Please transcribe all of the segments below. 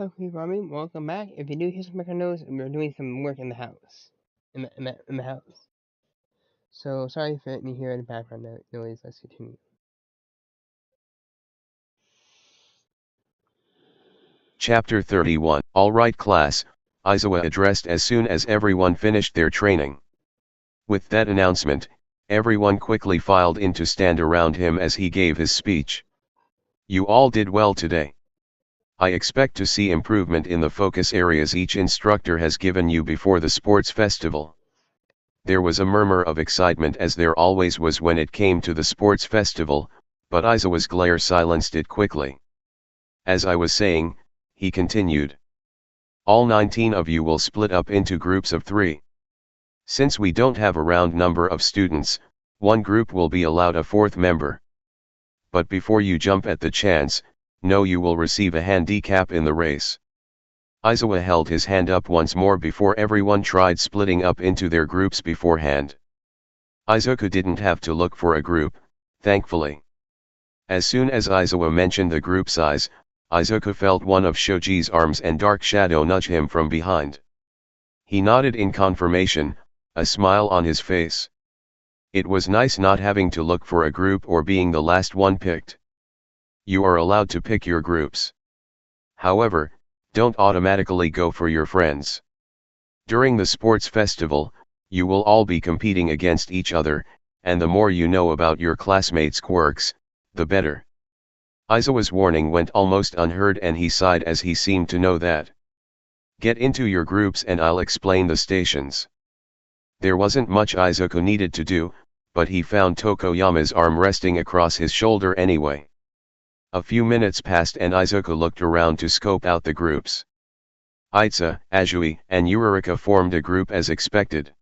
Okay, Rami, welcome back. If you do hear some background noise, we're doing some work in the house. In the house. So, sorry if you hear any background noise. Let's continue. Chapter 31. All right class, Aizawa addressed as soon as everyone finished their training. With that announcement, everyone quickly filed in to stand around him as he gave his speech. You all did well today. I expect to see improvement in the focus areas each instructor has given you before the sports festival. There was a murmur of excitement as there always was when it came to the sports festival, but Aizawa's glare silenced it quickly. As I was saying, he continued. All 19 of you will split up into groups of 3. Since we don't have a round number of students, one group will be allowed a 4th member. But before you jump at the chance, know you will receive a handicap in the race. Aizawa held his hand up once more before everyone tried splitting up into their groups beforehand. Izuku didn't have to look for a group, thankfully. As soon as Aizawa mentioned the group size, Izuku felt one of Shoji's arms and Dark Shadow nudge him from behind. He nodded in confirmation, a smile on his face. It was nice not having to look for a group or being the last one picked. You are allowed to pick your groups. However, don't automatically go for your friends. During the sports festival, you will all be competing against each other, and the more you know about your classmates' quirks, the better. Aizawa's warning went almost unheard and he sighed as he seemed to know that. Get into your groups and I'll explain the stations. There wasn't much Izuku needed to do, but he found Tokoyama's arm resting across his shoulder anyway. A few minutes passed and Izuku looked around to scope out the groups. Aitsa, Ajui, and Urarika formed a group as expected.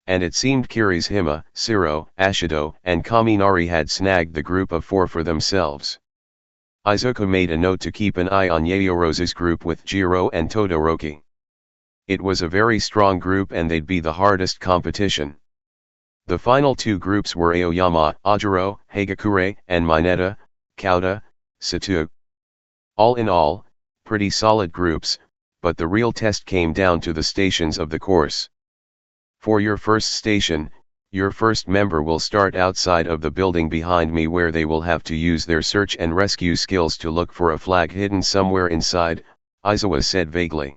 And it seemed Kirishima, Siro, Ashido, and Kaminari had snagged the group of 4 for themselves. Izuku made a note to keep an eye on Yayorozu's group with Jiro and Todoroki. It was a very strong group and they'd be the hardest competition. The final 2 groups were Aoyama, Ajiro, Hagakure, and Mineta, Kauda, Satu. All in all, pretty solid groups, but the real test came down to the stations of the course. For your first station, your first member will start outside of the building behind me where they will have to use their search and rescue skills to look for a flag hidden somewhere inside, Aizawa said vaguely.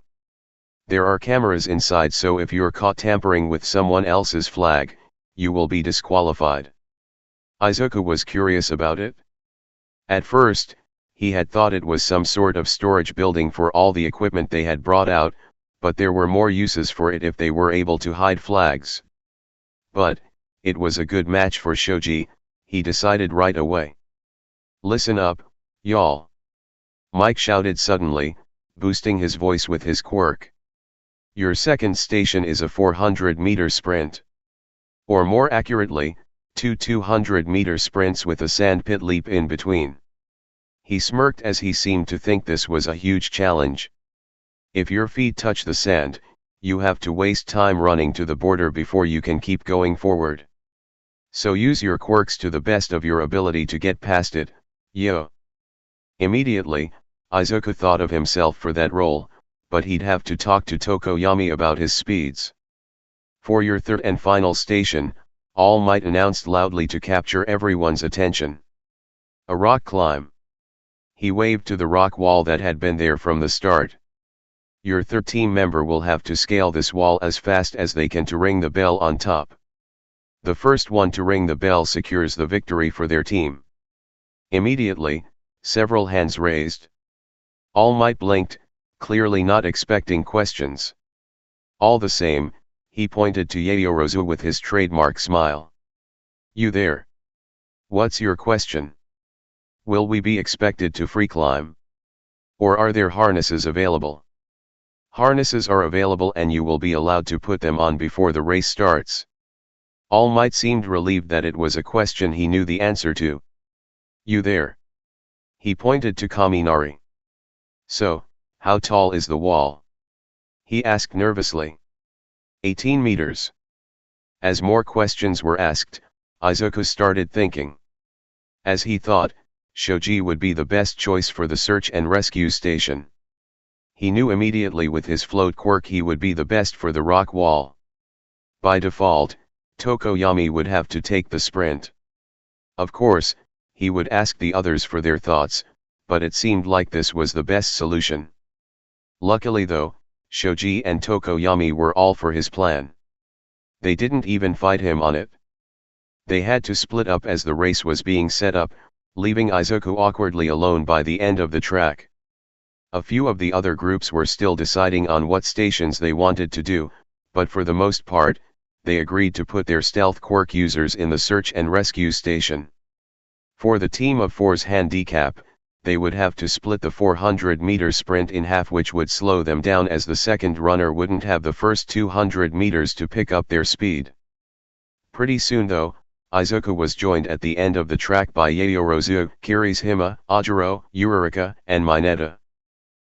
There are cameras inside so if you're caught tampering with someone else's flag, you will be disqualified. Izuku was curious about it. At first, he had thought it was some sort of storage building for all the equipment they had brought out, but there were more uses for it if they were able to hide flags. But, it was a good match for Shoji, he decided right away. Listen up, y'all. Mike shouted suddenly, boosting his voice with his quirk. Your second station is a 400-meter sprint. Or more accurately, 2 200-meter sprints with a sandpit leap in between. He smirked as he seemed to think this was a huge challenge. If your feet touch the sand, you have to waste time running to the border before you can keep going forward. So use your quirks to the best of your ability to get past it, yo. Immediately, Izuku thought of himself for that role, but he'd have to talk to Tokoyami about his speeds. For your third and final station, All Might announced loudly to capture everyone's attention. A rock climb. He waved to the rock wall that had been there from the start. Your third team member will have to scale this wall as fast as they can to ring the bell on top. The first one to ring the bell secures the victory for their team. Immediately, several hands raised. All Might blinked, clearly not expecting questions. All the same, he pointed to Yayorozu with his trademark smile. You there? What's your question? Will we be expected to free climb? Or are there harnesses available? Harnesses are available and you will be allowed to put them on before the race starts. All Might seemed relieved that it was a question he knew the answer to. You there? He pointed to Kaminari. So, how tall is the wall? He asked nervously. 18 meters. As more questions were asked, Izuku started thinking. As he thought, Shoji would be the best choice for the search and rescue station. He knew immediately with his float quirk he would be the best for the rock wall. By default, Tokoyami would have to take the sprint. Of course, he would ask the others for their thoughts, but it seemed like this was the best solution. Luckily though, Shoji and Tokoyami were all for his plan. They didn't even fight him on it. They had to split up as the race was being set up, leaving Izuku awkwardly alone by the end of the track. A few of the other groups were still deciding on what stations they wanted to do, but for the most part, they agreed to put their stealth quirk users in the search and rescue station. For the team of four's handicap, they would have to split the 400-meter sprint in half, which would slow them down as the second runner wouldn't have the first 200 meters to pick up their speed. Pretty soon though, Izuku was joined at the end of the track by Yaoyorozu, Kirishima, Ajiro, Uraraka, and Mineta.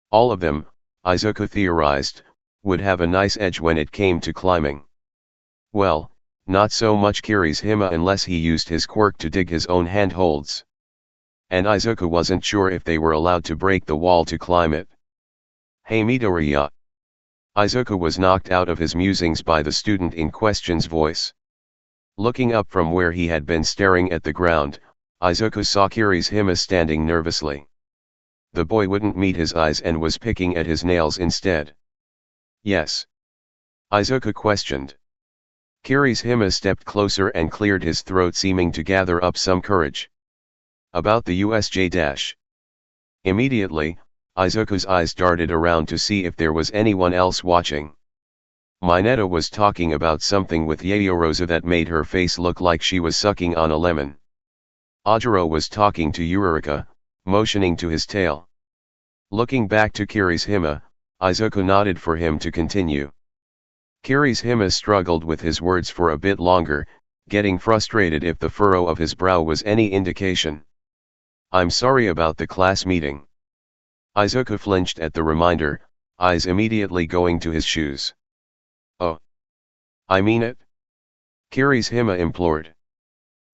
All of them, Izuku theorized, would have a nice edge when it came to climbing. Well, not so much Kirishima unless he used his quirk to dig his own handholds. And Izuku wasn't sure if they were allowed to break the wall to climb it. Hey Midoriya. Izuku was knocked out of his musings by the student in question's voice. Looking up from where he had been staring at the ground, Izuku saw Kirishima standing nervously. The boy wouldn't meet his eyes and was picking at his nails instead. Yes? Izuku questioned. Kirishima stepped closer and cleared his throat, seeming to gather up some courage. About the USJ Immediately, Izuku's eyes darted around to see if there was anyone else watching. Mineta was talking about something with Yaoyorozu that made her face look like she was sucking on a lemon. Ajiro was talking to Uraraka, motioning to his tail. Looking back to Kirishima, Izuku nodded for him to continue. Kirishima struggled with his words for a bit longer, getting frustrated if the furrow of his brow was any indication. I'm sorry about the class meeting. Izuku flinched at the reminder, eyes immediately going to his shoes. Oh. I mean it? Kirishima implored.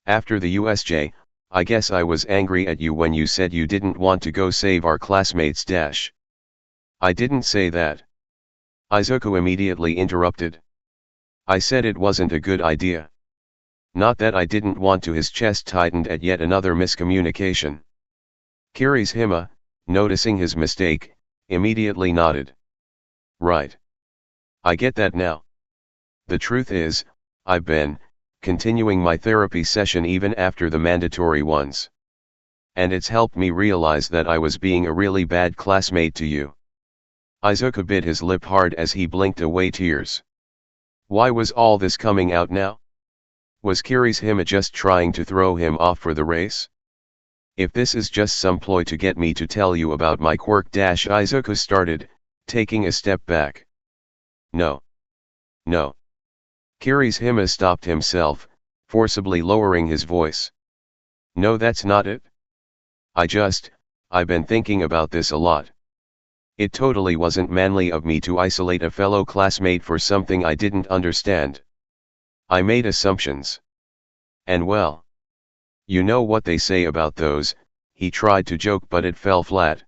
After the USJ, I guess I was angry at you when you said you didn't want to go save our classmates. I didn't say that. Izuku immediately interrupted. I said it wasn't a good idea. Not that I didn't want to. His chest tightened at yet another miscommunication. Kirishima, noticing his mistake, immediately nodded. Right. I get that now. The truth is, I've been continuing my therapy session even after the mandatory ones. And it's helped me realize that I was being a really bad classmate to you. Izuku bit his lip hard as he blinked away tears. Why was all this coming out now? Was Kirishima just trying to throw him off for the race? If this is just some ploy to get me to tell you about my quirk. Izuku started, taking a step back. No. No. Kirishima stopped himself, forcibly lowering his voice. No, that's not it. I've been thinking about this a lot. It totally wasn't manly of me to isolate a fellow classmate for something I didn't understand. I made assumptions. And well, you know what they say about those. He tried to joke but it fell flat.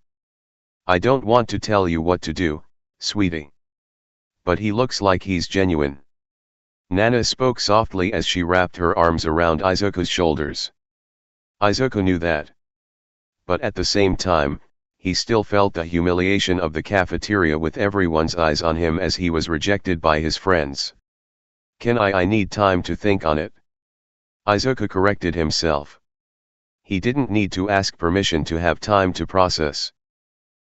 I don't want to tell you what to do, sweetie. But he looks like he's genuine. Nana spoke softly as she wrapped her arms around Izuku's shoulders. Izuku knew that. But at the same time, he still felt the humiliation of the cafeteria with everyone's eyes on him as he was rejected by his friends. I need time to think on it. Izuku corrected himself. He didn't need to ask permission to have time to process.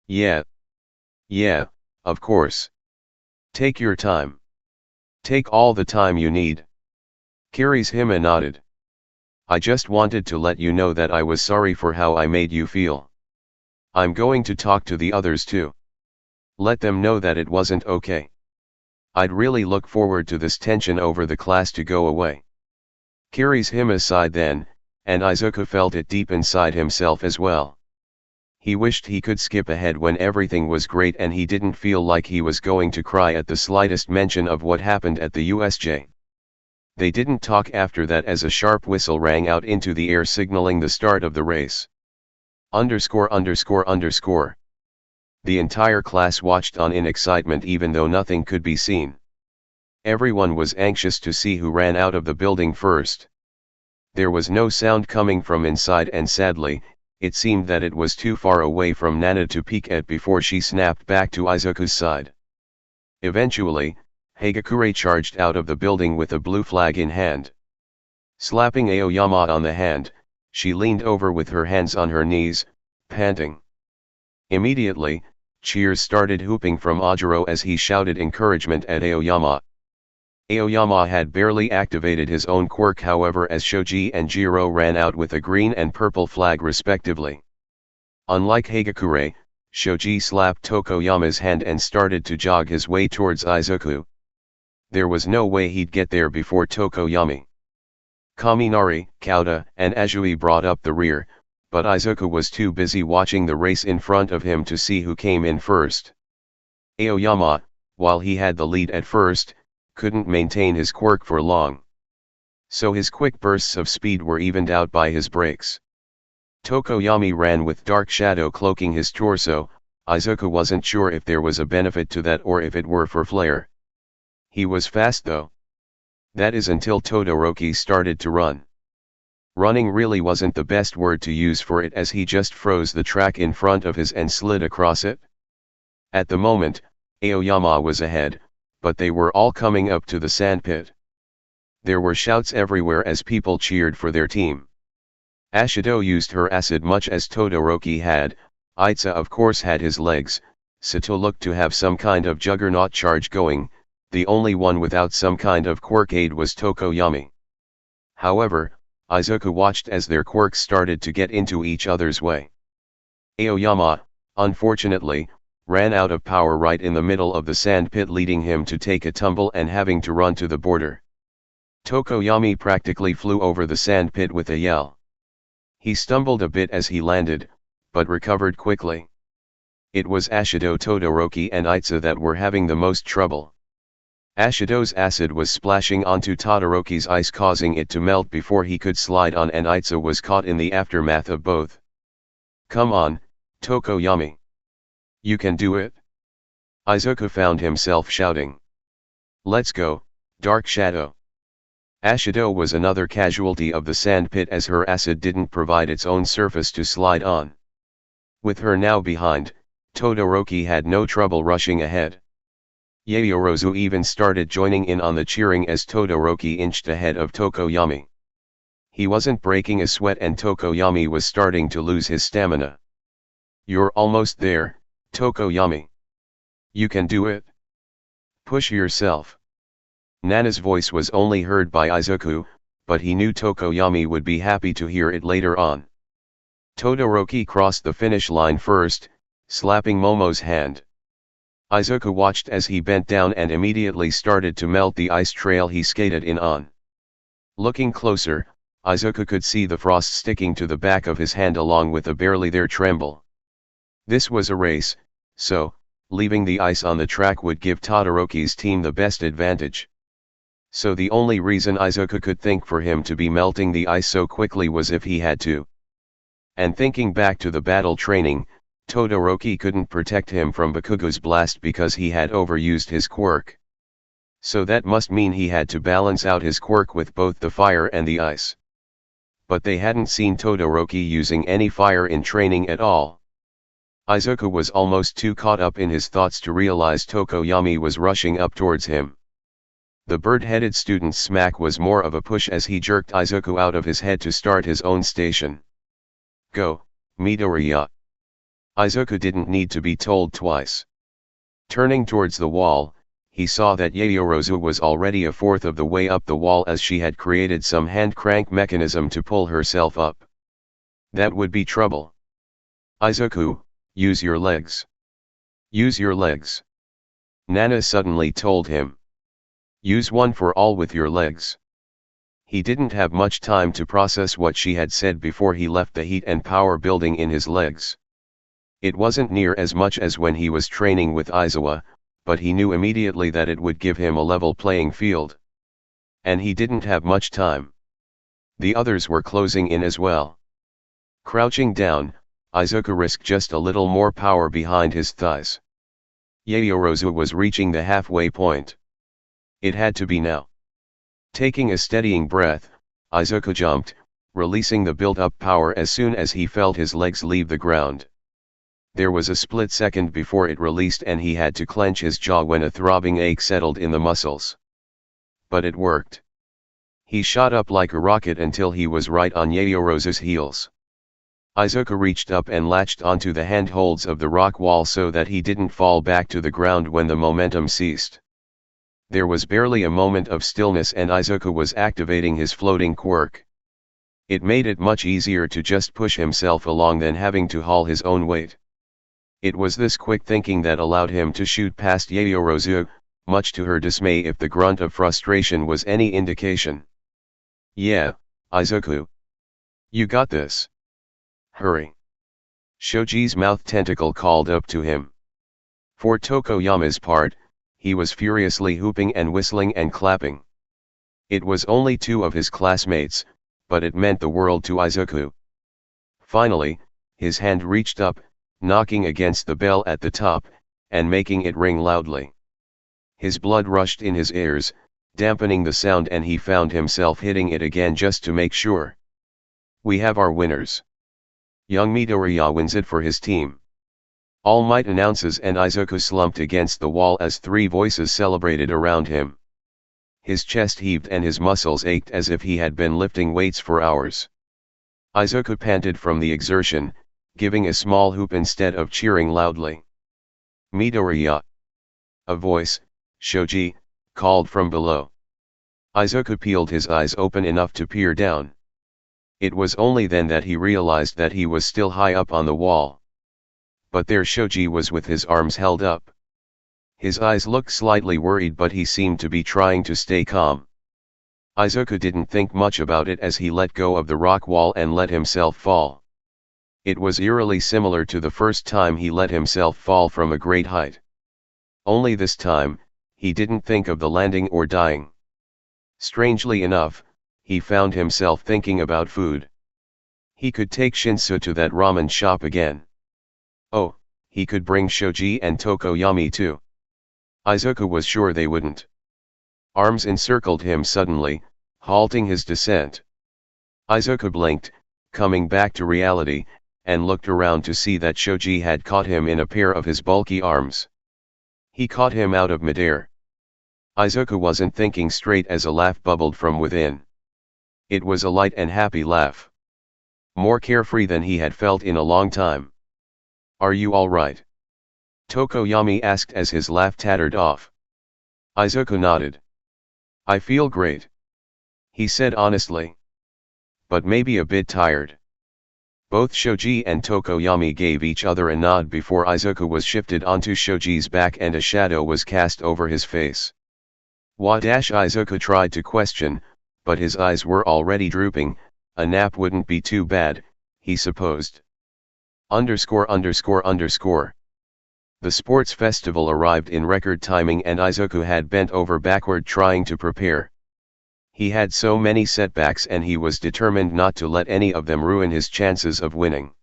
Yeah, of course. Take your time. Take all the time you need. Kirishima nodded. I just wanted to let you know that I was sorry for how I made you feel. I'm going to talk to the others too. Let them know that it wasn't okay. I'd really look forward to this tension over the class to go away. Kirishima sighed then, and Izuku felt it deep inside himself as well. He wished he could skip ahead when everything was great and he didn't feel like he was going to cry at the slightest mention of what happened at the USJ. They didn't talk after that as a sharp whistle rang out into the air signaling the start of the race. _______. The entire class watched on in excitement even though nothing could be seen. Everyone was anxious to see who ran out of the building first. There was no sound coming from inside and sadly, it seemed that it was too far away from Nana to peek at before she snapped back to Izuku's side. Eventually, Hagakure charged out of the building with a blue flag in hand. Slapping Aoyama on the hand, she leaned over with her hands on her knees, panting. Immediately, cheers started whooping from Ajiro as he shouted encouragement at Aoyama. Aoyama had barely activated his own quirk, however, as Shoji and Jiro ran out with a green and purple flag respectively. Unlike Hagakure, Shoji slapped Tokoyama's hand and started to jog his way towards Izuku. There was no way he'd get there before Tokoyami. Kaminari, Kauta, and Azui brought up the rear, but Izuku was too busy watching the race in front of him to see who came in first. Aoyama, while he had the lead at first, couldn't maintain his quirk for long. So his quick bursts of speed were evened out by his brakes. Tokoyami ran with dark shadow cloaking his torso. Izuku wasn't sure if there was a benefit to that or if it were for flair. He was fast though. That is until Todoroki started to run. Running really wasn't the best word to use for it, as he just froze the track in front of his and slid across it. At the moment, Aoyama was ahead, but they were all coming up to the sandpit. There were shouts everywhere as people cheered for their team. Ashido used her acid much as Todoroki had. Aitsa of course had his legs. Sato looked to have some kind of juggernaut charge going. The only one without some kind of quirk aid was Tokoyami. However, Izuku watched as their quirks started to get into each other's way. Aoyama, unfortunately, ran out of power right in the middle of the sand pit, leading him to take a tumble and having to run to the border. Tokoyami practically flew over the sand pit with a yell. He stumbled a bit as he landed, but recovered quickly. It was Ashido, Todoroki and Aitsa that were having the most trouble. Ashido's acid was splashing onto Todoroki's ice, causing it to melt before he could slide on, and Aitsa was caught in the aftermath of both. "Come on, Tokoyami. You can do it." Izuku found himself shouting. "Let's go, Dark Shadow." Ashido was another casualty of the sand pit, as her acid didn't provide its own surface to slide on. With her now behind, Todoroki had no trouble rushing ahead. Yaoyorozu even started joining in on the cheering as Todoroki inched ahead of Tokoyami. He wasn't breaking a sweat and Tokoyami was starting to lose his stamina. "You're almost there, Tokoyami. You can do it. Push yourself." Nana's voice was only heard by Izuku, but he knew Tokoyami would be happy to hear it later on. Todoroki crossed the finish line first, slapping Momo's hand. Izuku watched as he bent down and immediately started to melt the ice trail he skated in on. Looking closer, Izuku could see the frost sticking to the back of his hand along with a barely there tremble. This was a race, so, leaving the ice on the track would give Todoroki's team the best advantage. So the only reason Izuku could think for him to be melting the ice so quickly was if he had to. And thinking back to the battle training, Todoroki couldn't protect him from Bakugo's blast because he had overused his quirk. So that must mean he had to balance out his quirk with both the fire and the ice. But they hadn't seen Todoroki using any fire in training at all. Izuku was almost too caught up in his thoughts to realize Tokoyami was rushing up towards him. The bird-headed student's smack was more of a push as he jerked Izuku out of his head to start his own station. "Go, Midoriya." Izuku didn't need to be told twice. Turning towards the wall, he saw that Yaoyorozu was already a fourth of the way up the wall, as she had created some hand crank mechanism to pull herself up. That would be trouble. "Izuku, use your legs. Use your legs." Nana suddenly told him. "Use one for all with your legs." He didn't have much time to process what she had said before he left the heat and power building in his legs. It wasn't near as much as when he was training with Aizawa, but he knew immediately that it would give him a level playing field. And he didn't have much time. The others were closing in as well. Crouching down, Izuku risked just a little more power behind his thighs. Yaoyorozu was reaching the halfway point. It had to be now. Taking a steadying breath, Izuku jumped, releasing the built-up power as soon as he felt his legs leave the ground. There was a split second before it released and he had to clench his jaw when a throbbing ache settled in the muscles. But it worked. He shot up like a rocket until he was right on Yaoyorozu's heels. Izuku reached up and latched onto the handholds of the rock wall so that he didn't fall back to the ground when the momentum ceased. There was barely a moment of stillness and Izuku was activating his floating quirk. It made it much easier to just push himself along than having to haul his own weight. It was this quick thinking that allowed him to shoot past Yaoyorozu, much to her dismay if the grunt of frustration was any indication. "Yeah, Izuku. You got this. Hurry." Shoji's mouth tentacle called up to him. For Tokoyama's part, he was furiously whooping and whistling and clapping. It was only two of his classmates, but it meant the world to Izuku. Finally, his hand reached up, knocking against the bell at the top, and making it ring loudly. His blood rushed in his ears, dampening the sound, and he found himself hitting it again just to make sure. "We have our winners. Young Midoriya wins it for his team." All Might announces, and Izuku slumped against the wall as three voices celebrated around him. His chest heaved and his muscles ached as if he had been lifting weights for hours. Izuku panted from the exertion, giving a small whoop instead of cheering loudly. "Midoriya!" A voice, "Shoji," called from below. Izuku peeled his eyes open enough to peer down. It was only then that he realized that he was still high up on the wall. But there Shoji was with his arms held up. His eyes looked slightly worried, but he seemed to be trying to stay calm. Izuku didn't think much about it as he let go of the rock wall and let himself fall. It was eerily similar to the first time he let himself fall from a great height. Only this time, he didn't think of the landing or dying. Strangely enough, he found himself thinking about food. He could take Shinsu to that ramen shop again. Oh, he could bring Shoji and Tokoyami too. Izuku was sure they wouldn't. Arms encircled him suddenly, halting his descent. Izuku blinked, coming back to reality, and looked around to see that Shoji had caught him in a pair of his bulky arms. He caught him out of midair. Izuku wasn't thinking straight as a laugh bubbled from within. It was a light and happy laugh. More carefree than he had felt in a long time. "Are you all right?" Tokoyami asked as his laugh tattered off. Izuku nodded. "I feel great," he said honestly. "But maybe a bit tired." Both Shoji and Tokoyami gave each other a nod before Izuku was shifted onto Shoji's back and a shadow was cast over his face. Izuku tried to question, but his eyes were already drooping. A nap wouldn't be too bad, he supposed. The sports festival arrived in record timing and Izuku had bent over backward trying to prepare. He had so many setbacks and he was determined not to let any of them ruin his chances of winning.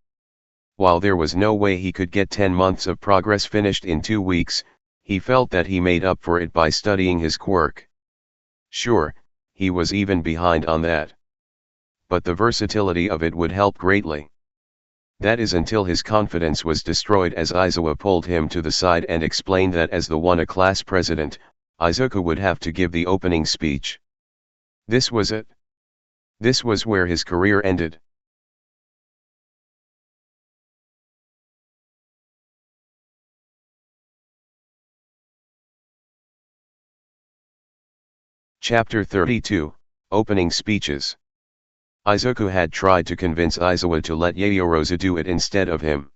While there was no way he could get 10 months of progress finished in 2 weeks, he felt that he made up for it by studying his quirk. Sure, he was even behind on that. But the versatility of it would help greatly. That is until his confidence was destroyed as Aizawa pulled him to the side and explained that as the one class president, Izuku would have to give the opening speech. This was it. This was where his career ended. Chapter 32, Opening Speeches. Izuku had tried to convince Aizawa to let Yaoyorozu do it instead of him.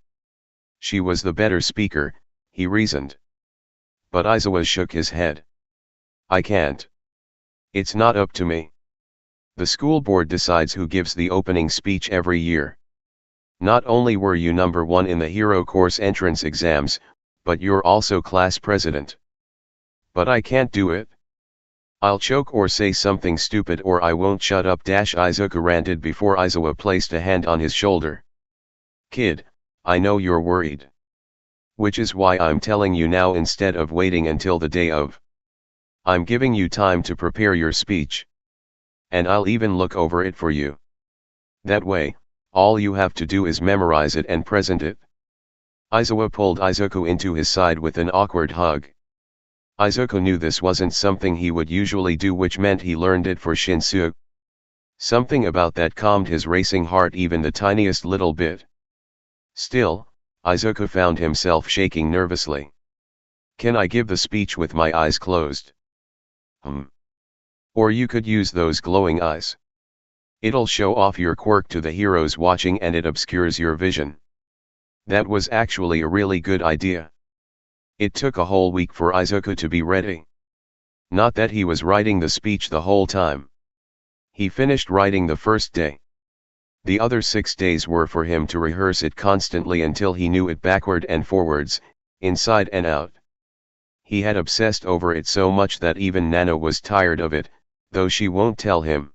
She was the better speaker, he reasoned. But Aizawa shook his head. "I can't. It's not up to me. The school board decides who gives the opening speech every year. Not only were you number 1 in the hero course entrance exams, but you're also class president." "But I can't do it. I'll choke or say something stupid or I won't shut up." Izuku ranted before Aizawa placed a hand on his shoulder. "Kid, I know you're worried. Which is why I'm telling you now instead of waiting until the day of. I'm giving you time to prepare your speech. And I'll even look over it for you. That way, all you have to do is memorize it and present it. Aizawa pulled Izuku into his side with an awkward hug. Izuku knew this wasn't something he would usually do, which meant he learned it for Shinsu. Something about that calmed his racing heart even the tiniest little bit. Still, Izuku found himself shaking nervously. Can I give the speech with my eyes closed? Or you could use those glowing eyes. It'll show off your quirk to the heroes watching and it obscures your vision. That was actually a really good idea. It took a whole week for Izuku to be ready. Not that he was writing the speech the whole time. He finished writing the first day. The other 6 days were for him to rehearse it constantly until he knew it backward and forwards, inside and out. He had obsessed over it so much that even Nana was tired of it, though she won't tell him.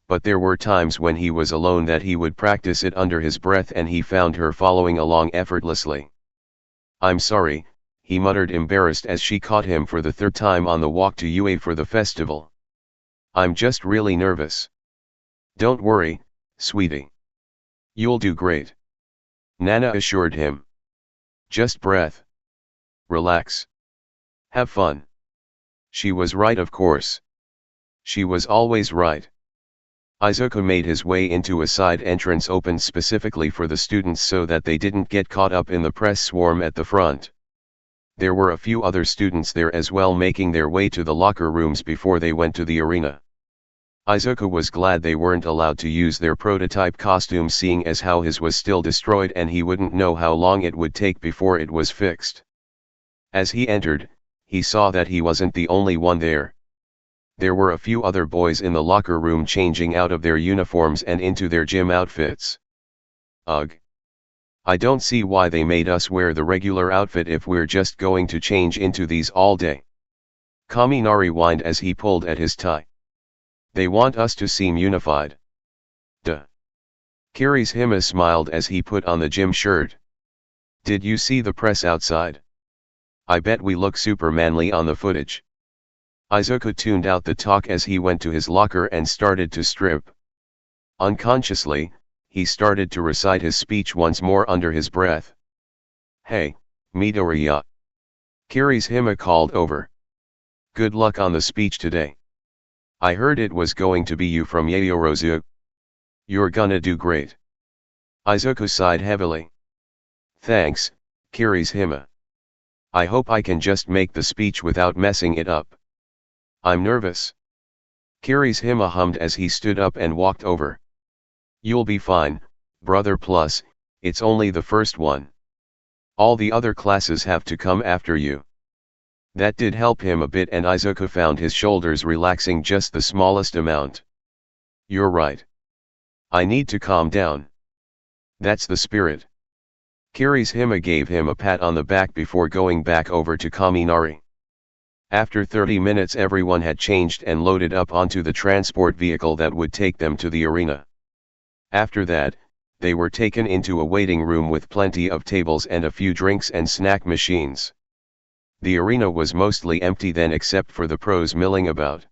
But there were times when he was alone that he would practice it under his breath and he found her following along effortlessly. I'm sorry, he muttered, embarrassed as she caught him for the 3rd time on the walk to UA for the festival. I'm just really nervous. Don't worry, sweetie. You'll do great. Nana assured him. Just breath. Relax. Have fun. She was right, of course. She was always right. Izuku made his way into a side entrance opened specifically for the students so that they didn't get caught up in the press swarm at the front. There were a few other students there as well, making their way to the locker rooms before they went to the arena. Izuku was glad they weren't allowed to use their prototype costumes, seeing as how his was still destroyed and he wouldn't know how long it would take before it was fixed. As he entered, he saw that he wasn't the only one there. There were a few other boys in the locker room changing out of their uniforms and into their gym outfits. Ugh. I don't see why they made us wear the regular outfit if we're just going to change into these all day. Kaminari whined as he pulled at his tie. They want us to seem unified. Duh. Kirishima smiled as he put on the gym shirt. Did you see the press outside? I bet we look super manly on the footage. Izuku tuned out the talk as he went to his locker and started to strip. Unconsciously, he started to recite his speech once more under his breath. Hey, Midoriya. Kirishima called over. Good luck on the speech today. I heard it was going to be you from Yaoyorozu. You're gonna do great. Izuku sighed heavily. Thanks, Kirishima. I hope I can just make the speech without messing it up. I'm nervous. Kirishima hummed as he stood up and walked over. You'll be fine, brother, plus, it's only the first one. All the other classes have to come after you. That did help him a bit and Izuku found his shoulders relaxing just the smallest amount. You're right. I need to calm down. That's the spirit. Kirishima gave him a pat on the back before going back over to Kaminari. After 30 minutes everyone had changed and loaded up onto the transport vehicle that would take them to the arena. After that, they were taken into a waiting room with plenty of tables and a few drinks and snack machines. The arena was mostly empty then except for the pros milling about.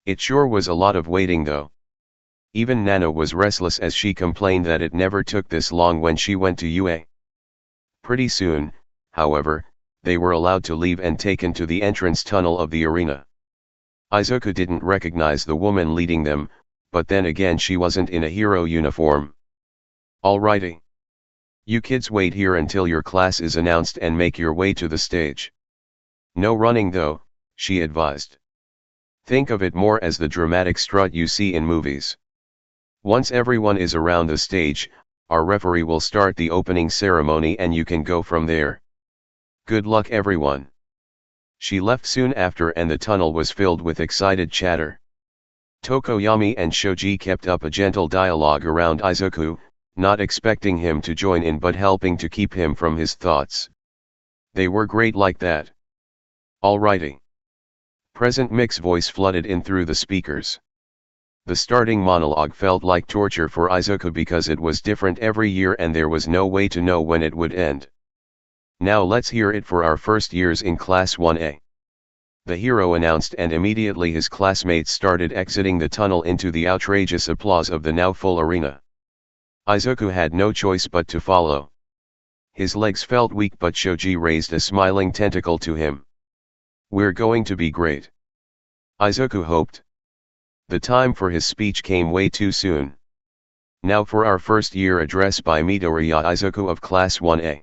It sure was a lot of waiting though. Even Nana was restless as she complained that it never took this long when she went to UA. Pretty soon, however, they were allowed to leave and taken to the entrance tunnel of the arena. Izuku didn't recognize the woman leading them, but then again she wasn't in a hero uniform. Alrighty. You kids wait here until your class is announced and make your way to the stage. No running though, she advised. Think of it more as the dramatic strut you see in movies. Once everyone is around the stage, our referee will start the opening ceremony and you can go from there. Good luck everyone. She left soon after and the tunnel was filled with excited chatter. Tokoyami and Shoji kept up a gentle dialogue around Izuku, not expecting him to join in but helping to keep him from his thoughts. They were great like that. Alrighty. Present Mick's voice flooded in through the speakers. The starting monologue felt like torture for Izuku because it was different every year and there was no way to know when it would end. Now let's hear it for our first years in Class 1A. The hero announced, and immediately his classmates started exiting the tunnel into the outrageous applause of the now full arena. Izuku had no choice but to follow. His legs felt weak, but Shoji raised a smiling tentacle to him. "We're going to be great," Izuku hoped. The time for his speech came way too soon. Now for our first year address by Midoriya Izuku of Class 1A.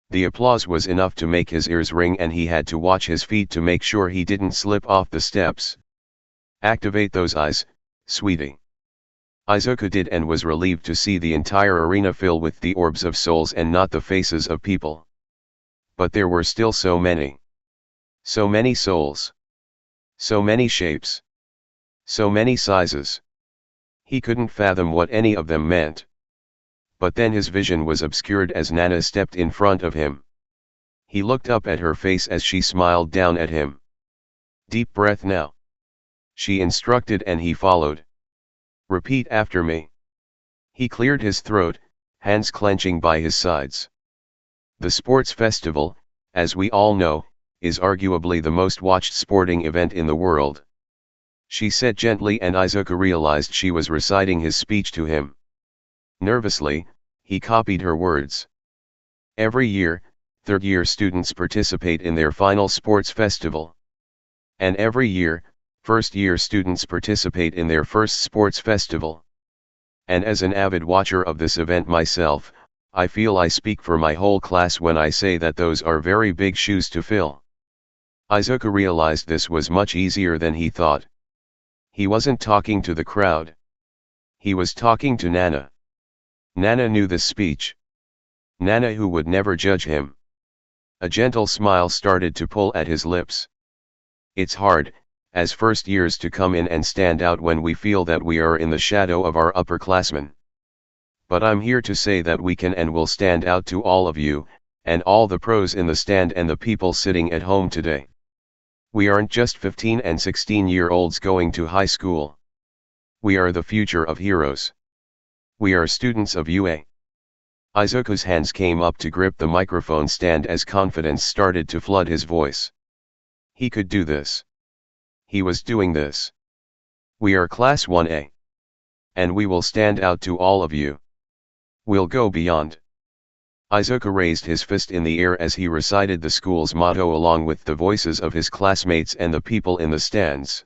The applause was enough to make his ears ring, and he had to watch his feet to make sure he didn't slip off the steps. "Activate those eyes, sweetie." Izuku did, and was relieved to see the entire arena fill with the orbs of souls and not the faces of people. But there were still so many. So many souls. So many shapes. So many sizes. He couldn't fathom what any of them meant. But then his vision was obscured as Nana stepped in front of him. He looked up at her face as she smiled down at him. "Deep breath now," she instructed, and he followed. "Repeat after me." He cleared his throat, hands clenching by his sides. The sports festival, as we all know, is arguably the most watched sporting event in the world, she said gently, and Izuku realized she was reciting his speech to him. Nervously, he copied her words. "Every year, third-year students participate in their final sports festival. And every year, first-year students participate in their first sports festival. And as an avid watcher of this event myself, I feel I speak for my whole class when I say that those are very big shoes to fill." Izuku realized this was much easier than he thought. He wasn't talking to the crowd. He was talking to Nana. Nana knew this speech. Nana, who would never judge him. A gentle smile started to pull at his lips. "It's hard, as first years, to come in and stand out when we feel that we are in the shadow of our upperclassmen. But I'm here to say that we can and will stand out to all of you, and all the pros in the stand and the people sitting at home today. We aren't just 15 and 16-year-olds going to high school. We are the future of heroes. We are students of UA." Izuku's hands came up to grip the microphone stand as confidence started to flood his voice. He could do this. He was doing this. "We are Class 1A. And we will stand out to all of you. We'll go beyond." Izuku raised his fist in the air as he recited the school's motto along with the voices of his classmates and the people in the stands.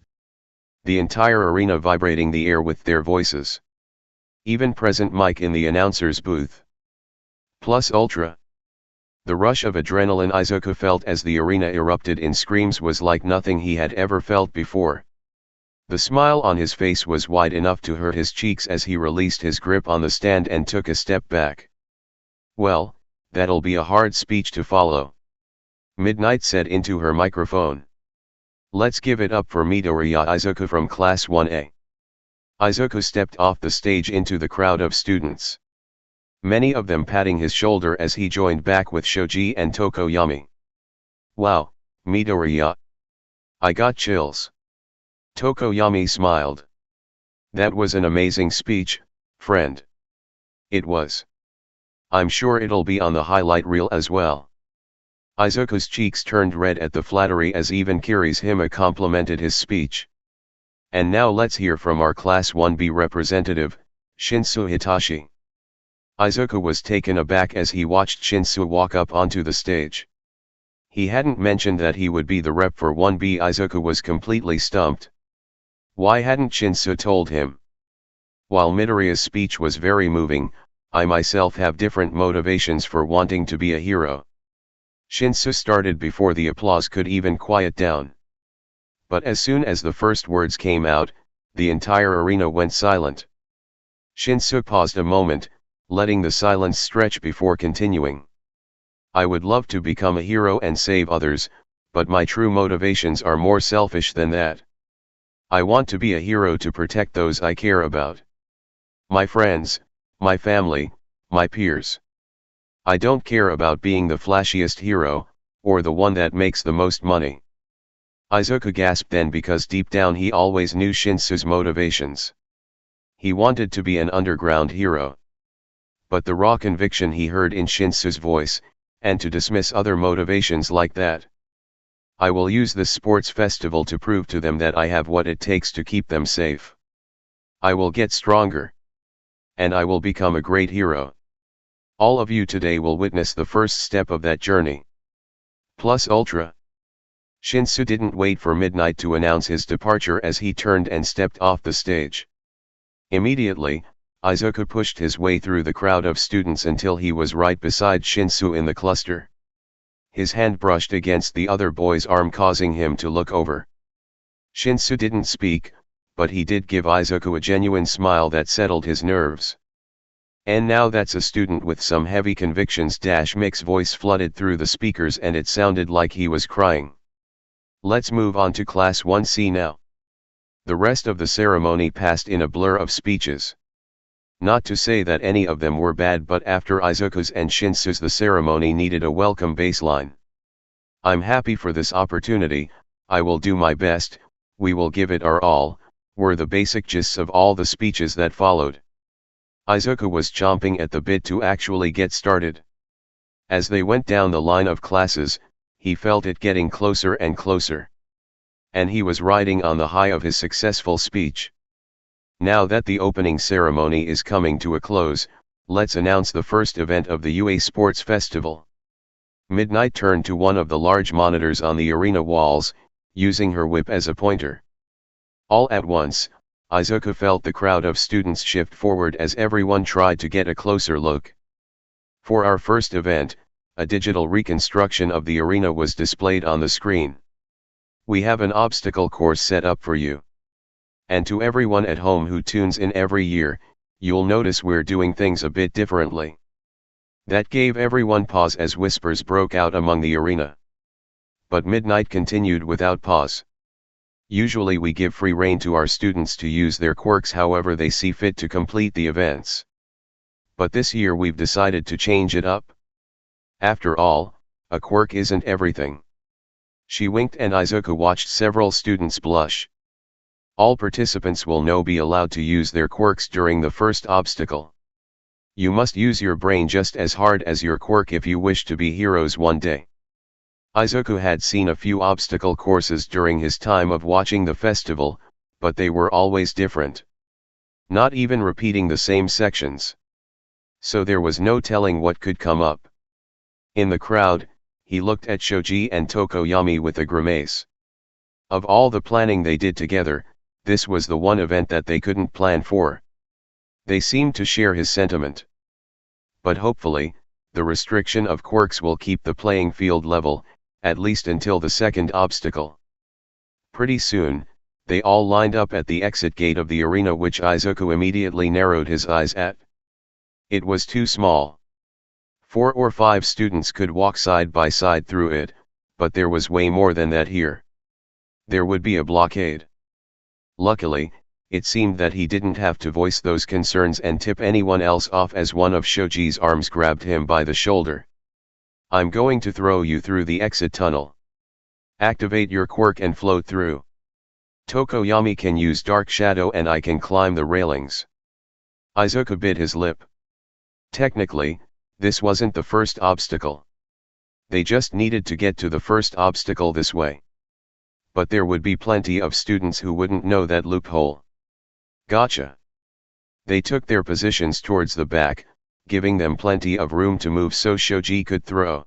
The entire arena vibrating the air with their voices. Even present Mike in the announcer's booth. Plus ultra. The rush of adrenaline Izuku felt as the arena erupted in screams was like nothing he had ever felt before. The smile on his face was wide enough to hurt his cheeks as he released his grip on the stand and took a step back. "Well, that'll be a hard speech to follow," Midnight said into her microphone. "Let's give it up for Midoriya Izuku from Class 1A." Izuku stepped off the stage into the crowd of students. Many of them patting his shoulder as he joined back with Shoji and Tokoyami. "Wow, Midoriya. I got chills." Tokoyami smiled. "That was an amazing speech, friend." "It was. I'm sure it'll be on the highlight reel as well." Izuku's cheeks turned red at the flattery as even Kirishima complimented his speech. "And now let's hear from our Class 1B representative, Shinsu Hitachi." Izuku was taken aback as he watched Shinsu walk up onto the stage. He hadn't mentioned that he would be the rep for 1B. Izuku was completely stumped. Why hadn't Shinsu told him? While Midoriya's speech was very moving, I myself have different motivations for wanting to be a hero. Shinsu started before the applause could even quiet down. But as soon as the first words came out, the entire arena went silent. Shinsu paused a moment, letting the silence stretch before continuing. "I would love to become a hero and save others, but my true motivations are more selfish than that. I want to be a hero to protect those I care about. My friends, my family, my peers. I don't care about being the flashiest hero, or the one that makes the most money. Izuku gasped then because deep down he always knew Shinsu's motivations. He wanted to be an underground hero. But the raw conviction he heard in Shinsu's voice, and to dismiss other motivations like that. I will use this sports festival to prove to them that I have what it takes to keep them safe. I will get stronger. And I will become a great hero. All of you today will witness the first step of that journey. Plus Ultra. Shinsu didn't wait for midnight to announce his departure as he turned and stepped off the stage. Immediately, Izuku pushed his way through the crowd of students until he was right beside Shinsu in the cluster. His hand brushed against the other boy's arm, causing him to look over. Shinsu didn't speak, but he did give Izuku a genuine smile that settled his nerves. And now that's a student with some heavy convictions. Mick's voice flooded through the speakers and it sounded like he was crying. Let's move on to Class 1C now. The rest of the ceremony passed in a blur of speeches. Not to say that any of them were bad, but after Izuku's and Shinsu's the ceremony needed a welcome baseline. I'm happy for this opportunity, I will do my best, we will give it our all, were the basic gists of all the speeches that followed. Izuku was chomping at the bit to actually get started. As they went down the line of classes, he felt it getting closer and closer. And he was riding on the high of his successful speech. Now that the opening ceremony is coming to a close, let's announce the first event of the UA Sports Festival. Midnight turned to one of the large monitors on the arena walls, using her whip as a pointer. All at once, Izuku felt the crowd of students shift forward as everyone tried to get a closer look. For our first event, a digital reconstruction of the arena was displayed on the screen. We have an obstacle course set up for you. And to everyone at home who tunes in every year, you'll notice we're doing things a bit differently. That gave everyone pause as whispers broke out among the arena. But Midnight continued without pause. Usually we give free rein to our students to use their quirks however they see fit to complete the events. But this year we've decided to change it up. After all, a quirk isn't everything. She winked and Izuku watched several students blush. All participants will now be allowed to use their quirks during the first obstacle. You must use your brain just as hard as your quirk if you wish to be heroes one day. Izuku had seen a few obstacle courses during his time of watching the festival, but they were always different. Not even repeating the same sections. So there was no telling what could come up. In the crowd, he looked at Shoji and Tokoyami with a grimace. Of all the planning they did together, this was the one event that they couldn't plan for. They seemed to share his sentiment. But hopefully, the restriction of quirks will keep the playing field level, at least until the second obstacle. Pretty soon, they all lined up at the exit gate of the arena, which Izuku immediately narrowed his eyes at. It was too small. 4 or 5 students could walk side by side through it, but there was way more than that here. There would be a blockade. Luckily, it seemed that he didn't have to voice those concerns and tip anyone else off as one of Shoji's arms grabbed him by the shoulder. I'm going to throw you through the exit tunnel. Activate your quirk and float through. Tokoyami can use Dark Shadow and I can climb the railings. Izuku bit his lip. Technically, this wasn't the first obstacle. They just needed to get to the first obstacle this way. But there would be plenty of students who wouldn't know that loophole. Gotcha. They took their positions towards the back, giving them plenty of room to move so Shoji could throw.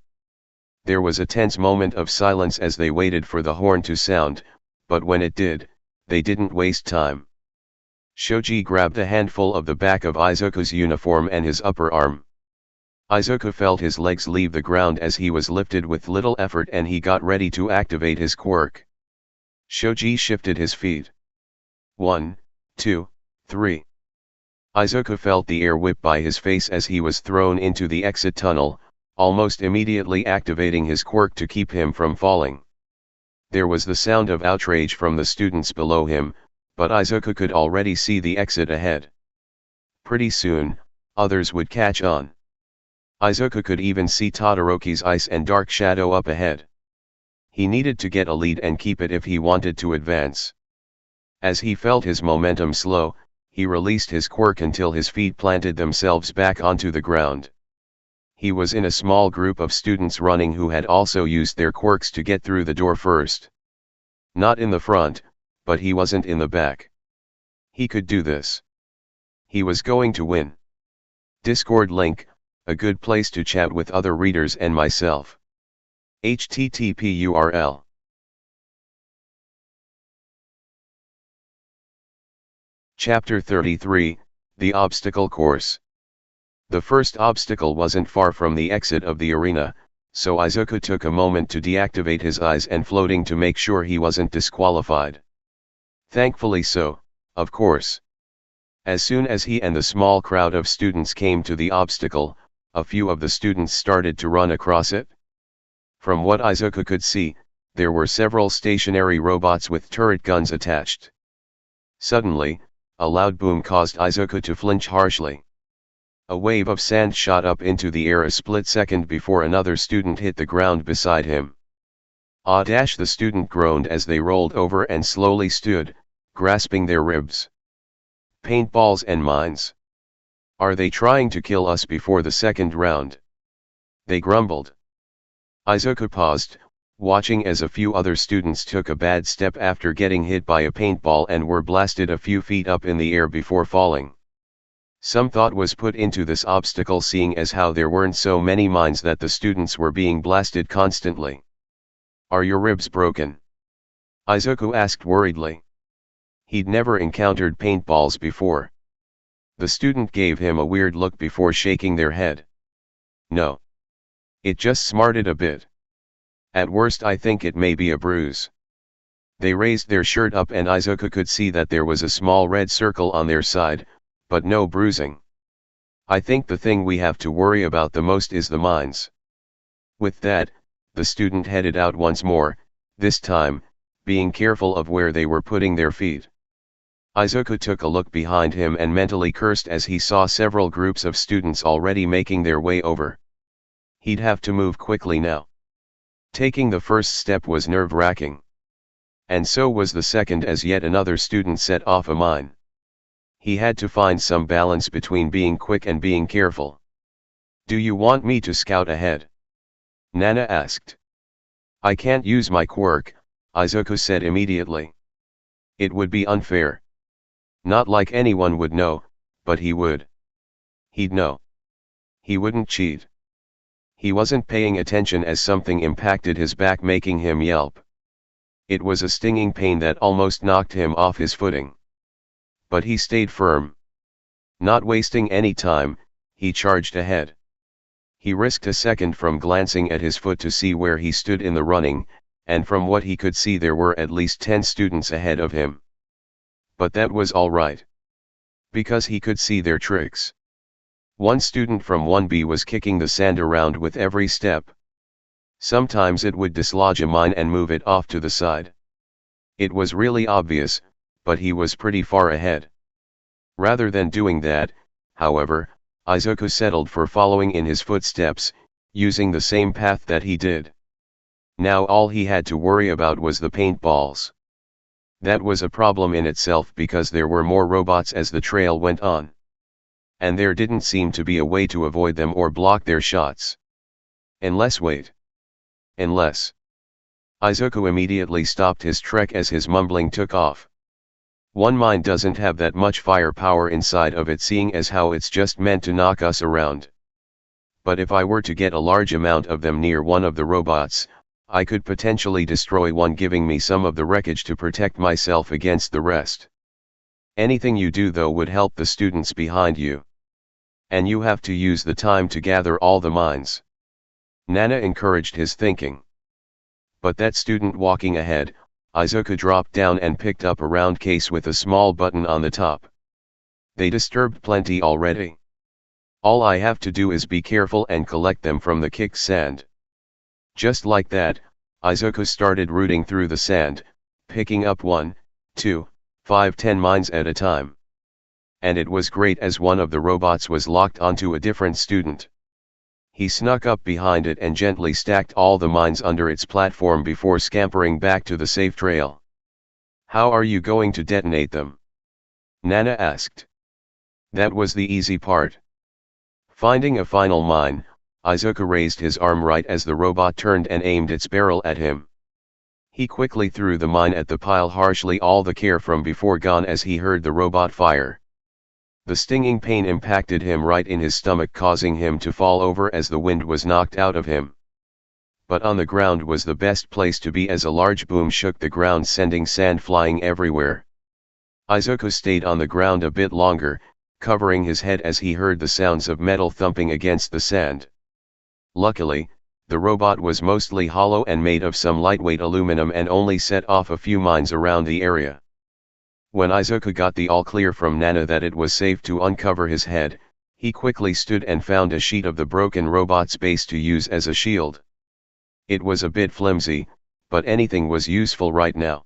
There was a tense moment of silence as they waited for the horn to sound, but when it did, they didn't waste time. Shoji grabbed a handful of the back of Izuku's uniform and his upper arm. Izuku felt his legs leave the ground as he was lifted with little effort and he got ready to activate his quirk. Shoji shifted his feet. 1, 2, 3. Izuku felt the air whip by his face as he was thrown into the exit tunnel, almost immediately activating his quirk to keep him from falling. There was the sound of outrage from the students below him, but Izuku could already see the exit ahead. Pretty soon, others would catch on. Izuku could even see Todoroki's ice and dark shadow up ahead. He needed to get a lead and keep it if he wanted to advance. As he felt his momentum slow, he released his quirk until his feet planted themselves back onto the ground. He was in a small group of students running who had also used their quirks to get through the door first. Not in the front, but he wasn't in the back. He could do this. He was going to win. Discord link, a good place to chat with other readers and myself. http URL. Chapter 33, The Obstacle Course. The first obstacle wasn't far from the exit of the arena, so Izuku took a moment to deactivate his eyes and floating to make sure he wasn't disqualified. Thankfully so, of course. As soon as he and the small crowd of students came to the obstacle, a few of the students started to run across it. From what Izuku could see, there were several stationary robots with turret guns attached. Suddenly, a loud boom caused Izuku to flinch harshly. A wave of sand shot up into the air a split second before another student hit the ground beside him. Ah! The student groaned as they rolled over and slowly stood, grasping their ribs. Paintballs and mines. Are they trying to kill us before the second round? They grumbled. Izuku paused, watching as a few other students took a bad step after getting hit by a paintball and were blasted a few feet up in the air before falling. Some thought was put into this obstacle seeing as how there weren't so many mines that the students were being blasted constantly. Are your ribs broken? Izuku asked worriedly. He'd never encountered paintballs before. The student gave him a weird look before shaking their head. No. It just smarted a bit. At worst I think it may be a bruise. They raised their shirt up and Izuku could see that there was a small red circle on their side, but no bruising. I think the thing we have to worry about the most is the mines. With that, the student headed out once more, this time, being careful of where they were putting their feet. Izuku took a look behind him and mentally cursed as he saw several groups of students already making their way over. He'd have to move quickly now. Taking the first step was nerve-wracking. And so was the second as yet another student set off a mine. He had to find some balance between being quick and being careful. Do you want me to scout ahead? Nana asked. I can't use my quirk, Izuku said immediately. It would be unfair. Not like anyone would know, but he would. He'd know. He wouldn't cheat. He wasn't paying attention as something impacted his back making him yelp. It was a stinging pain that almost knocked him off his footing. But he stayed firm. Not wasting any time, he charged ahead. He risked a second from glancing at his foot to see where he stood in the running, and from what he could see there were at least 10 students ahead of him. But that was all right. Because he could see their tricks. One student from 1B was kicking the sand around with every step. Sometimes it would dislodge a mine and move it off to the side. It was really obvious, but he was pretty far ahead. Rather than doing that, however, Izuku settled for following in his footsteps, using the same path that he did. Now all he had to worry about was the paintballs. That was a problem in itself because there were more robots as the trail went on. And there didn't seem to be a way to avoid them or block their shots. Unless Izuku immediately stopped his trek as his mumbling took off. One mine doesn't have that much firepower inside of it seeing as how it's just meant to knock us around. But if I were to get a large amount of them near one of the robots, I could potentially destroy one giving me some of the wreckage to protect myself against the rest. Anything you do though would help the students behind you. And you have to use the time to gather all the mines. Nana encouraged his thinking. But that student walking ahead, Izuku dropped down and picked up a round case with a small button on the top. They disturbed plenty already. All I have to do is be careful and collect them from the kicked sand. Just like that, Izuku started rooting through the sand, picking up 1, 2, 5, 10 mines at a time. And it was great as one of the robots was locked onto a different student. He snuck up behind it and gently stacked all the mines under its platform before scampering back to the safe trail. "How are you going to detonate them?" Nana asked. That was the easy part. Finding a final mine, Izuku raised his arm right as the robot turned and aimed its barrel at him. He quickly threw the mine at the pile, harshly, all the care from before gone as he heard the robot fire. The stinging pain impacted him right in his stomach, causing him to fall over as the wind was knocked out of him. But on the ground was the best place to be, as a large boom shook the ground, sending sand flying everywhere. Izuku stayed on the ground a bit longer, covering his head as he heard the sounds of metal thumping against the sand. Luckily, the robot was mostly hollow and made of some lightweight aluminum and only set off a few mines around the area. When Izuku got the all clear from Nana that it was safe to uncover his head, he quickly stood and found a sheet of the broken robot's base to use as a shield. It was a bit flimsy, but anything was useful right now.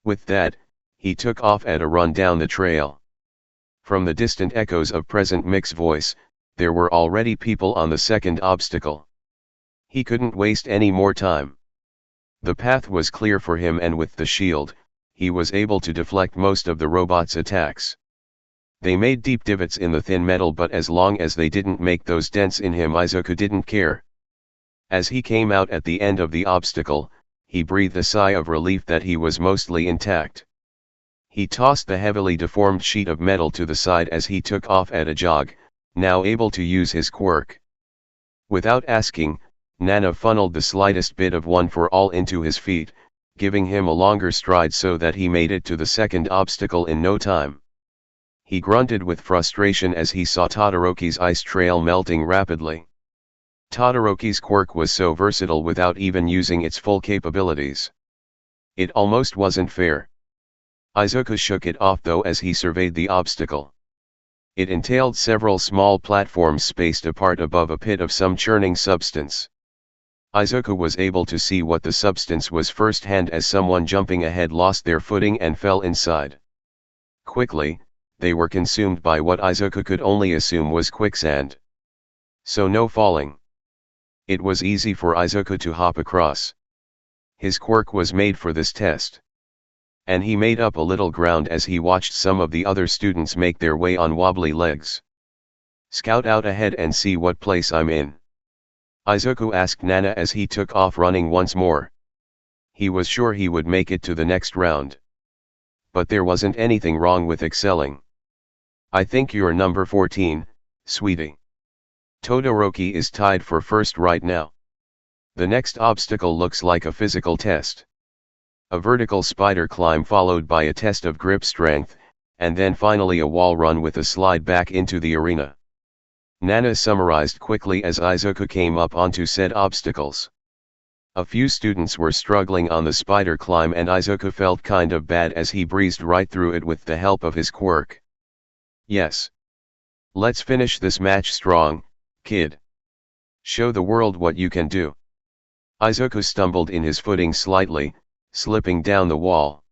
With that, he took off at a run down the trail. From the distant echoes of Present Mic's voice, there were already people on the second obstacle. He couldn't waste any more time. The path was clear for him, and with the shield, he was able to deflect most of the robot's attacks. They made deep divots in the thin metal, but as long as they didn't make those dents in him, Izuku didn't care. As he came out at the end of the obstacle, he breathed a sigh of relief that he was mostly intact. He tossed the heavily deformed sheet of metal to the side as he took off at a jog, now able to use his quirk. Without asking, Nana funneled the slightest bit of One for All into his feet, giving him a longer stride so that he made it to the second obstacle in no time. He grunted with frustration as he saw Todoroki's ice trail melting rapidly. Todoroki's quirk was so versatile without even using its full capabilities. It almost wasn't fair. Izuku shook it off though as he surveyed the obstacle. It entailed several small platforms spaced apart above a pit of some churning substance. Izuku was able to see what the substance was firsthand as someone jumping ahead lost their footing and fell inside. Quickly, they were consumed by what Izuku could only assume was quicksand. So no falling. It was easy for Izuku to hop across. His quirk was made for this test. And he made up a little ground as he watched some of the other students make their way on wobbly legs. "Scout out ahead and see what place I'm in," Izuku asked Nana as he took off running once more. He was sure he would make it to the next round. But there wasn't anything wrong with excelling. "I think you're number 14, sweetie. Todoroki is tied for first right now. The next obstacle looks like a physical test. A vertical spider climb followed by a test of grip strength, and then finally a wall run with a slide back into the arena." Nana summarized quickly as Izuku came up onto said obstacles. A few students were struggling on the spider climb and Izuku felt kind of bad as he breezed right through it with the help of his quirk. "Yes. Let's finish this match strong, kid. Show the world what you can do." Izuku stumbled in his footing slightly, slipping down the wall.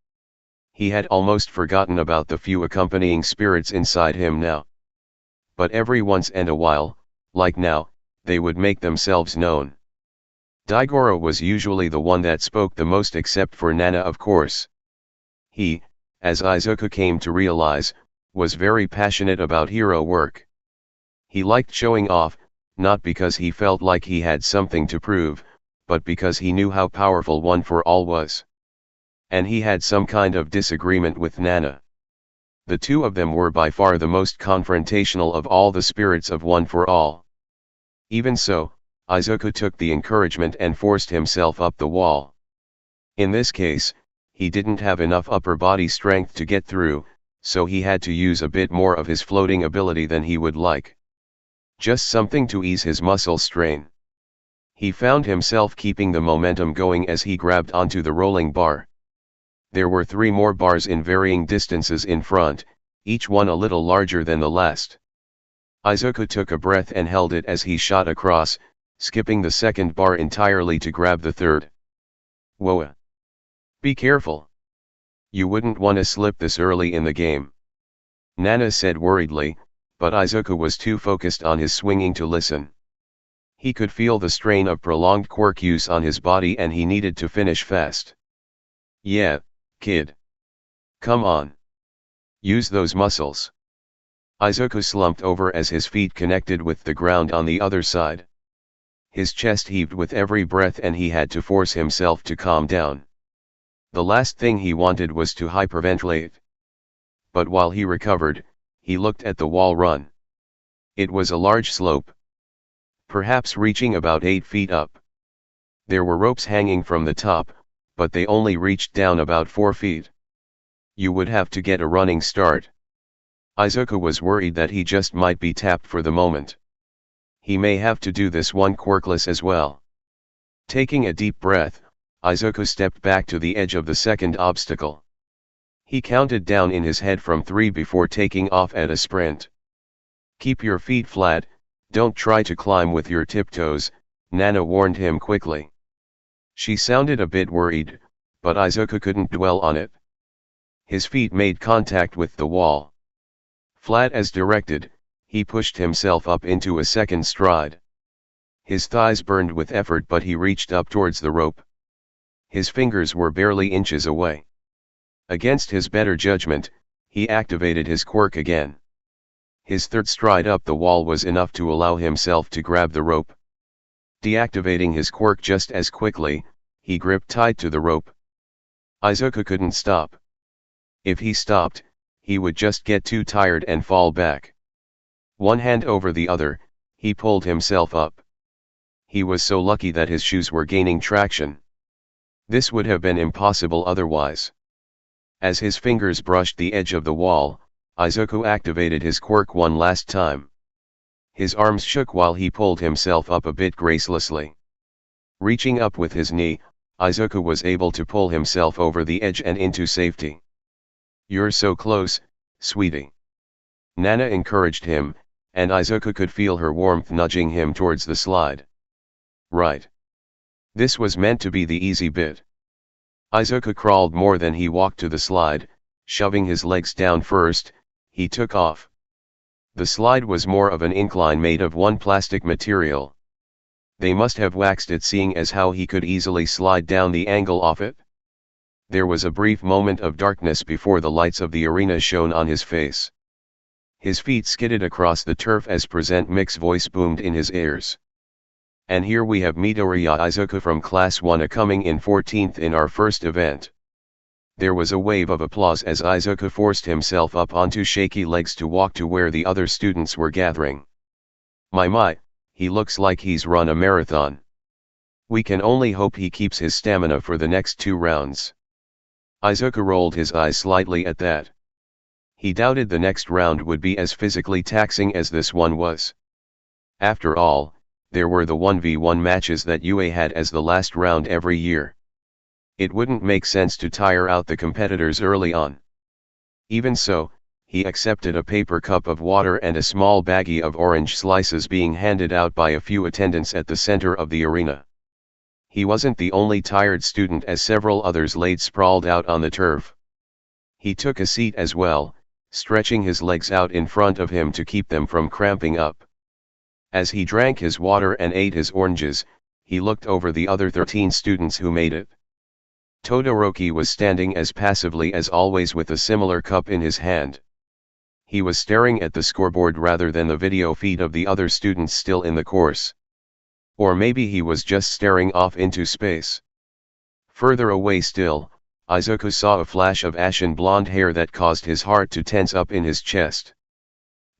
He had almost forgotten about the few accompanying spirits inside him now. But every once and a while, like now, they would make themselves known. Daigoro was usually the one that spoke the most, except for Nana, of course. He, as Izuku came to realize, was very passionate about hero work. He liked showing off, not because he felt like he had something to prove, but because he knew how powerful One for All was. And he had some kind of disagreement with Nana. The two of them were by far the most confrontational of all the spirits of One for All. Even so, Izuku took the encouragement and forced himself up the wall. In this case, he didn't have enough upper body strength to get through, so he had to use a bit more of his floating ability than he would like. Just something to ease his muscle strain. He found himself keeping the momentum going as he grabbed onto the rolling bar. There were 3 more bars in varying distances in front, each one a little larger than the last. Izuku took a breath and held it as he shot across, skipping the second bar entirely to grab the third. "Whoa! Be careful. You wouldn't want to slip this early in the game," Nana said worriedly, but Izuku was too focused on his swinging to listen. He could feel the strain of prolonged quirk use on his body and he needed to finish fast. Yeah, kid. Come on. Use those muscles. Izuku slumped over as his feet connected with the ground on the other side. His chest heaved with every breath and he had to force himself to calm down. The last thing he wanted was to hyperventilate. But while he recovered, he looked at the wall run. It was a large slope, perhaps reaching about 8 feet up. There were ropes hanging from the top, but they only reached down about 4 feet. You would have to get a running start. Izuku was worried that he just might be tapped for the moment. He may have to do this one quirkless as well. Taking a deep breath, Izuku stepped back to the edge of the second obstacle. He counted down in his head from 3 before taking off at a sprint. Keep your feet flat, don't try to climb with your tiptoes, Nana warned him quickly. She sounded a bit worried, but Izuku couldn't dwell on it. His feet made contact with the wall. Flat as directed, he pushed himself up into a second stride. His thighs burned with effort but he reached up towards the rope. His fingers were barely inches away. Against his better judgment, he activated his quirk again. His third stride up the wall was enough to allow himself to grab the rope. Deactivating his quirk just as quickly, he gripped tight to the rope. Izuku couldn't stop. If he stopped, he would just get too tired and fall back. One hand over the other, he pulled himself up. He was so lucky that his shoes were gaining traction. This would have been impossible otherwise. As his fingers brushed the edge of the wall, Izuku activated his quirk one last time. His arms shook while he pulled himself up a bit gracelessly. Reaching up with his knee, Izuku was able to pull himself over the edge and into safety. You're so close, sweetie. Nana encouraged him, and Izuku could feel her warmth nudging him towards the slide. Right. This was meant to be the easy bit. Izuku crawled more than he walked to the slide, shoving his legs down first, he took off. The slide was more of an incline made of one plastic material. They must have waxed it seeing as how he could easily slide down the angle off it. There was a brief moment of darkness before the lights of the arena shone on his face. His feet skidded across the turf as Present Mic's voice boomed in his ears. And here we have Midoriya Izuku from Class 1 coming in 14th in our first event. There was a wave of applause as Izuku forced himself up onto shaky legs to walk to where the other students were gathering. My, he looks like he's run a marathon. We can only hope he keeps his stamina for the next 2 rounds. Izuku rolled his eyes slightly at that. He doubted the next round would be as physically taxing as this one was. After all, there were the 1v1 matches that UA had as the last round every year. It wouldn't make sense to tire out the competitors early on. Even so, he accepted a paper cup of water and a small baggie of orange slices being handed out by a few attendants at the center of the arena. He wasn't the only tired student as several others laid sprawled out on the turf. He took a seat as well, stretching his legs out in front of him to keep them from cramping up. As he drank his water and ate his oranges, he looked over the other 13 students who made it. Todoroki was standing as passively as always with a similar cup in his hand. He was staring at the scoreboard rather than the video feed of the other students still in the course. Or maybe he was just staring off into space. Further away still, Izuku saw a flash of ashen blonde hair that caused his heart to tense up in his chest.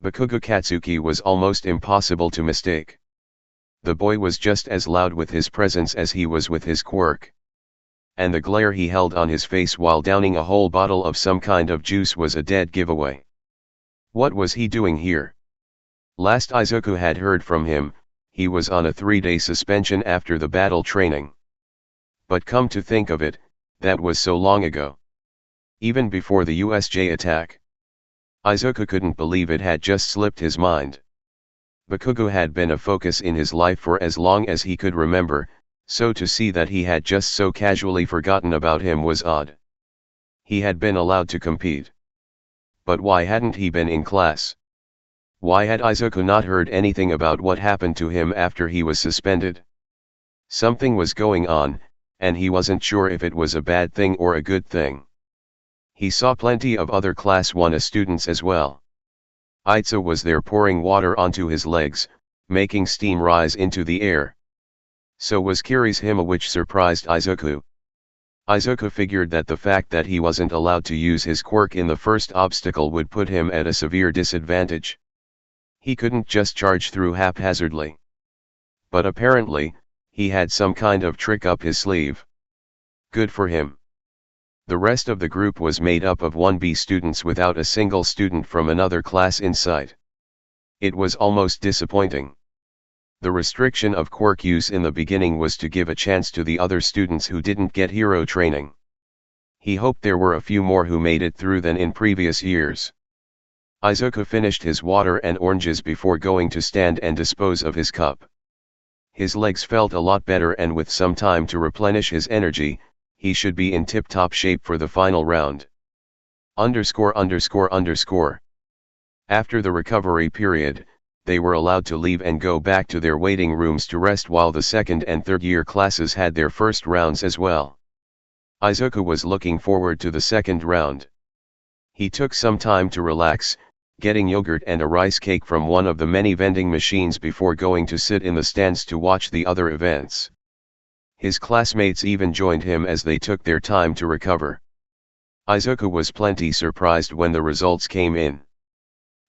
Bakugo Katsuki was almost impossible to mistake. The boy was just as loud with his presence as he was with his quirk. And the glare he held on his face while downing a whole bottle of some kind of juice was a dead giveaway. What was he doing here? Last Izuku had heard from him, he was on a 3-day suspension after the battle training. But come to think of it, that was so long ago. Even before the USJ attack. Izuku couldn't believe it had just slipped his mind. Bakugo had been a focus in his life for as long as he could remember, so to see that he had just so casually forgotten about him was odd. He had been allowed to compete. But why hadn't he been in class? Why had Izuku not heard anything about what happened to him after he was suspended? Something was going on, and he wasn't sure if it was a bad thing or a good thing. He saw plenty of other Class 1A students as well. Itsu was there pouring water onto his legs, making steam rise into the air. So was Kirishima, which surprised Izuku. Izuku figured that the fact that he wasn't allowed to use his quirk in the first obstacle would put him at a severe disadvantage. He couldn't just charge through haphazardly. But apparently, he had some kind of trick up his sleeve. Good for him. The rest of the group was made up of 1B students without a single student from another class in sight. It was almost disappointing. The restriction of quirk use in the beginning was to give a chance to the other students who didn't get hero training. He hoped there were a few more who made it through than in previous years. Izuku finished his water and oranges before going to stand and dispose of his cup. His legs felt a lot better, and with some time to replenish his energy, he should be in tip-top shape for the final round. After the recovery period, they were allowed to leave and go back to their waiting rooms to rest while the second and third year classes had their first rounds as well. Izuku was looking forward to the second round. He took some time to relax, getting yogurt and a rice cake from one of the many vending machines before going to sit in the stands to watch the other events. His classmates even joined him as they took their time to recover. Izuku was plenty surprised when the results came in.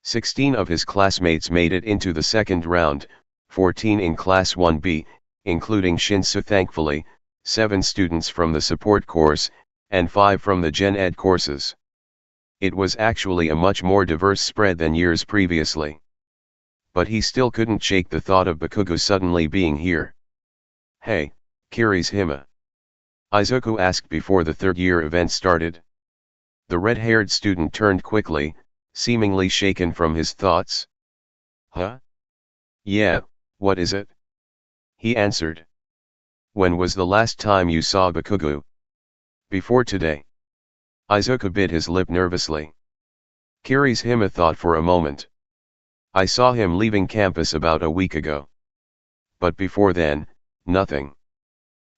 16 of his classmates made it into the second round, 14 in Class 1B, including Shinsu thankfully, 7 students from the support course, and 5 from the Gen Ed courses. It was actually a much more diverse spread than years previously. But he still couldn't shake the thought of Bakugo suddenly being here. "Hey, Kirishima," Izuku asked before the third year event started. The red-haired student turned quickly, seemingly shaken from his thoughts. "Huh? Yeah, what is it?" he answered. "When was the last time you saw Bakugo?" "Before today." Izuku bit his lip nervously. Kirishima thought for a moment. "I saw him leaving campus about a week ago. But before then, nothing.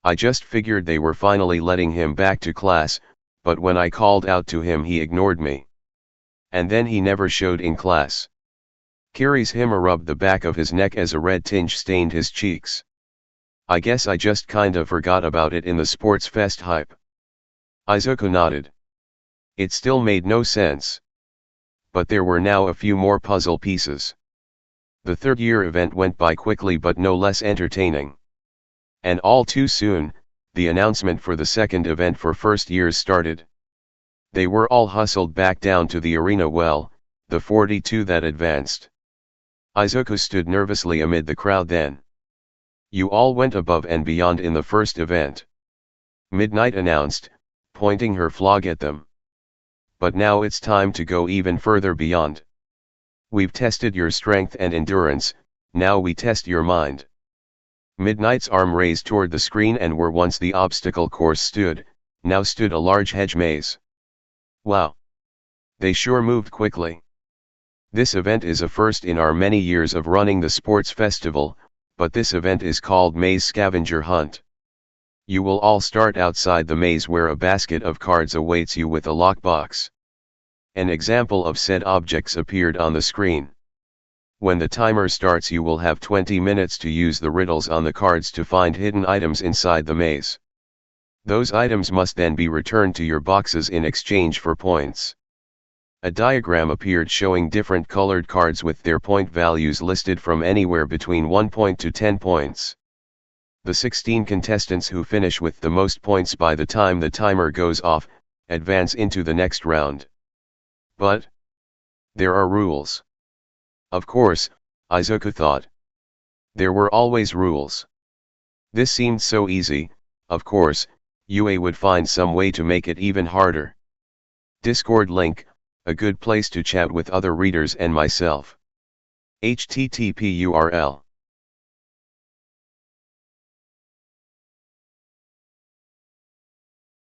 I just figured they were finally letting him back to class, but when I called out to him he ignored me. And then he never showed in class." Kirishima rubbed the back of his neck as a red tinge stained his cheeks. "I guess I just kinda forgot about it in the sports fest hype." Izuku nodded. It still made no sense. But there were now a few more puzzle pieces. The third year event went by quickly but no less entertaining. And all too soon, the announcement for the second event for first years started. They were all hustled back down to the arena. Well, the 42 that advanced. Izuku stood nervously amid the crowd then. "You all went above and beyond in the first event," Midnight announced, pointing her flag at them. "But now it's time to go even further beyond. We've tested your strength and endurance, now we test your mind." Midnight's arm raised toward the screen, and where once the obstacle course stood, now stood a large hedge maze. "Wow! They sure moved quickly. This event is a first in our many years of running the sports festival, but this event is called Maze Scavenger Hunt. You will all start outside the maze where a basket of cards awaits you with a lockbox." An example of said objects appeared on the screen. "When the timer starts you will have 20 minutes to use the riddles on the cards to find hidden items inside the maze. Those items must then be returned to your boxes in exchange for points." A diagram appeared showing different colored cards with their point values listed from anywhere between 1 point to 10 points. The 16 contestants who finish with the most points by the time the timer goes off, advance into the next round. But there are rules. Of course, Izuku thought. There were always rules. This seemed so easy. Of course, UA would find some way to make it even harder. Discord link, a good place to chat with other readers and myself. http URL.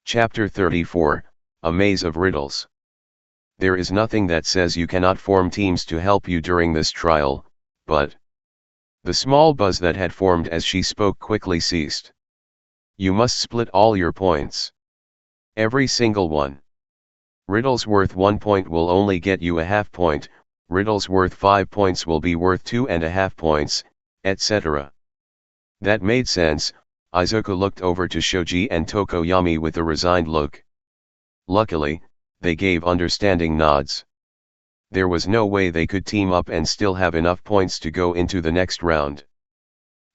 Chapter 34, A Maze of Riddles. There is nothing that says you cannot form teams to help you during this trial, but... The small buzz that had formed as she spoke quickly ceased. You must split all your points. Every single one. Riddles worth 1 point will only get you a half point, riddles worth 5 points will be worth 2.5 points, etc. That made sense. Izuku looked over to Shoji and Tokoyami with a resigned look. Luckily, they gave understanding nods. There was no way they could team up and still have enough points to go into the next round.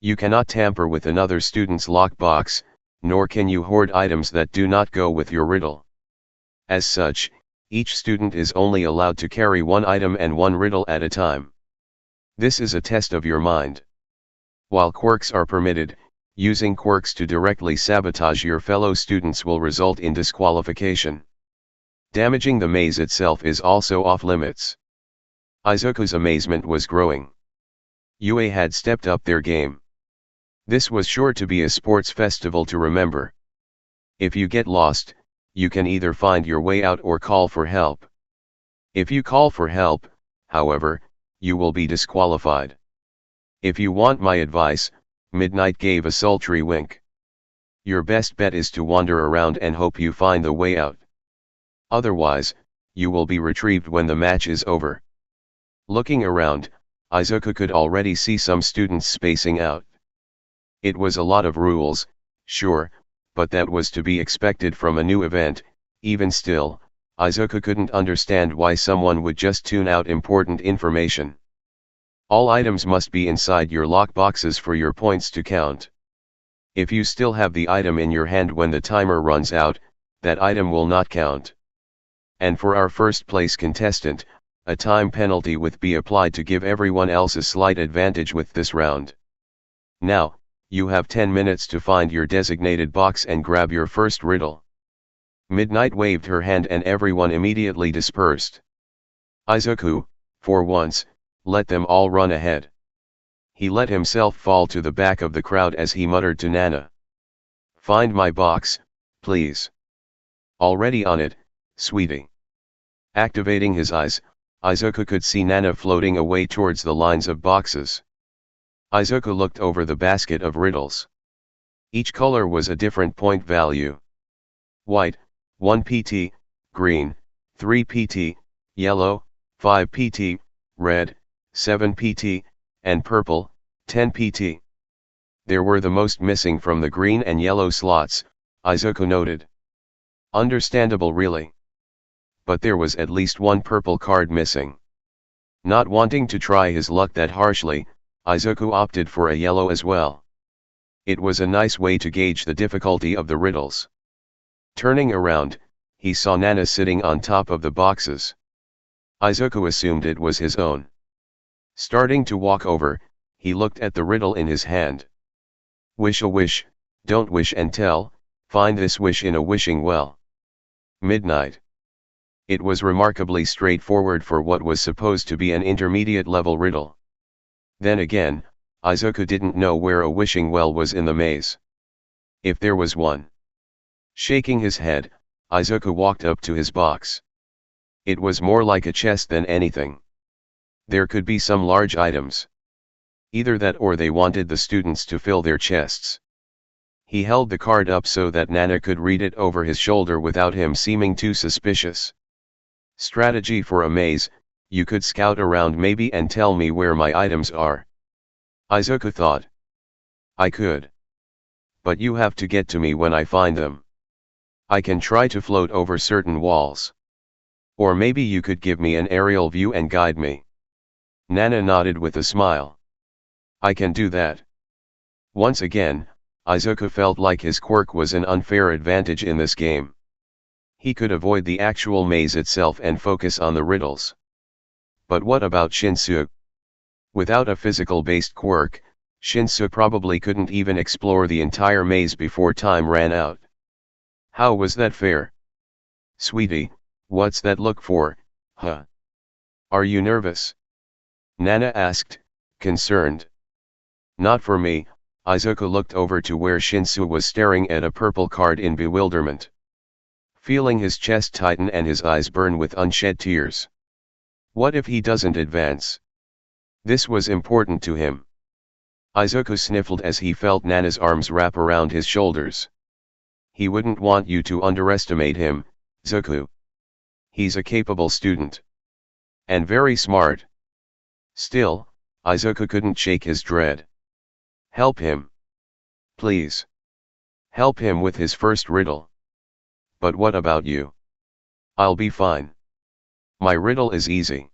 You cannot tamper with another student's lockbox, nor can you hoard items that do not go with your riddle. As such, each student is only allowed to carry one item and one riddle at a time. This is a test of your mind. While quirks are permitted, using quirks to directly sabotage your fellow students will result in disqualification. Damaging the maze itself is also off limits. Izuku's amazement was growing. UA had stepped up their game. This was sure to be a sports festival to remember. If you get lost, you can either find your way out or call for help. If you call for help, however, you will be disqualified. If you want my advice, Midnight gave a sultry wink. Your best bet is to wander around and hope you find the way out. Otherwise, you will be retrieved when the match is over. Looking around, Izuku could already see some students spacing out. It was a lot of rules, sure, but that was to be expected from a new event. Even still, Izuku couldn't understand why someone would just tune out important information. All items must be inside your lockboxes for your points to count. If you still have the item in your hand when the timer runs out, that item will not count. And for our first place contestant, a time penalty will be applied to give everyone else a slight advantage with this round. Now, you have 10 minutes to find your designated box and grab your first riddle. Midnight waved her hand and everyone immediately dispersed. Izuku, for once, let them all run ahead. He let himself fall to the back of the crowd as he muttered to Nana. Find my box, please. Already on it, sweetie. Activating his eyes, Izuku could see Nana floating away towards the lines of boxes. Izuku looked over the basket of riddles. Each color was a different point value. White, 1 PT, green, 3 PT, yellow, 5 PT, red, 7 PT, and purple, 10 PT. There were the most missing from the green and yellow slots, Izuku noted. Understandable really. But there was at least one purple card missing. Not wanting to try his luck that harshly, Izuku opted for a yellow as well. It was a nice way to gauge the difficulty of the riddles. Turning around, he saw Nana sitting on top of the boxes. Izuku assumed it was his own. Starting to walk over, he looked at the riddle in his hand. Wish a wish, don't wish and tell, find this wish in a wishing well. Midnight. It was remarkably straightforward for what was supposed to be an intermediate level riddle. Then again, Izuku didn't know where a wishing well was in the maze. If there was one. Shaking his head, Izuku walked up to his box. It was more like a chest than anything. There could be some large items. Either that or they wanted the students to fill their chests. He held the card up so that Nana could read it over his shoulder without him seeming too suspicious. Strategy for a maze, you could scout around maybe and tell me where my items are. Izuku thought. I could. But you have to get to me when I find them. I can try to float over certain walls. Or maybe you could give me an aerial view and guide me. Nana nodded with a smile. I can do that. Once again, Izuku felt like his quirk was an unfair advantage in this game. He could avoid the actual maze itself and focus on the riddles. But what about Shinsu? Without a physical-based quirk, Shinsu probably couldn't even explore the entire maze before time ran out. How was that fair? Sweetie, what's that look for, huh? Are you nervous? Nana asked, concerned. Not for me. Izuku looked over to where Shinsu was staring at a purple card in bewilderment. feeling his chest tighten and his eyes burn with unshed tears. What if he doesn't advance? This was important to him. Izuku sniffled as he felt Nana's arms wrap around his shoulders. He wouldn't want you to underestimate him, Zuko. He's a capable student. And very smart. Still, Izuku couldn't shake his dread. Help him. Please. Help him with his first riddle. But what about you? I'll be fine. My riddle is easy.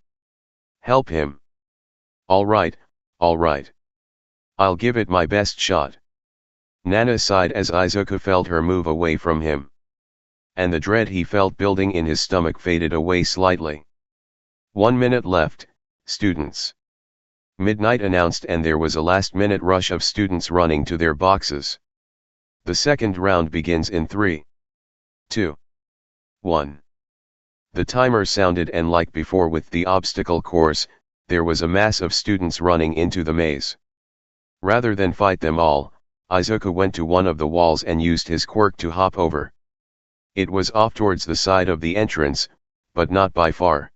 Help him. All right, all right. I'll give it my best shot. Nana sighed as Izuku felt her move away from him. And the dread he felt building in his stomach faded away slightly. 1 minute left, students. Midnight announced, and there was a last-minute rush of students running to their boxes. The second round begins in 3, 2, 1. The timer sounded, and like before with the obstacle course, there was a mass of students running into the maze. Rather than fight them all, Izuku went to one of the walls and used his quirk to hop over. It was off towards the side of the entrance, but not by far.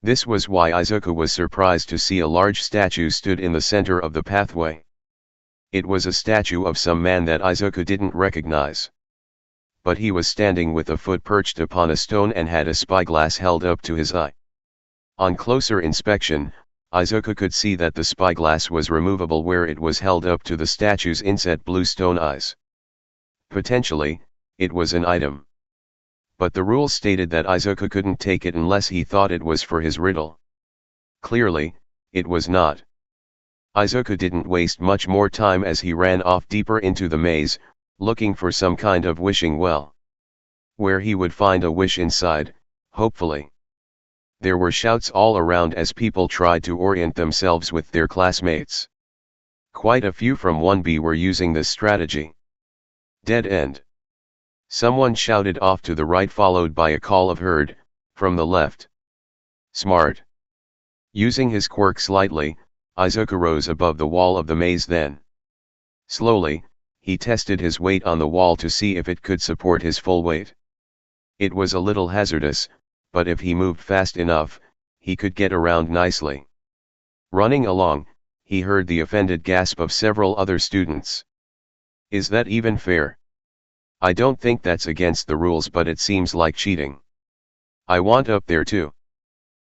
This was why Izuku was surprised to see a large statue stood in the center of the pathway. It was a statue of some man that Izuku didn't recognize. But he was standing with a foot perched upon a stone and had a spyglass held up to his eye. On closer inspection, Izuku could see that the spyglass was removable where it was held up to the statue's inset blue stone eyes. Potentially, it was an item. But the rules stated that Izuku couldn't take it unless he thought it was for his riddle. Clearly, it was not. Izuku didn't waste much more time as he ran off deeper into the maze, looking for some kind of wishing well, where he would find a wish inside, hopefully. There were shouts all around as people tried to orient themselves with their classmates. Quite a few from 1B were using this strategy. Dead end. Someone shouted off to the right, followed by a call of "heard" from the left. Smart. Using his quirk slightly, Izuku rose above the wall of the maze. Then, slowly, he tested his weight on the wall to see if it could support his full weight. It was a little hazardous, but if he moved fast enough, he could get around nicely. Running along, he heard the offended gasp of several other students. Is that even fair? I don't think that's against the rules, but it seems like cheating. I want up there too.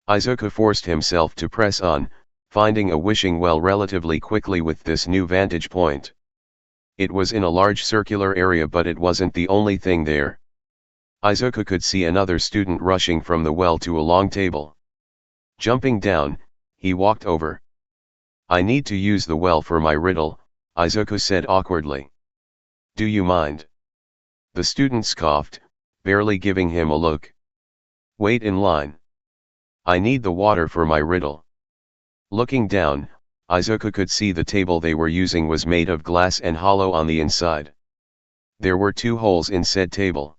Izuku forced himself to press on, finding a wishing well relatively quickly with this new vantage point. It was in a large circular area, but it wasn't the only thing there. Izuku could see another student rushing from the well to a long table. Jumping down, he walked over. I need to use the well for my riddle, Izuku said awkwardly. Do you mind? The student scoffed, barely giving him a look. Wait in line. I need the water for my riddle. Looking down, Izuku could see the table they were using was made of glass and hollow on the inside. There were 2 holes in said table,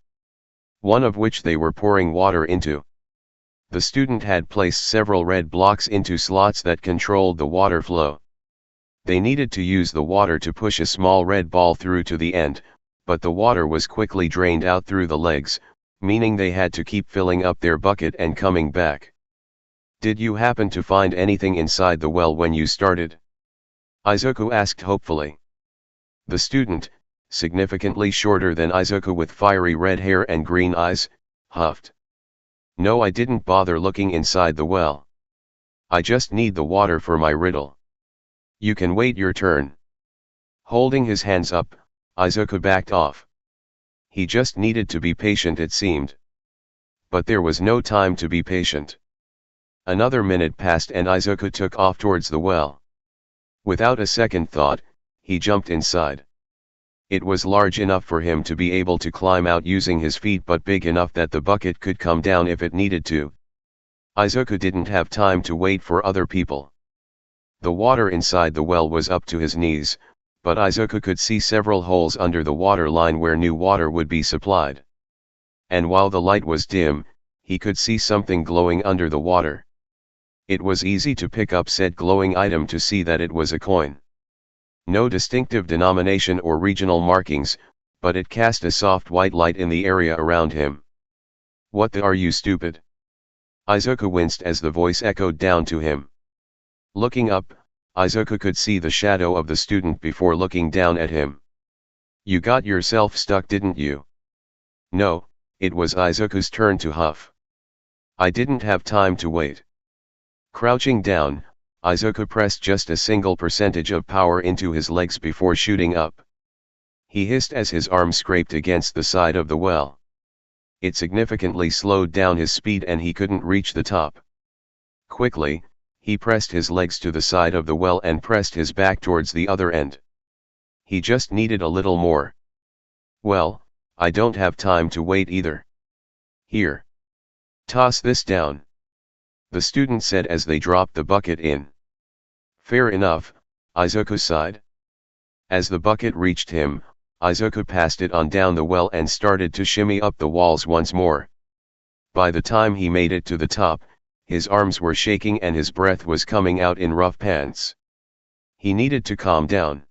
one of which they were pouring water into. The student had placed several red blocks into slots that controlled the water flow. They needed to use the water to push a small red ball through to the end, but the water was quickly drained out through the legs, meaning they had to keep filling up their bucket and coming back. Did you happen to find anything inside the well when you started? Izuku asked hopefully. The student, significantly shorter than Izuku with fiery red hair and green eyes, huffed. No, I didn't bother looking inside the well. I just need the water for my riddle. You can wait your turn. Holding his hands up, Izuku backed off. He just needed to be patient, it seemed. But there was no time to be patient. Another minute passed and Izuku took off towards the well. Without a second thought, he jumped inside. It was large enough for him to be able to climb out using his feet, but big enough that the bucket could come down if it needed to. Izuku didn't have time to wait for other people. The water inside the well was up to his knees, but Izuku could see several holes under the water line where new water would be supplied. And while the light was dim, he could see something glowing under the water. It was easy to pick up said glowing item to see that it was a coin. No distinctive denomination or regional markings, but it cast a soft white light in the area around him. What the are you stupid? Izuku winced as the voice echoed down to him. Looking up, Izuku could see the shadow of the student before looking down at him. You got yourself stuck, didn't you? No, it was Izuku's turn to huff. I didn't have time to wait. Crouching down, Izuku pressed just a single percentage of power into his legs before shooting up. He hissed as his arm scraped against the side of the well. It significantly slowed down his speed and he couldn't reach the top. Quickly, he pressed his legs to the side of the well and pressed his back towards the other end. He just needed a little more. Well, I don't have time to wait either. Here. Toss this down. The student said as they dropped the bucket in. Fair enough, Izuku sighed. As the bucket reached him, Izuku passed it on down the well and started to shimmy up the walls once more. By the time he made it to the top, his arms were shaking and his breath was coming out in rough pants. He needed to calm down.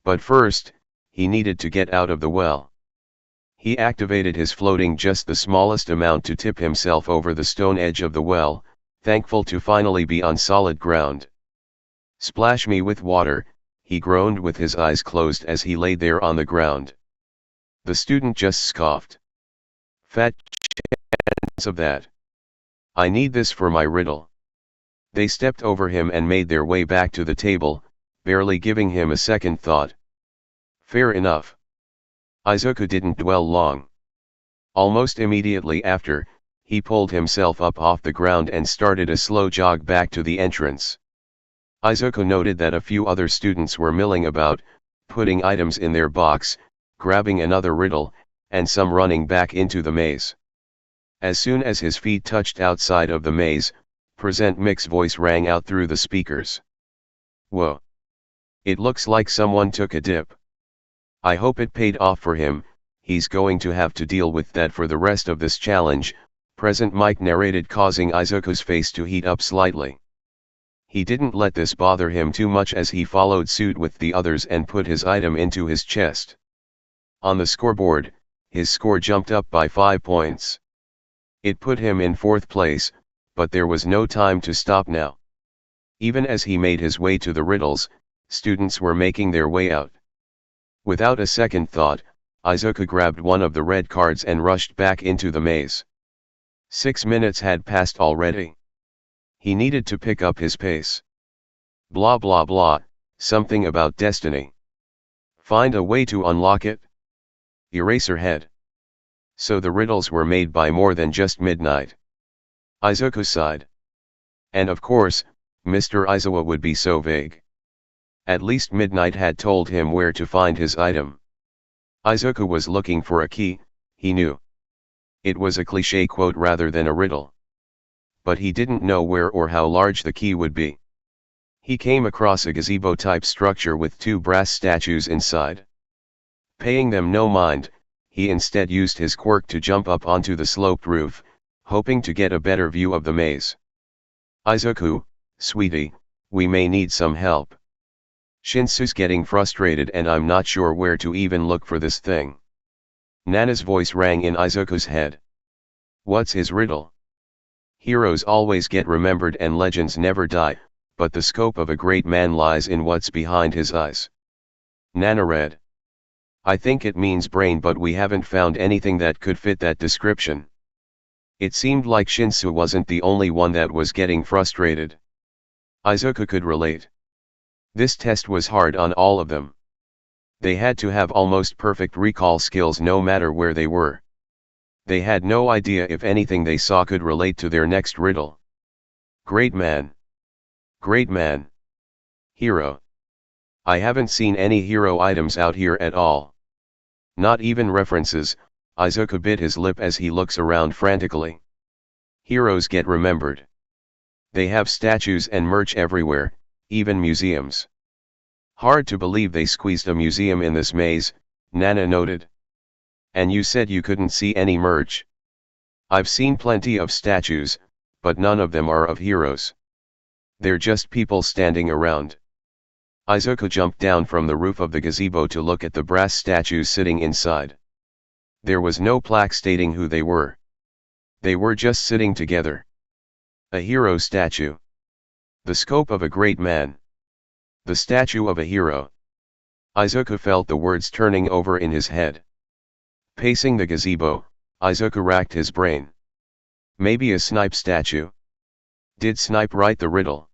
But first, he needed to get out of the well. He activated his floating just the smallest amount to tip himself over the stone edge of the well, thankful to finally be on solid ground. Splash me with water, he groaned with his eyes closed as he lay there on the ground. The student just scoffed. Fat chance of that. I need this for my riddle. They stepped over him and made their way back to the table, barely giving him a second thought. Fair enough. Izuku didn't dwell long. Almost immediately after, he pulled himself up off the ground and started a slow jog back to the entrance. Izuku noted that a few other students were milling about, putting items in their box, grabbing another riddle, and some running back into the maze. As soon as his feet touched outside of the maze, Present Mic's voice rang out through the speakers. Whoa! It looks like someone took a dip. I hope it paid off for him, he's going to have to deal with that for the rest of this challenge, Present Mic narrated, causing Izuku's face to heat up slightly. He didn't let this bother him too much as he followed suit with the others and put his item into his chest. On the scoreboard, his score jumped up by 5 points. It put him in 4th place, but there was no time to stop now. Even as he made his way to the riddles, students were making their way out. Without a second thought, Izuku grabbed one of the red cards and rushed back into the maze. 6 minutes had passed already. He needed to pick up his pace. Blah blah blah, something about destiny. Find a way to unlock it? Eraserhead. So the riddles were made by more than just midnight. Izuku sighed. And of course, Mr. Aizawa would be so vague. At least midnight had told him where to find his item. Izuku was looking for a key, he knew. It was a cliché quote rather than a riddle. But he didn't know where or how large the key would be. He came across a gazebo-type structure with 2 brass statues inside. Paying them no mind, he instead used his quirk to jump up onto the sloped roof, hoping to get a better view of the maze. Izuku, sweetie, we may need some help. Shinsu's getting frustrated and I'm not sure where to even look for this thing. Nana's voice rang in Izuku's head. What's his riddle? Heroes always get remembered and legends never die, but the scope of a great man lies in what's behind his eyes. Nana read. I think it means brain, but we haven't found anything that could fit that description. It seemed like Shinsu wasn't the only one that was getting frustrated. Izuku could relate. This test was hard on all of them. They had to have almost perfect recall skills no matter where they were. They had no idea if anything they saw could relate to their next riddle. Great man. Great man. Hero. I haven't seen any hero items out here at all. Not even references. Izuku bit his lip as he looks around frantically. Heroes get remembered. They have statues and merch everywhere, even museums. Hard to believe they squeezed a museum in this maze, Nana noted. And you said you couldn't see any merch. I've seen plenty of statues, but none of them are of heroes. They're just people standing around. Izuku jumped down from the roof of the gazebo to look at the brass statues sitting inside. There was no plaque stating who they were. They were just sitting together. A hero statue. The scope of a great man. The statue of a hero. Izuku felt the words turning over in his head. Pacing the gazebo, Izuku racked his brain. Maybe a Snipe statue? Did Snipe write the riddle?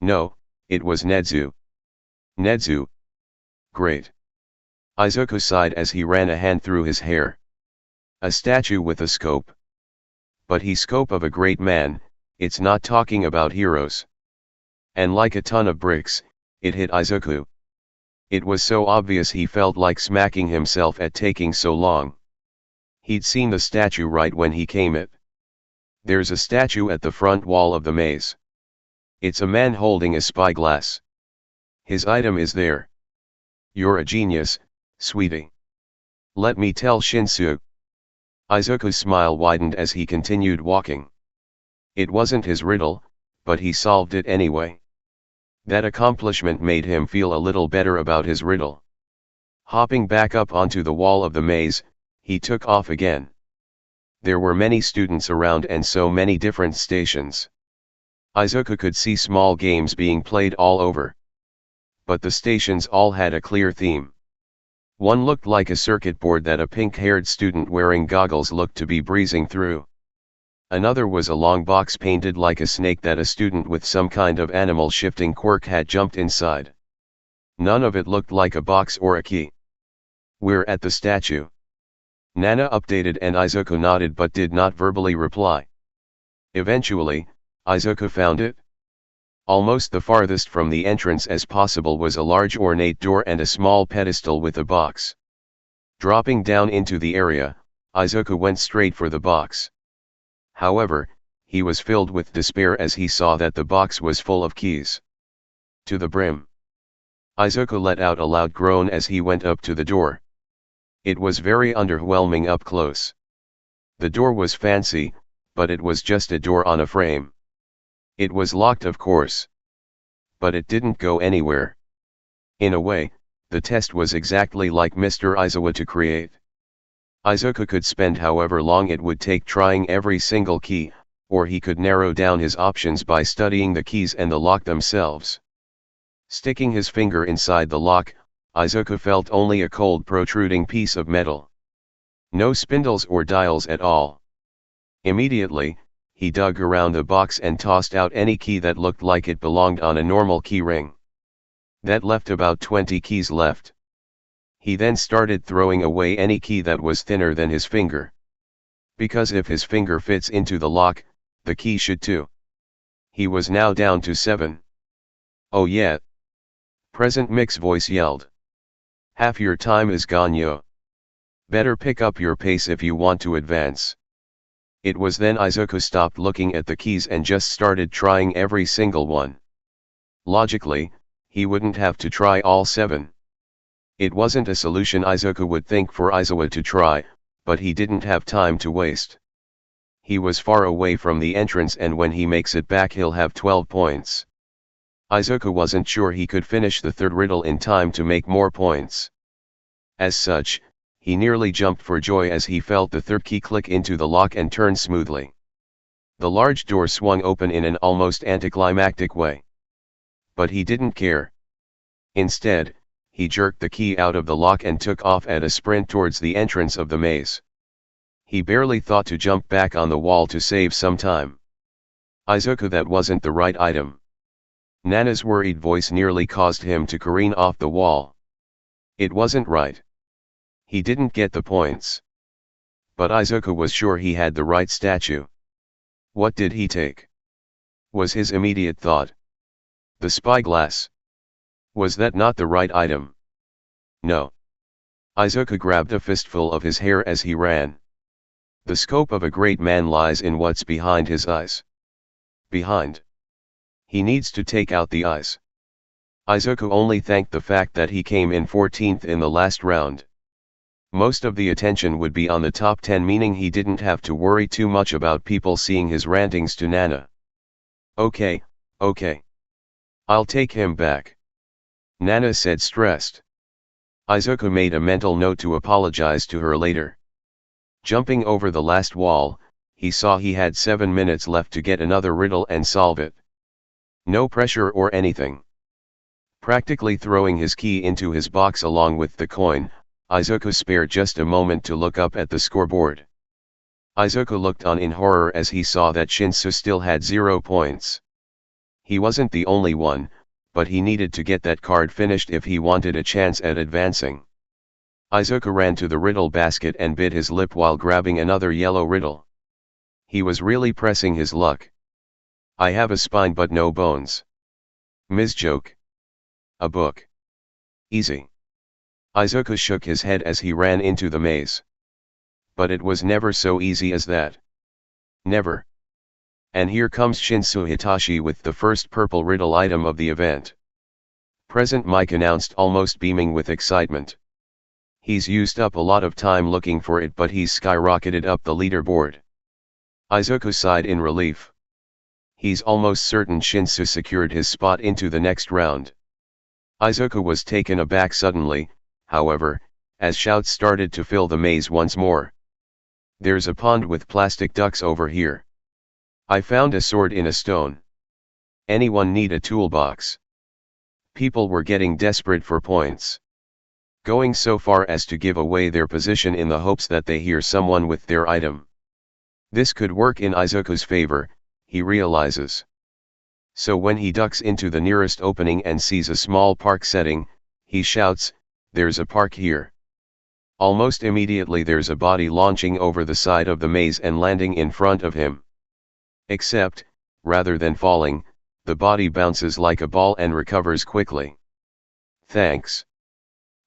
No, it was Nezu. Nezu. Great. Izuku sighed as he ran a hand through his hair. A statue with a scope. But he scope of a great man, it's not talking about heroes. And like a ton of bricks, it hit Izuku. It was so obvious he felt like smacking himself at taking so long. He'd seen the statue right when he came it. There's a statue at the front wall of the maze. It's a man holding a spyglass. His item is there. You're a genius, sweetie. Let me tell Shinsu. Izuku's smile widened as he continued walking. It wasn't his riddle, but he solved it anyway. That accomplishment made him feel a little better about his riddle. Hopping back up onto the wall of the maze, he took off again. There were many students around and so many different stations. Izuku could see small games being played all over. But the stations all had a clear theme. One looked like a circuit board that a pink-haired student wearing goggles looked to be breezing through. Another was a long box painted like a snake that a student with some kind of animal shifting quirk had jumped inside. None of it looked like a box or a key. We're at the statue. Nana updated and Izuku nodded but did not verbally reply. Eventually, Izuku found it. Almost the farthest from the entrance as possible was a large ornate door and a small pedestal with a box. Dropping down into the area, Izuku went straight for the box. However, he was filled with despair as he saw that the box was full of keys. To the brim. Izuku let out a loud groan as he went up to the door. It was very underwhelming up close. The door was fancy, but it was just a door on a frame. It was locked, of course. But it didn't go anywhere. In a way, the test was exactly like Mr. Aizawa to create. Izuku could spend however long it would take trying every single key, or he could narrow down his options by studying the keys and the lock themselves. Sticking his finger inside the lock, Izuku felt only a cold protruding piece of metal. No spindles or dials at all. Immediately, he dug around the box and tossed out any key that looked like it belonged on a normal key ring. That left about 20 keys left. He then started throwing away any key that was thinner than his finger. Because if his finger fits into the lock, the key should too. He was now down to 7. Oh yeah. Present Mix voice yelled. Half your time is gone, yo. Better pick up your pace if you want to advance. It was then Izuku stopped looking at the keys and just started trying every single one. Logically, he wouldn't have to try all 7. It wasn't a solution Izuku would think for Aizawa to try, but he didn't have time to waste. He was far away from the entrance and when he makes it back he'll have 12 points. Izuku wasn't sure he could finish the third riddle in time to make more points. As such, he nearly jumped for joy as he felt the third key click into the lock and turn smoothly. The large door swung open in an almost anticlimactic way. But he didn't care. Instead, he jerked the key out of the lock and took off at a sprint towards the entrance of the maze. He barely thought to jump back on the wall to save some time. Izuku, that wasn't the right item. Nana's worried voice nearly caused him to careen off the wall. It wasn't right. He didn't get the points. But Izuku was sure he had the right statue. What did he take? Was his immediate thought. The spyglass. Was that not the right item? No. Izuku grabbed a fistful of his hair as he ran. The scope of a great man lies in what's behind his eyes. Behind. He needs to take out the eyes. Izuku only thanked the fact that he came in 14th in the last round. Most of the attention would be on the top 10, meaning he didn't have to worry too much about people seeing his rantings to Nana. Okay. I'll take him back. Nana said, stressed. Izuku made a mental note to apologize to her later. Jumping over the last wall, he saw he had 7 minutes left to get another riddle and solve it. No pressure or anything. Practically throwing his key into his box along with the coin, Izuku spared just a moment to look up at the scoreboard. Izuku looked on in horror as he saw that Shinsu still had 0 points. He wasn't the only one, but he needed to get that card finished if he wanted a chance at advancing. Izuku ran to the riddle basket and bit his lip while grabbing another yellow riddle. He was really pressing his luck. I have a spine but no bones. Ms. Joke. A book. Easy. Izuku shook his head as he ran into the maze. But it was never so easy as that. Never. And here comes Shinsu Hitachi with the first purple riddle item of the event. Present Mike announced, almost beaming with excitement. He's used up a lot of time looking for it, but he's skyrocketed up the leaderboard. Izuku sighed in relief. He's almost certain Shinsu secured his spot into the next round. Izuku was taken aback suddenly, however, as shouts started to fill the maze once more. There's a pond with plastic ducks over here. I found a sword in a stone. Anyone need a toolbox? People were getting desperate for points. Going so far as to give away their position in the hopes that they hear someone with their item. This could work in Izuku's favor, he realizes. So when he ducks into the nearest opening and sees a small park setting, he shouts, "There's a park here." Almost immediately there's a body launching over the side of the maze and landing in front of him. Except, rather than falling, the body bounces like a ball and recovers quickly. Thanks.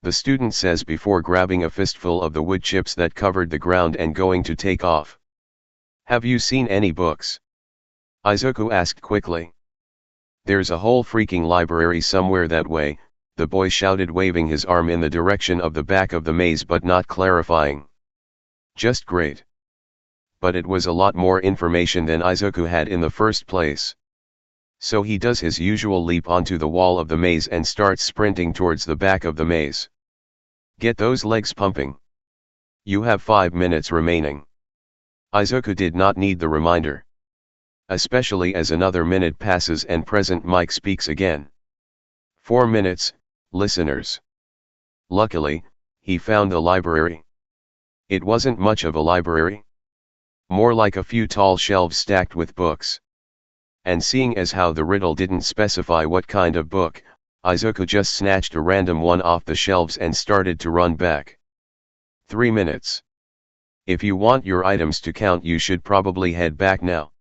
The student says before grabbing a fistful of the wood chips that covered the ground and going to take off. Have you seen any books? Izuku asked quickly. There's a whole freaking library somewhere that way, the boy shouted, waving his arm in the direction of the back of the maze but not clarifying. Just great. But it was a lot more information than Izuku had in the first place. So he does his usual leap onto the wall of the maze and starts sprinting towards the back of the maze. Get those legs pumping. You have 5 minutes remaining. Izuku did not need the reminder. Especially as another minute passes and Present Mike speaks again. 4 minutes, listeners. Luckily, he found the library. It wasn't much of a library. More like a few tall shelves stacked with books. And seeing as how the riddle didn't specify what kind of book, Izuku just snatched a random one off the shelves and started to run back. 3 minutes. If you want your items to count, you should probably head back now.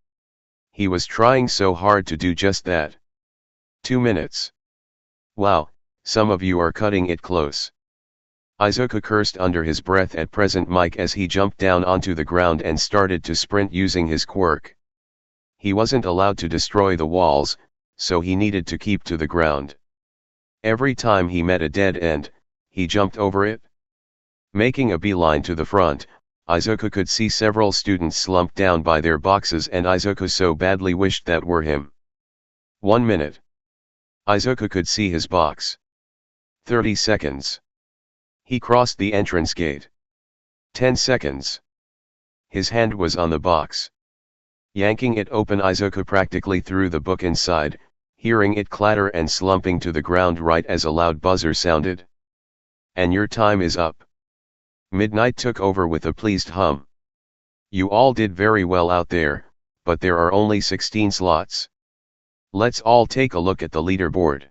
He was trying so hard to do just that. 2 minutes. Wow, some of you are cutting it close. Izuku cursed under his breath at Present Mike as he jumped down onto the ground and started to sprint using his quirk. He wasn't allowed to destroy the walls, so he needed to keep to the ground. Every time he met a dead end, he jumped over it. Making a beeline to the front, Izuku could see several students slumped down by their boxes, and Izuku so badly wished that were him. 1 minute. Izuku could see his box. 30 seconds. He crossed the entrance gate. 10 seconds. His hand was on the box. Yanking it open, Izuku practically threw the book inside, hearing it clatter and slumping to the ground right as a loud buzzer sounded. And your time is up. Midnight took over with a pleased hum. You all did very well out there, but there are only 16 slots. Let's all take a look at the leaderboard.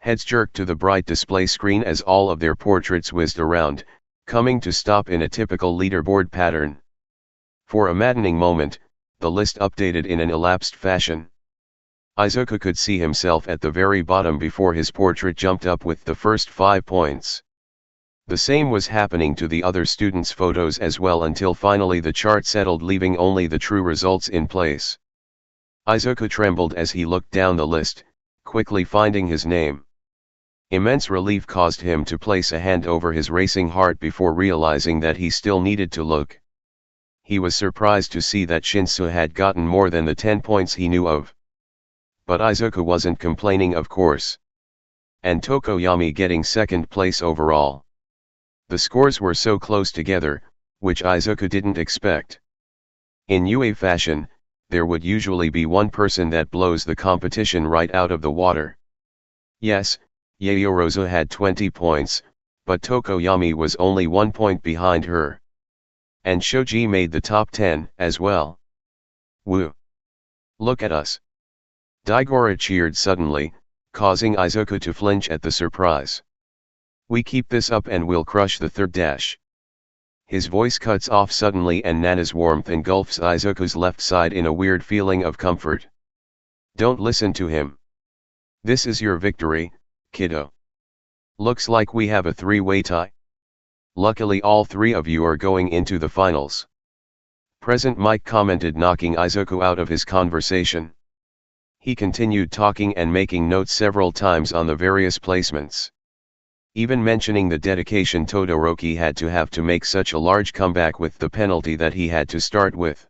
Heads jerked to the bright display screen as all of their portraits whizzed around, coming to stop in a typical leaderboard pattern. For a maddening moment, the list updated in an elapsed fashion. Izuku could see himself at the very bottom before his portrait jumped up with the first 5 points. The same was happening to the other students' photos as well until finally the chart settled, leaving only the true results in place. Izuku trembled as he looked down the list, quickly finding his name. Immense relief caused him to place a hand over his racing heart before realizing that he still needed to look. He was surprised to see that Shinsu had gotten more than the 10 points he knew of. But Izuku wasn't complaining, of course. And Tokoyami getting second place overall. The scores were so close together, which Izuku didn't expect. In UA fashion, there would usually be one person that blows the competition right out of the water. Yes, Yayorozu had 20 points, but Tokoyami was only 1 point behind her. And Shoji made the top 10 as well. Woo! Look at us. Daigoro cheered suddenly, causing Izuku to flinch at the surprise. We keep this up and we'll crush the third dash. His voice cuts off suddenly and Nana's warmth engulfs Izuku's left side in a weird feeling of comfort. Don't listen to him. This is your victory, kiddo. Looks like we have a three-way tie. Luckily all three of you are going into the finals. Present Mike commented, knocking Izuku out of his conversation. He continued talking and making notes several times on the various placements. Even mentioning the dedication Todoroki had to have to make such a large comeback with the penalty that he had to start with.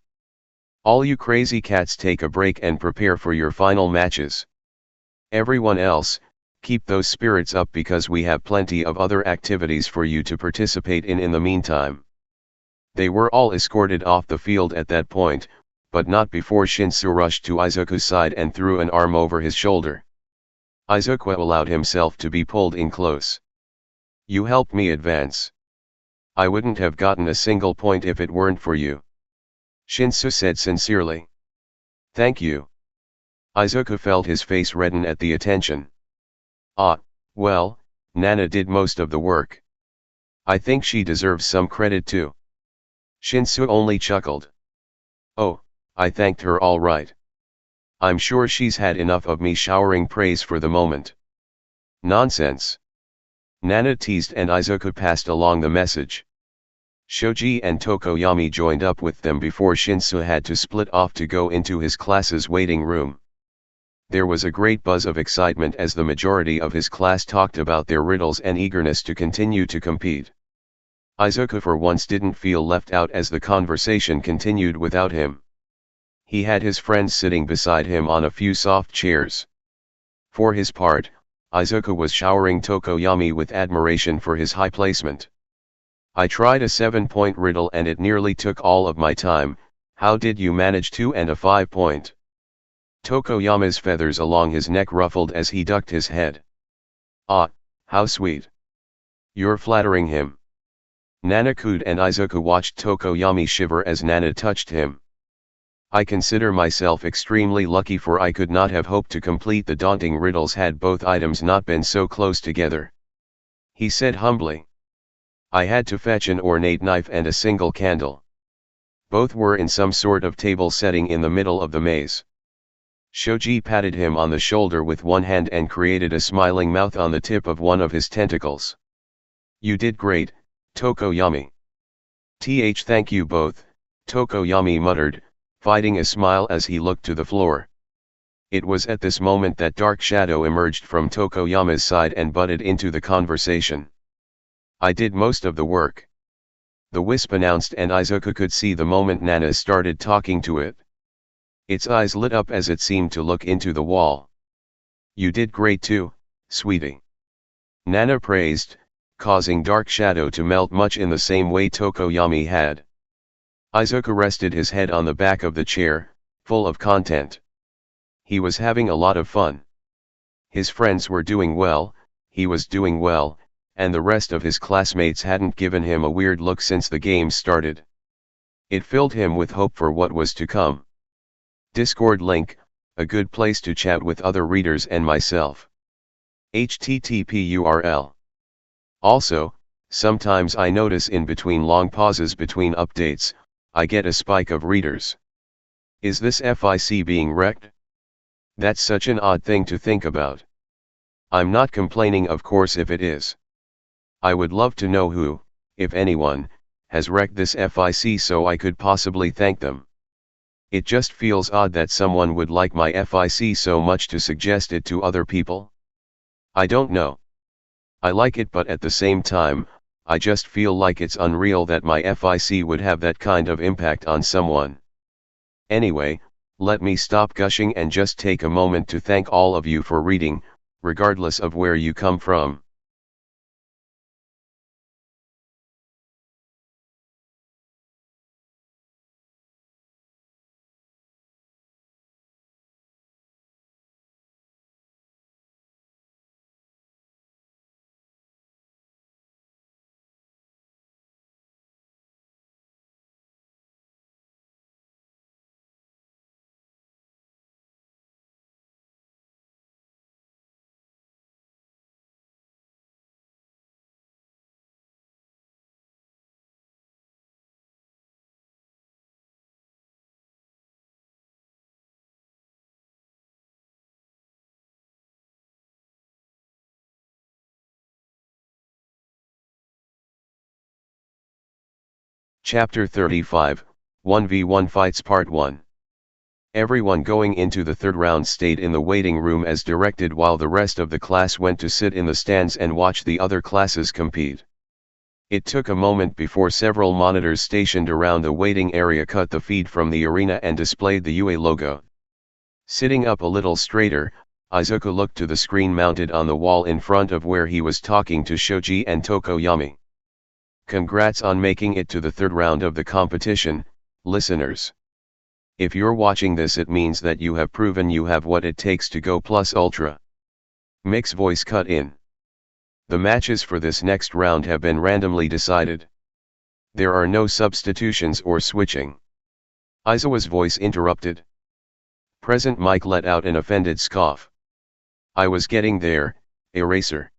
All you crazy cats, take a break and prepare for your final matches. Everyone else, keep those spirits up because we have plenty of other activities for you to participate in the meantime. They were all escorted off the field at that point, but not before Shinsu rushed to Izuku's side and threw an arm over his shoulder. Izuku allowed himself to be pulled in close. You helped me advance. I wouldn't have gotten a single point if it weren't for you. Shinsu said sincerely. Thank you. Izuku felt his face redden at the attention. Ah, well, Nana did most of the work. I think she deserves some credit too. Shinsu only chuckled. Oh, I thanked her all right. I'm sure she's had enough of me showering praise for the moment. Nonsense. Nana teased and Izuku passed along the message. Shoji and Tokoyami joined up with them before Shinsu had to split off to go into his class's waiting room. There was a great buzz of excitement as the majority of his class talked about their riddles and eagerness to continue to compete. Izuku for once didn't feel left out as the conversation continued without him. He had his friends sitting beside him on a few soft chairs. For his part, Izuku was showering Tokoyami with admiration for his high placement. I tried a 7-point riddle and it nearly took all of my time. How did you manage 2 and a 5-point? Tokoyama's feathers along his neck ruffled as he ducked his head. Ah, how sweet. You're flattering him. Nana cooed and Izuku watched Tokoyami shiver as Nana touched him. I consider myself extremely lucky, for I could not have hoped to complete the daunting riddles had both items not been so close together. He said humbly. I had to fetch an ornate knife and a single candle. Both were in some sort of table setting in the middle of the maze. Shoji patted him on the shoulder with one hand and created a smiling mouth on the tip of one of his tentacles. You did great, Tokoyami. Thank you both, Tokoyami muttered, fighting a smile as he looked to the floor. It was at this moment that Dark Shadow emerged from Tokoyama's side and butted into the conversation. I did most of the work. The wisp announced, and Izuku could see the moment Nana started talking to it. Its eyes lit up as it seemed to look into the wall. You did great too, sweetie. Nana praised, causing Dark Shadow to melt much in the same way Tokoyami had. Izuku rested his head on the back of the chair, full of content. He was having a lot of fun. His friends were doing well, he was doing well, and the rest of his classmates hadn't given him a weird look since the game started. It filled him with hope for what was to come. Discord link, a good place to chat with other readers and myself. HTTP URL. Also, sometimes I notice in between long pauses between updates, I get a spike of readers. Is this FIC being wrecked? That's such an odd thing to think about. I'm not complaining, of course, if it is. I would love to know who, if anyone, has wrecked this FIC so I could possibly thank them. It just feels odd that someone would like my FIC so much to suggest it to other people. I don't know. I like it, but at the same time, I just feel like it's unreal that my FIC would have that kind of impact on someone. Anyway, let me stop gushing and just take a moment to thank all of you for reading, regardless of where you come from. Chapter 35, 1v1 Fights Part 1. Everyone going into the third round stayed in the waiting room as directed while the rest of the class went to sit in the stands and watch the other classes compete. It took a moment before several monitors stationed around the waiting area cut the feed from the arena and displayed the UA logo. Sitting up a little straighter, Izuku looked to the screen mounted on the wall in front of where he was talking to Shoji and Tokoyami. Congrats on making it to the third round of the competition, listeners. If you're watching this, it means that you have proven you have what it takes to go plus ultra. Mick's voice cut in. The matches for this next round have been randomly decided. There are no substitutions or switching. Aizawa's voice interrupted. Present Mike let out an offended scoff. I was getting there, Eraser.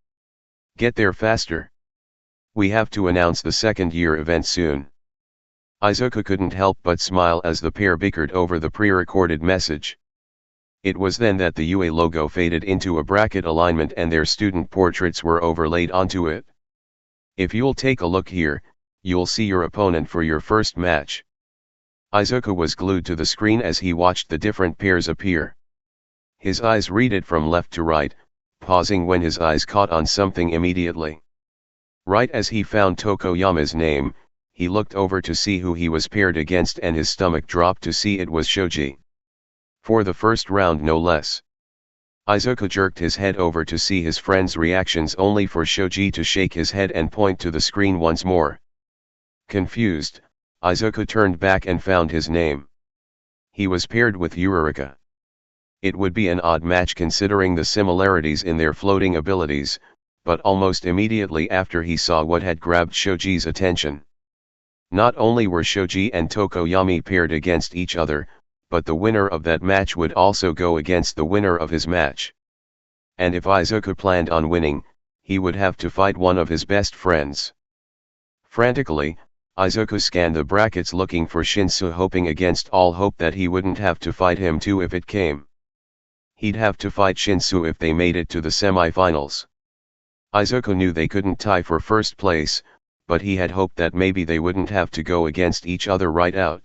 Get there faster. We have to announce the second-year event soon. Izuku couldn't help but smile as the pair bickered over the pre-recorded message. It was then that the UA logo faded into a bracket alignment and their student portraits were overlaid onto it. If you'll take a look here, you'll see your opponent for your first match. Izuku was glued to the screen as he watched the different pairs appear. His eyes read it from left to right, pausing when his eyes caught on something immediately. Right as he found Tokoyama's name, he looked over to see who he was paired against and his stomach dropped to see it was Shoji. For the first round no less. Izuku jerked his head over to see his friend's reactions only for Shoji to shake his head and point to the screen once more. Confused, Izuku turned back and found his name. He was paired with Uraraka. It would be an odd match considering the similarities in their floating abilities, but almost immediately after he saw what had grabbed Shoji's attention. Not only were Shoji and Tokoyami paired against each other, but the winner of that match would also go against the winner of his match. And if Izuku planned on winning, he would have to fight one of his best friends. Frantically, Izuku scanned the brackets looking for Shinsu, hoping against all hope that he wouldn't have to fight him too if it came. He'd have to fight Shinsu if they made it to the semi-finals. Izuku knew they couldn't tie for first place, but he had hoped that maybe they wouldn't have to go against each other right out.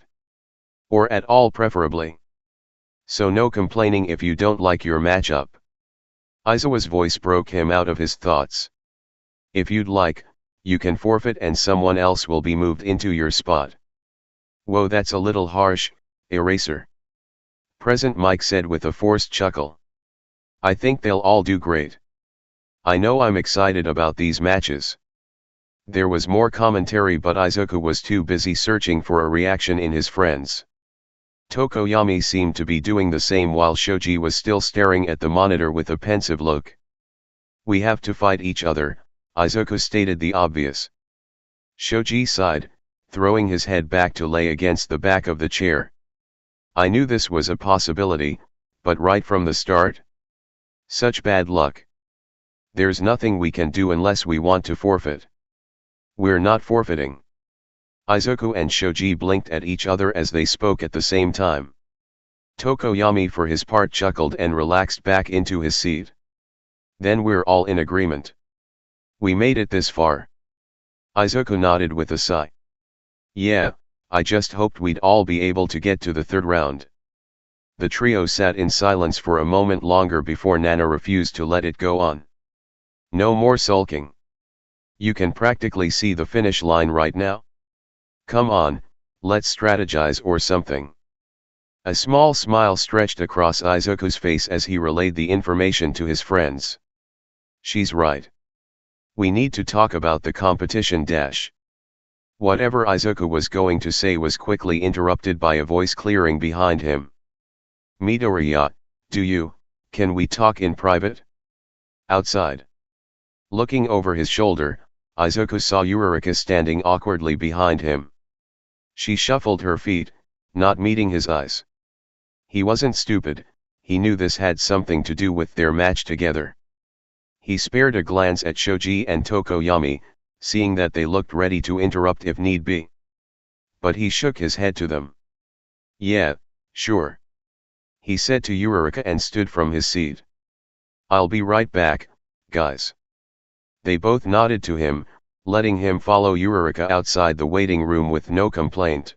Or at all preferably. So no complaining if you don't like your matchup. Aizawa's voice broke him out of his thoughts. If you'd like, you can forfeit and someone else will be moved into your spot. Whoa, that's a little harsh, Eraser. Present Mike said with a forced chuckle. I think they'll all do great. I know I'm excited about these matches. There was more commentary but Izuku was too busy searching for a reaction in his friends. Tokoyami seemed to be doing the same while Shoji was still staring at the monitor with a pensive look. We have to fight each other, Izuku stated the obvious. Shoji sighed, throwing his head back to lay against the back of the chair. I knew this was a possibility, but right from the start? Such bad luck. There's nothing we can do unless we want to forfeit. We're not forfeiting. Izuku and Shoji blinked at each other as they spoke at the same time. Tokoyami for his part chuckled and relaxed back into his seat. Then we're all in agreement. We made it this far. Izuku nodded with a sigh. Yeah, I just hoped we'd all be able to get to the third round. The trio sat in silence for a moment longer before Nana refused to let it go on. No more sulking. You can practically see the finish line right now. Come on, let's strategize or something. A small smile stretched across Izuku's face as he relayed the information to his friends. She's right. We need to talk about the competition dash. Whatever Izuku was going to say was quickly interrupted by a voice clearing behind him. Midoriya, can we talk in private? Outside. Looking over his shoulder, Izuku saw Uraraka standing awkwardly behind him. She shuffled her feet, not meeting his eyes. He wasn't stupid, he knew this had something to do with their match together. He spared a glance at Shoji and Tokoyami, seeing that they looked ready to interrupt if need be. But he shook his head to them. Yeah, sure. He said to Uraraka and stood from his seat. I'll be right back, guys. They both nodded to him, letting him follow Yurika outside the waiting room with no complaint.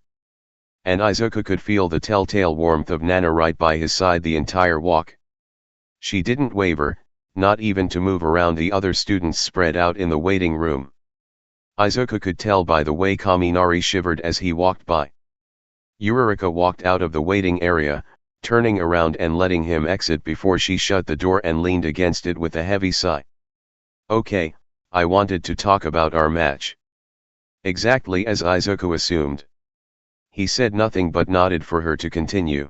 And Izuku could feel the telltale warmth of Nana right by his side the entire walk. She didn't waver, not even to move around the other students spread out in the waiting room. Izuku could tell by the way Kaminari shivered as he walked by. Yurika walked out of the waiting area, turning around and letting him exit before she shut the door and leaned against it with a heavy sigh. Okay, I wanted to talk about our match. Exactly as Izuku assumed. He said nothing but nodded for her to continue.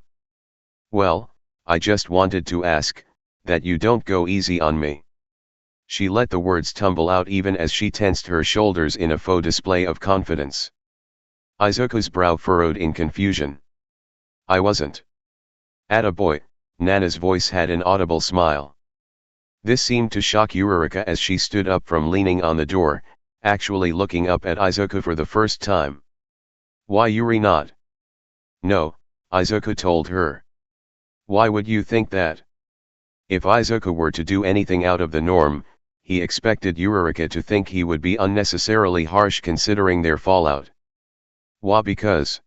Well, I just wanted to ask, that you don't go easy on me. She let the words tumble out even as she tensed her shoulders in a faux display of confidence. Izuku's brow furrowed in confusion. I wasn't. Attaboy, Nana's voice had an audible smile. This seemed to shock Yurika as she stood up from leaning on the door, actually looking up at Izuku for the first time. Why Yuri not? No, Izuku told her. Why would you think that? If Izuku were to do anything out of the norm, he expected Yurika to think he would be unnecessarily harsh considering their fallout. Why because?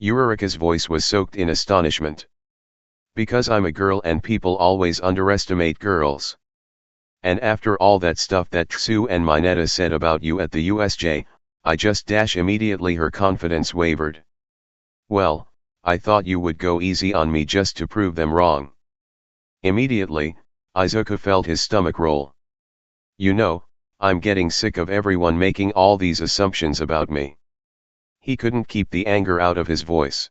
Yurika's voice was soaked in astonishment. Because I'm a girl and people always underestimate girls. And after all that stuff that Tsu and Mineta said about you at the USJ, I just immediately her confidence wavered. Well, I thought you would go easy on me just to prove them wrong. Immediately, Izuku felt his stomach roll. You know, I'm getting sick of everyone making all these assumptions about me. He couldn't keep the anger out of his voice.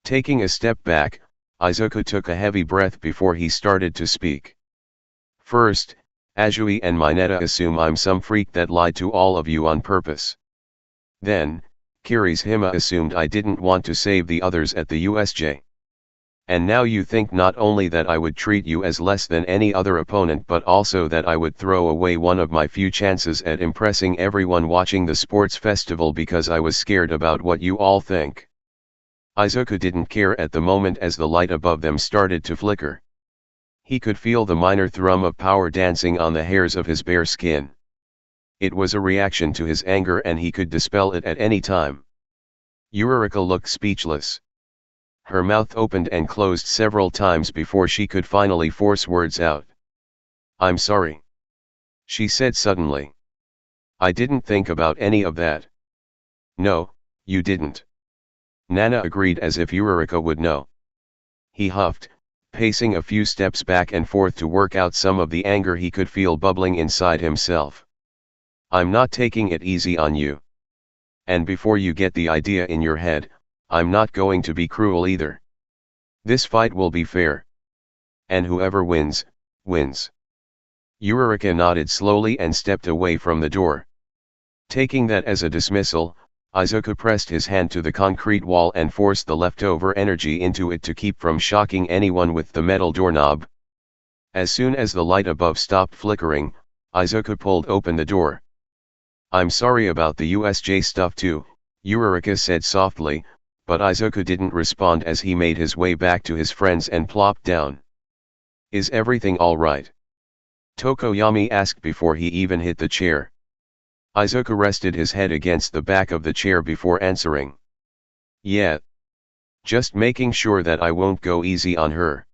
Taking a step back, Izuku took a heavy breath before he started to speak. First, Azui and Mineta assume I'm some freak that lied to all of you on purpose. Then, Kirishima assumed I didn't want to save the others at the USJ. And now you think not only that I would treat you as less than any other opponent but also that I would throw away one of my few chances at impressing everyone watching the sports festival because I was scared about what you all think. Izuku didn't care at the moment as the light above them started to flicker. He could feel the minor thrum of power dancing on the hairs of his bare skin. It was a reaction to his anger and he could dispel it at any time. Yurika looked speechless. Her mouth opened and closed several times before she could finally force words out. I'm sorry. She said suddenly. I didn't think about any of that. No, you didn't. Nana agreed as if Yurika would know. He huffed, pacing a few steps back and forth to work out some of the anger he could feel bubbling inside himself. I'm not taking it easy on you. And before you get the idea in your head, I'm not going to be cruel either. This fight will be fair. And whoever wins, wins. Yurika nodded slowly and stepped away from the door. Taking that as a dismissal, Izuku pressed his hand to the concrete wall and forced the leftover energy into it to keep from shocking anyone with the metal doorknob. As soon as the light above stopped flickering, Izuku pulled open the door. I'm sorry about the USJ stuff too, Yurika said softly, but Izuku didn't respond as he made his way back to his friends and plopped down. Is everything alright? Tokoyami asked before he even hit the chair. Izuku rested his head against the back of the chair before answering. Yeah. Just making sure that I won't go easy on her.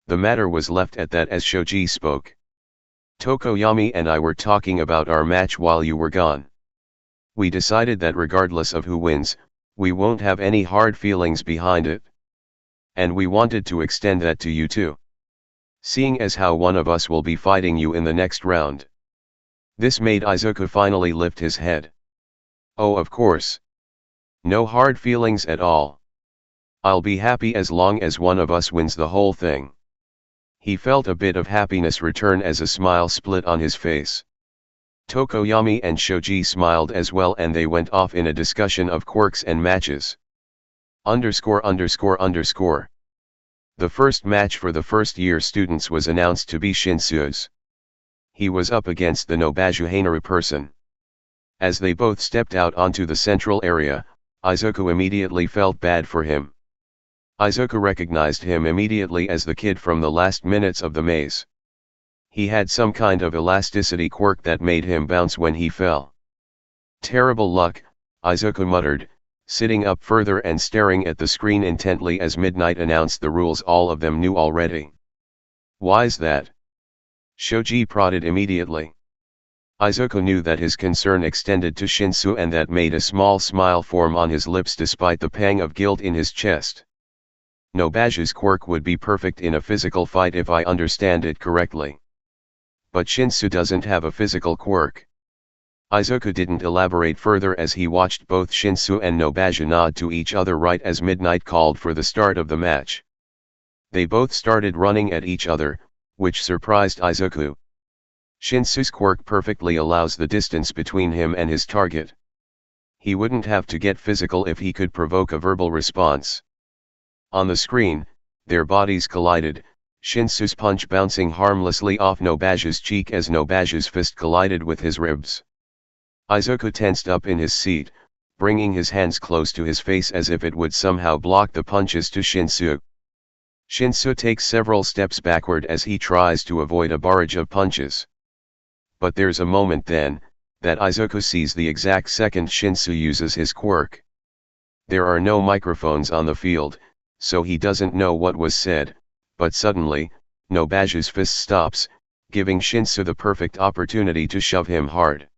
The matter was left at that as Shoji spoke. Tokoyami and I were talking about our match while you were gone. We decided that regardless of who wins, we won't have any hard feelings behind it. And we wanted to extend that to you too. Seeing as how one of us will be fighting you in the next round. This made Izuku finally lift his head. Oh, of course. No hard feelings at all. I'll be happy as long as one of us wins the whole thing. He felt a bit of happiness return as a smile split on his face. Tokoyami and Shoji smiled as well and they went off in a discussion of quirks and matches. The first match for the first year students was announced to be Shinsu's. He was up against the Nobaju Hainaru person. As they both stepped out onto the central area, Izuku immediately felt bad for him. Izuku recognized him immediately as the kid from the last minutes of the maze. He had some kind of elasticity quirk that made him bounce when he fell. Terrible luck, Izuku muttered, sitting up further and staring at the screen intently as Midnight announced the rules all of them knew already. Why's that? Shoji prodded immediately. Izuku knew that his concern extended to Shinsu and that made a small smile form on his lips despite the pang of guilt in his chest. Nobaju's quirk would be perfect in a physical fight if I understand it correctly. But Shinsu doesn't have a physical quirk. Izuku didn't elaborate further as he watched both Shinsu and Nobaju nod to each other right as Midnight called for the start of the match. They both started running at each other, which surprised Izuku. Shinsu's quirk perfectly allows the distance between him and his target. He wouldn't have to get physical if he could provoke a verbal response. On the screen, their bodies collided, Shinsu's punch bouncing harmlessly off Nobaju's cheek as Nobaju's fist collided with his ribs. Izuku tensed up in his seat, bringing his hands close to his face as if it would somehow block the punches to Shinsu. Shinsu takes several steps backward as he tries to avoid a barrage of punches. But there's a moment then, that Izuku sees the exact second Shinsu uses his quirk. There are no microphones on the field, so he doesn't know what was said, but suddenly, Nobaju's fist stops, giving Shinsu the perfect opportunity to shove him hard.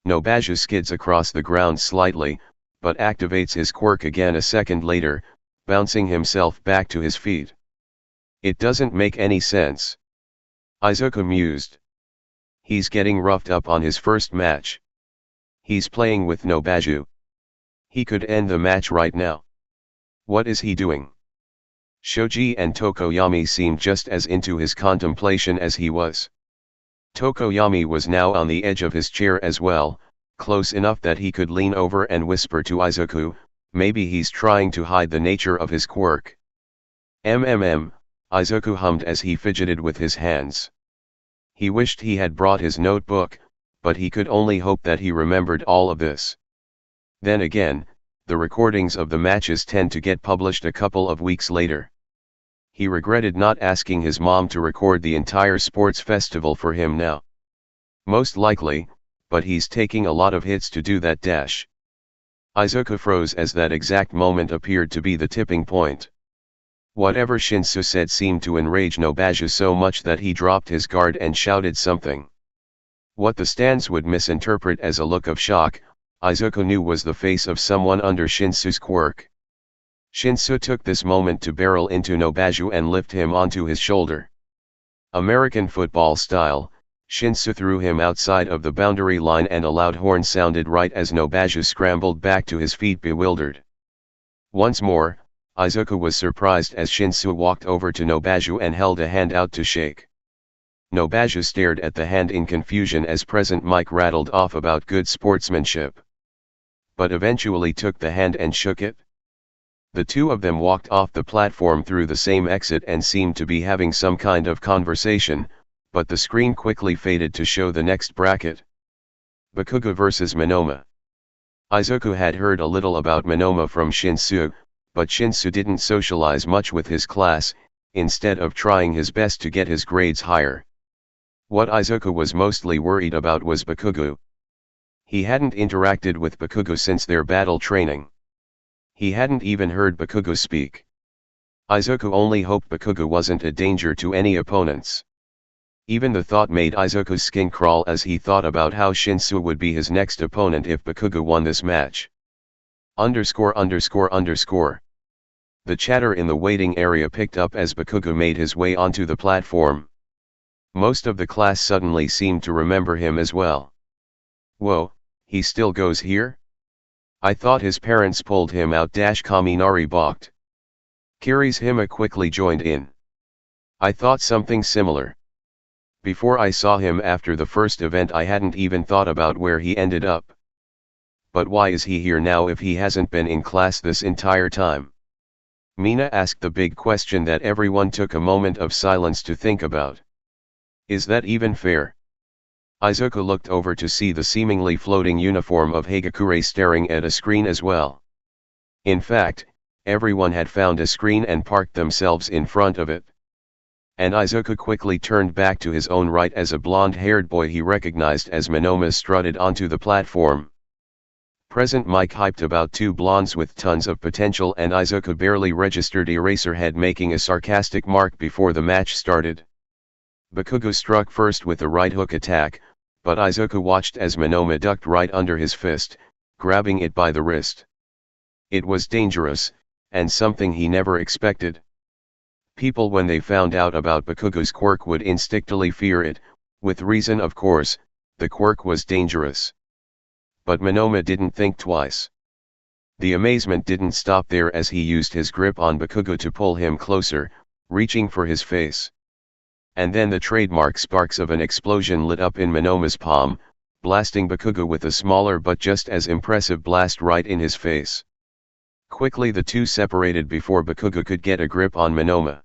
Nobaju skids across the ground slightly, but activates his quirk again a second later, bouncing himself back to his feet. It doesn't make any sense. Izuku mused. He's getting roughed up on his first match. He's playing with Nobaju. He could end the match right now. What is he doing? Shoji and Tokoyami seemed just as into his contemplation as he was. Tokoyami was now on the edge of his chair as well, close enough that he could lean over and whisper to Izuku, maybe he's trying to hide the nature of his quirk. Izuku hummed as he fidgeted with his hands. He wished he had brought his notebook, but he could only hope that he remembered all of this. Then again, the recordings of the matches tend to get published a couple of weeks later. He regretted not asking his mom to record the entire sports festival for him now. Most likely, but he's taking a lot of hits to do that dash. Izuku froze as that exact moment appeared to be the tipping point. Whatever Shinsu said seemed to enrage Nobaju so much that he dropped his guard and shouted something. What the stands would misinterpret as a look of shock, Izuku knew was the face of someone under Shinsu's quirk. Shinsu took this moment to barrel into Nobaju and lift him onto his shoulder. American football style, Shinsu threw him outside of the boundary line and a loud horn sounded right as Nobaju scrambled back to his feet bewildered. Once more, Izuku was surprised as Shinsu walked over to Nobaju and held a hand out to shake. Nobaju stared at the hand in confusion as Present Mike rattled off about good sportsmanship. But eventually took the hand and shook it. The two of them walked off the platform through the same exit and seemed to be having some kind of conversation, but the screen quickly faded to show the next bracket. Bakugo vs Monoma. Izuku had heard a little about Monoma from Shinsu, but Shinsu didn't socialize much with his class, instead of trying his best to get his grades higher. What Izuku was mostly worried about was Bakugo. He hadn't interacted with Bakugo since their battle training. He hadn't even heard Bakugo speak. Izuku only hoped Bakugo wasn't a danger to any opponents. Even the thought made Izuku's skin crawl as he thought about how Shinsu would be his next opponent if Bakugo won this match. The chatter in the waiting area picked up as Bakugo made his way onto the platform. Most of the class suddenly seemed to remember him as well. Whoa, he still goes here? I thought his parents pulled him out. Kaminari balked. Kirishima quickly joined in. I thought something similar. Before I saw him after the first event I hadn't even thought about where he ended up. But why is he here now if he hasn't been in class this entire time? Mina asked the big question that everyone took a moment of silence to think about. Is that even fair? Izuku looked over to see the seemingly floating uniform of Hagakure staring at a screen as well. In fact, everyone had found a screen and parked themselves in front of it. and Izuku quickly turned back to his own right as a blonde-haired boy he recognized as Monoma strutted onto the platform. Present Mike hyped about two blondes with tons of potential, and Izuku barely registered Eraserhead making a sarcastic mark before the match started. Bakugo struck first with a right hook attack, but Izuku watched as Monoma ducked right under his fist, grabbing it by the wrist. It was dangerous, and something he never expected. People when they found out about Bakugo's quirk would instinctively fear it, with reason of course, the quirk was dangerous. But Monoma didn't think twice. The amazement didn't stop there as he used his grip on Bakugo to pull him closer, reaching for his face. And then the trademark sparks of an explosion lit up in Monoma's palm, blasting Bakugo with a smaller but just as impressive blast right in his face. Quickly the two separated before Bakugo could get a grip on Monoma.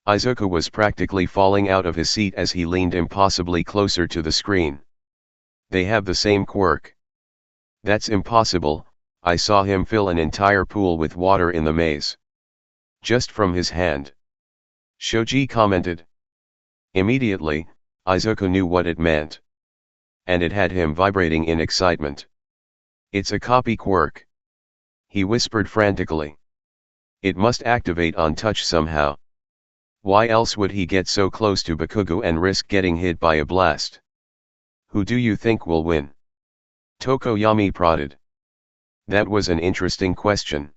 Izuku was practically falling out of his seat as he leaned impossibly closer to the screen. They have the same quirk. That's impossible, I saw him fill an entire pool with water in the maze. Just from his hand. Shoji commented. Immediately, Izuku knew what it meant. And it had him vibrating in excitement. It's a copy quirk. He whispered frantically. It must activate on touch somehow. Why else would he get so close to Bakugo and risk getting hit by a blast? Who do you think will win? Tokoyami prodded. That was an interesting question.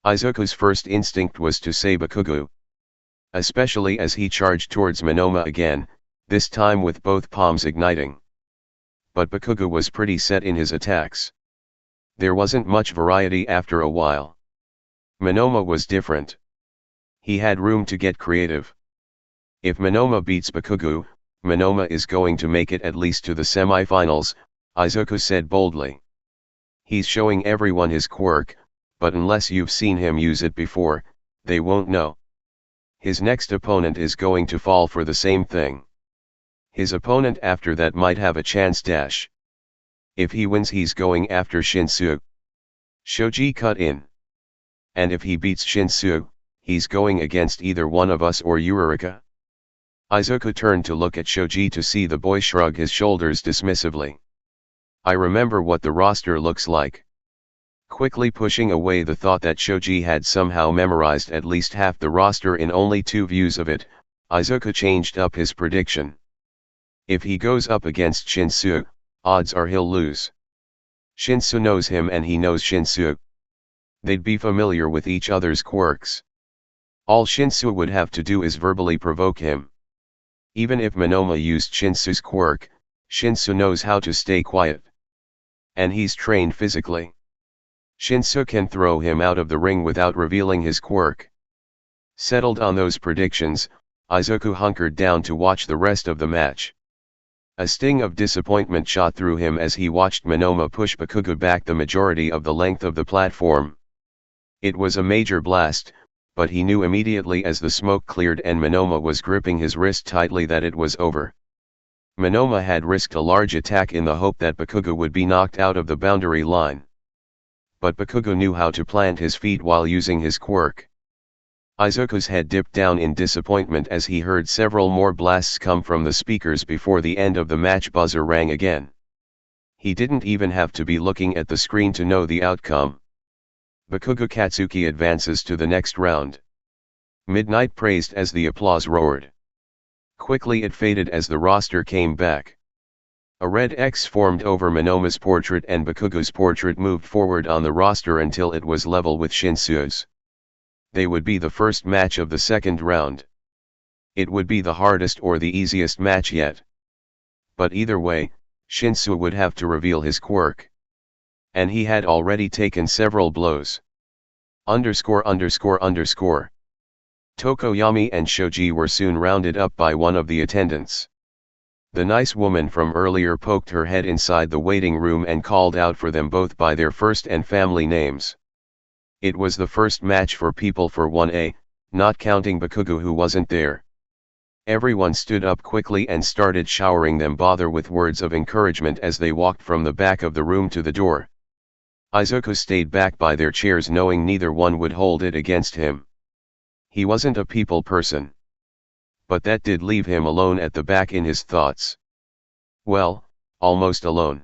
Izuku's first instinct was to say Bakugo. Especially as he charged towards Monoma again, this time with both palms igniting. But Bakugo was pretty set in his attacks. There wasn't much variety after a while. Monoma was different. He had room to get creative. If Monoma beats Bakugo, Monoma is going to make it at least to the semi-finals, Izuku said boldly. He's showing everyone his quirk, but unless you've seen him use it before, they won't know. His next opponent is going to fall for the same thing. His opponent after that might have a chance dash. If he wins he's going after Shinsu. Shoji cut in. And if he beats Shinsu, he's going against either one of us or Uraraka. Izuku turned to look at Shoji to see the boy shrug his shoulders dismissively. I remember what the roster looks like. Quickly pushing away the thought that Shoji had somehow memorized at least half the roster in only 2 views of it, Izuku changed up his prediction. If he goes up against Shinsu, odds are he'll lose. Shinsu knows him and he knows Shinsu. They'd be familiar with each other's quirks. All Shinsu would have to do is verbally provoke him. Even if Monoma used Shinsu's quirk, Shinsu knows how to stay quiet. And he's trained physically. Shinsu can throw him out of the ring without revealing his quirk. Settled on those predictions, Izuku hunkered down to watch the rest of the match. A sting of disappointment shot through him as he watched Monoma push Bakugo back the majority of the length of the platform. It was a major blast, but he knew immediately as the smoke cleared and Monoma was gripping his wrist tightly that it was over. Monoma had risked a large attack in the hope that Bakugo would be knocked out of the boundary line. But Bakugo knew how to plant his feet while using his quirk. Izuku's head dipped down in disappointment as he heard several more blasts come from the speakers before the end of the match buzzer rang again. He didn't even have to be looking at the screen to know the outcome. Bakugo Katsuki advances to the next round. Midnight praised as the applause roared. Quickly it faded as the roster came back. A red X formed over Monoma's portrait and Bakugo's portrait moved forward on the roster until it was level with Shinsu's. They would be the first match of the second round. It would be the hardest or the easiest match yet. But either way, Shinsu would have to reveal his quirk. And he had already taken several blows. ____. Tokoyami and Shoji were soon rounded up by one of the attendants. The nice woman from earlier poked her head inside the waiting room and called out for them both by their first and family names. It was the first match for people for 1A, not counting Bakugo who wasn't there. Everyone stood up quickly and started showering them bother with words of encouragement as they walked from the back of the room to the door. Izuku stayed back by their chairs knowing neither one would hold it against him. He wasn't a people person. but that did leave him alone at the back in his thoughts. Well, almost alone.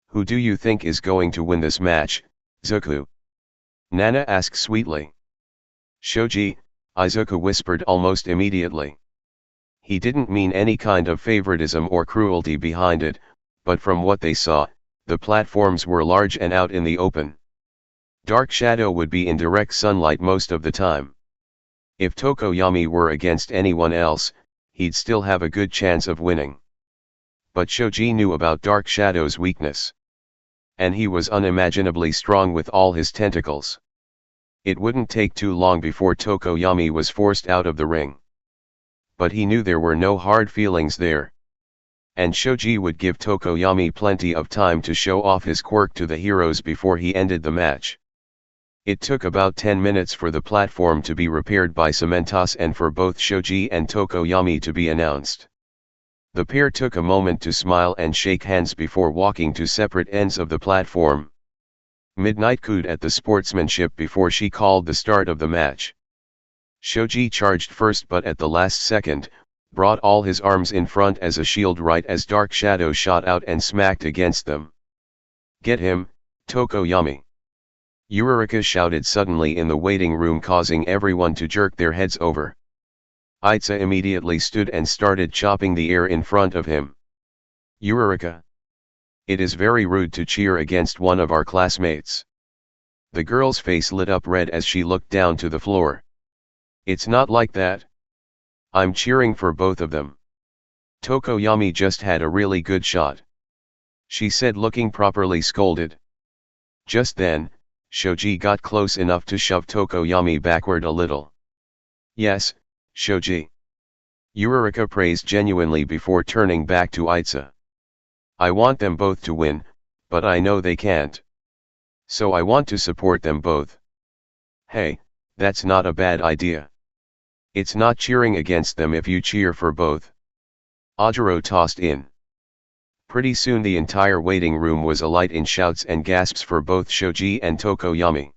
Who do you think is going to win this match, Zuko? Nana asked sweetly. Shoji, Izuku whispered almost immediately. He didn't mean any kind of favoritism or cruelty behind it, but from what they saw, the platforms were large and out in the open. Dark Shadow would be in direct sunlight most of the time. If Tokoyami were against anyone else, he'd still have a good chance of winning. But Shoji knew about Dark Shadow's weakness. And he was unimaginably strong with all his tentacles. It wouldn't take too long before Tokoyami was forced out of the ring. But he knew there were no hard feelings there. And Shoji would give Tokoyami plenty of time to show off his quirk to the heroes before he ended the match. It took about 10 minutes for the platform to be repaired by Cementos and for both Shoji and Tokoyami to be announced. The pair took a moment to smile and shake hands before walking to separate ends of the platform. Midnight cooed at the sportsmanship before she called the start of the match. Shoji charged first, but at the last second, brought all his arms in front as a shield right as Dark Shadow shot out and smacked against them. "Get him, Tokoyami!" Uraraka shouted suddenly in the waiting room, causing everyone to jerk their heads over. Itza immediately stood and started chopping the air in front of him. "Uraraka! It is very rude to cheer against one of our classmates." The girl's face lit up red as she looked down to the floor. "It's not like that. I'm cheering for both of them. Tokoyami just had a really good shot," she said, looking properly scolded. Just then, Shoji got close enough to shove Tokoyami backward a little. "Yes, Shoji," Uraraka praised genuinely before turning back to Itza. "I want them both to win, but I know they can't. So I want to support them both." "Hey, that's not a bad idea. It's not cheering against them if you cheer for both," Ajiro tossed in. Pretty soon the entire waiting room was alight in shouts and gasps for both Shoji and Tokoyami.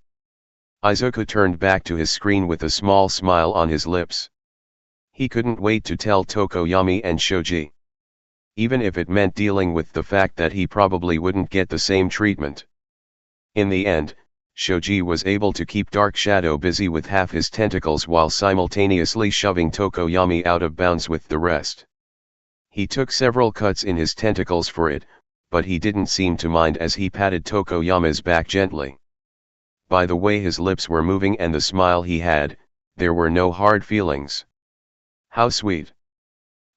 Izuku turned back to his screen with a small smile on his lips. He couldn't wait to tell Tokoyami and Shoji. Even if it meant dealing with the fact that he probably wouldn't get the same treatment. In the end, Shoji was able to keep Dark Shadow busy with half his tentacles while simultaneously shoving Tokoyami out of bounds with the rest. He took several cuts in his tentacles for it, but he didn't seem to mind as he patted Tokoyami's back gently. By the way his lips were moving and the smile he had, there were no hard feelings. How sweet.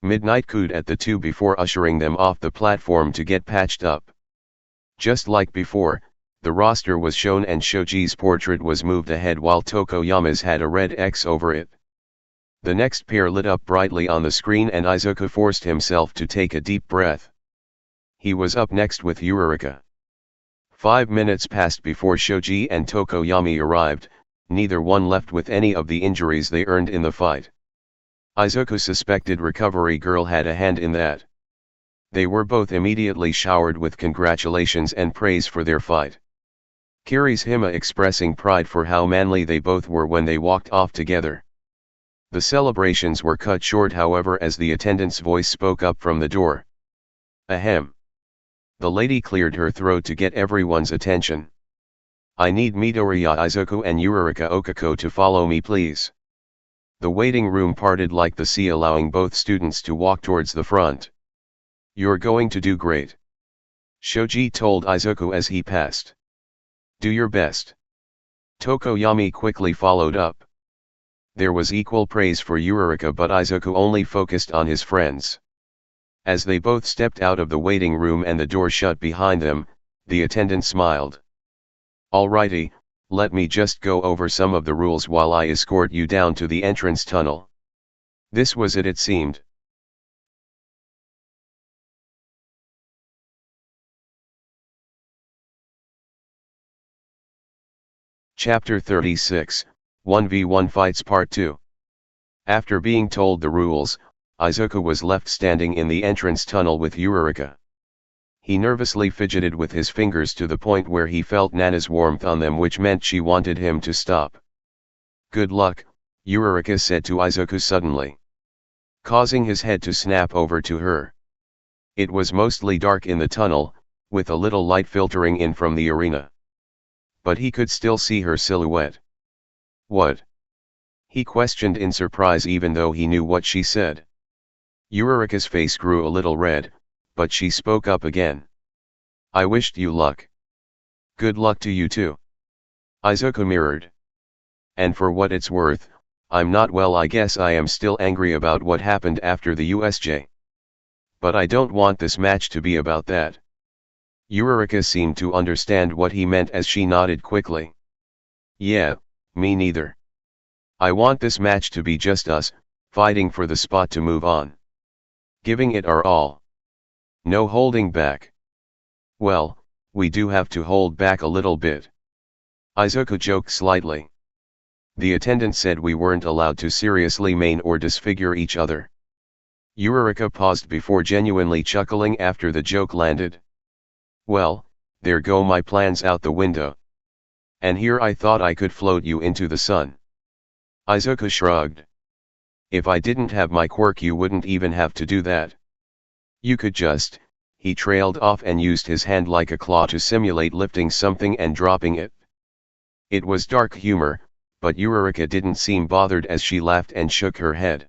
Midnight cooed at the two before ushering them off the platform to get patched up. Just like before, the roster was shown and Shoji's portrait was moved ahead while Tokoyami's had a red X over it. The next pair lit up brightly on the screen and Izuku forced himself to take a deep breath. He was up next with Uraraka. 5 minutes passed before Shoji and Tokoyami arrived, neither one left with any of the injuries they earned in the fight. Izuku suspected Recovery Girl had a hand in that. They were both immediately showered with congratulations and praise for their fight. Kirishima expressing pride for how manly they both were when they walked off together. The celebrations were cut short however as the attendant's voice spoke up from the door. "Ahem." The lady cleared her throat to get everyone's attention. "I need Midoriya Izuku and Uraraka Okako to follow me please." The waiting room parted like the sea, allowing both students to walk towards the front. "You're going to do great," Shoji told Izuku as he passed. "Do your best." Tokoyami quickly followed up. There was equal praise for Uraraka but Izuku only focused on his friends. As they both stepped out of the waiting room and the door shut behind them, the attendant smiled. "Alrighty, let me just go over some of the rules while I escort you down to the entrance tunnel." This was it seemed. Chapter 36, 1v1 Fights Part 2. After being told the rules, Izuku was left standing in the entrance tunnel with Uraraka. He nervously fidgeted with his fingers to the point where he felt Nana's warmth on them, which meant she wanted him to stop. "Good luck," Uraraka said to Izuku suddenly. causing his head to snap over to her. It was mostly dark in the tunnel, with a little light filtering in from the arena. But he could still see her silhouette. What? He questioned in surprise even though he knew what she said. Eureka's face grew a little red, but she spoke up again. I wished you luck. Good luck to you too. Izuku mirrored. And for what it's worth, I'm not well. I guess I am still angry about what happened after the USJ. But I don't want this match to be about that. Eureka seemed to understand what he meant as she nodded quickly. Yeah, me neither. I want this match to be just us, fighting for the spot to move on. Giving it our all. No holding back. Well, we do have to hold back a little bit. Izuku joked slightly. The attendant said we weren't allowed to seriously maim or disfigure each other. Eureka paused before genuinely chuckling after the joke landed. Well, there go my plans out the window. And here I thought I could float you into the sun. Izuku shrugged. If I didn't have my quirk you wouldn't even have to do that. You could just, he trailed off and used his hand like a claw to simulate lifting something and dropping it. It was dark humor, but Eureka didn't seem bothered as she laughed and shook her head.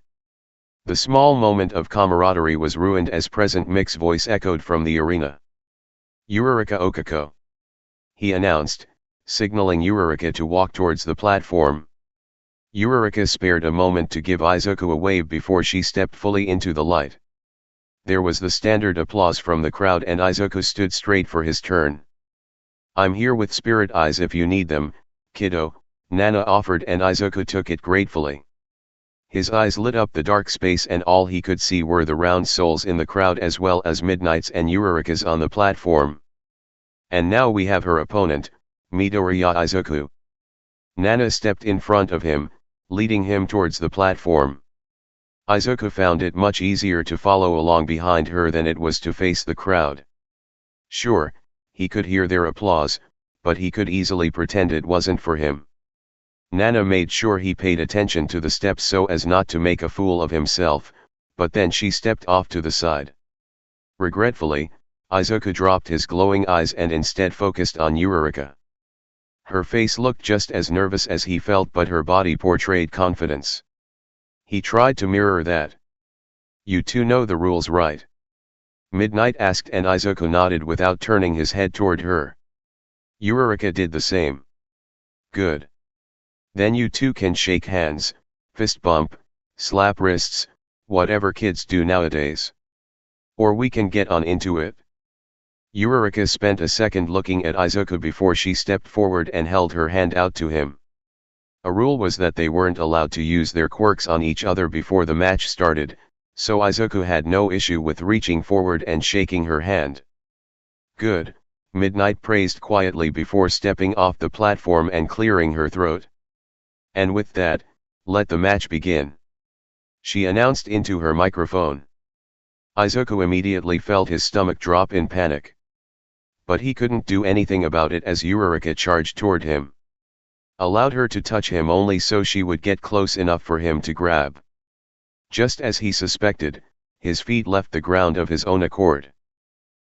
The small moment of camaraderie was ruined as Present Mic's voice echoed from the arena. Eureka Okako. He announced, signaling Eureka to walk towards the platform. Eureka spared a moment to give Izuku a wave before she stepped fully into the light. There was the standard applause from the crowd and Izuku stood straight for his turn. I'm here with spirit eyes if you need them, kiddo, Nana offered and Izuku took it gratefully. His eyes lit up the dark space and all he could see were the round souls in the crowd as well as Midnight's and Eureka's on the platform. And now we have her opponent, Midoriya Izuku. Nana stepped in front of him, leading him towards the platform. Izuku found it much easier to follow along behind her than it was to face the crowd. Sure, he could hear their applause, but he could easily pretend it wasn't for him. Nana made sure he paid attention to the steps so as not to make a fool of himself, but then she stepped off to the side. Regretfully, Izuku dropped his glowing eyes and instead focused on Eureka. Her face looked just as nervous as he felt but her body portrayed confidence. He tried to mirror that. You two know the rules, right? Midnight asked and Izuku nodded without turning his head toward her. Eureka did the same. Good. Then you two can shake hands, fist bump, slap wrists, whatever kids do nowadays. Or we can get on into it. Eureka spent a second looking at Izuku before she stepped forward and held her hand out to him. A rule was that they weren't allowed to use their quirks on each other before the match started, so Izuku had no issue with reaching forward and shaking her hand. Good, Midnight praised quietly before stepping off the platform and clearing her throat. And with that, let the match begin. She announced into her microphone. Izuku immediately felt his stomach drop in panic. But he couldn't do anything about it as Eureka charged toward him. Allowed her to touch him only so she would get close enough for him to grab. Just as he suspected, his feet left the ground of his own accord.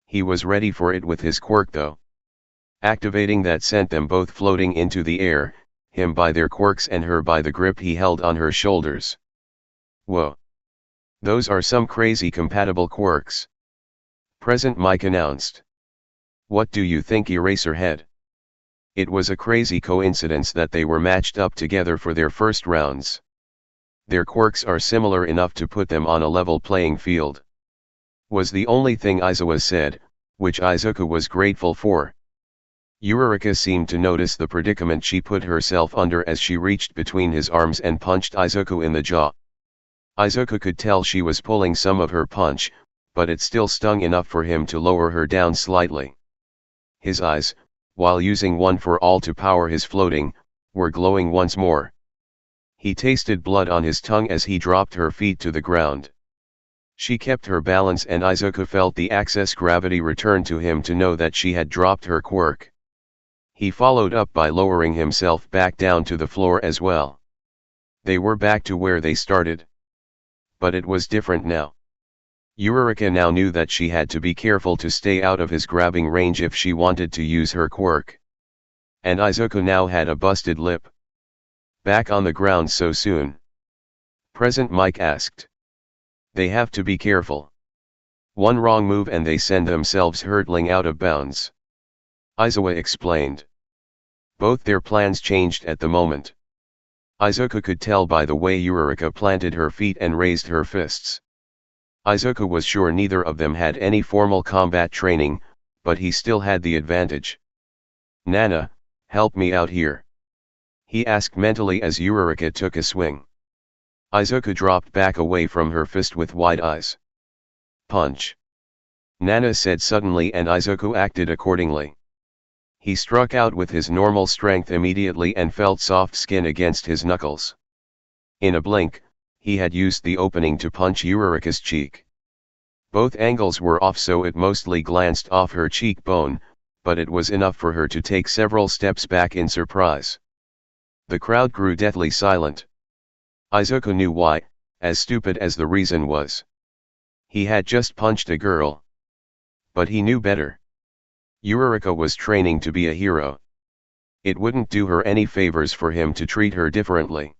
He was ready for it with his quirk though. Activating that sent them both floating into the air, him by their quirks and her by the grip he held on her shoulders. Whoa! Those are some crazy compatible quirks. Present Mic announced. What do you think, Eraserhead? It was a crazy coincidence that they were matched up together for their first rounds. Their quirks are similar enough to put them on a level playing field. Was the only thing Izuwa said, which Izuku was grateful for. Eureka seemed to notice the predicament she put herself under as she reached between his arms and punched Izuku in the jaw. Izuku could tell she was pulling some of her punch, but it still stung enough for him to lower her down slightly. His eyes, while using One for All to power his floating, were glowing once more. He tasted blood on his tongue as he dropped her feet to the ground. She kept her balance and Izuku felt the excess gravity return to him to know that she had dropped her quirk. He followed up by lowering himself back down to the floor as well. They were back to where they started. But it was different now. Eureka now knew that she had to be careful to stay out of his grabbing range if she wanted to use her quirk. And Izuku now had a busted lip. Back on the ground so soon? Present Mike asked. They have to be careful. One wrong move and they send themselves hurtling out of bounds. Aizawa explained. Both their plans changed at the moment. Izuku could tell by the way Eureka planted her feet and raised her fists. Izuku was sure neither of them had any formal combat training, but he still had the advantage. Nana, help me out here. He asked mentally as Eureka took a swing. Izuku dropped back away from her fist with wide eyes. Punch. Nana said suddenly and Izuku acted accordingly. He struck out with his normal strength immediately and felt soft skin against his knuckles. In a blink, he had used the opening to punch Eureka's cheek. Both angles were off so it mostly glanced off her cheekbone, but it was enough for her to take several steps back in surprise. The crowd grew deathly silent. Izuku knew why, as stupid as the reason was. He had just punched a girl. But he knew better. Eureka was training to be a hero. It wouldn't do her any favors for him to treat her differently.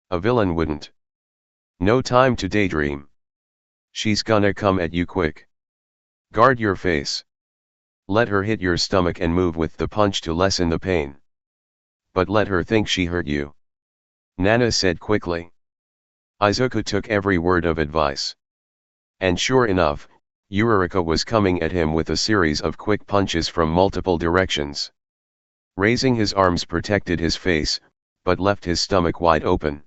A villain wouldn't. No time to daydream. She's gonna come at you quick. Guard your face. Let her hit your stomach and move with the punch to lessen the pain. But let her think she hurt you. Nana said quickly. Izuku took every word of advice. And sure enough, Eureka was coming at him with a series of quick punches from multiple directions. Raising his arms protected his face, but left his stomach wide open.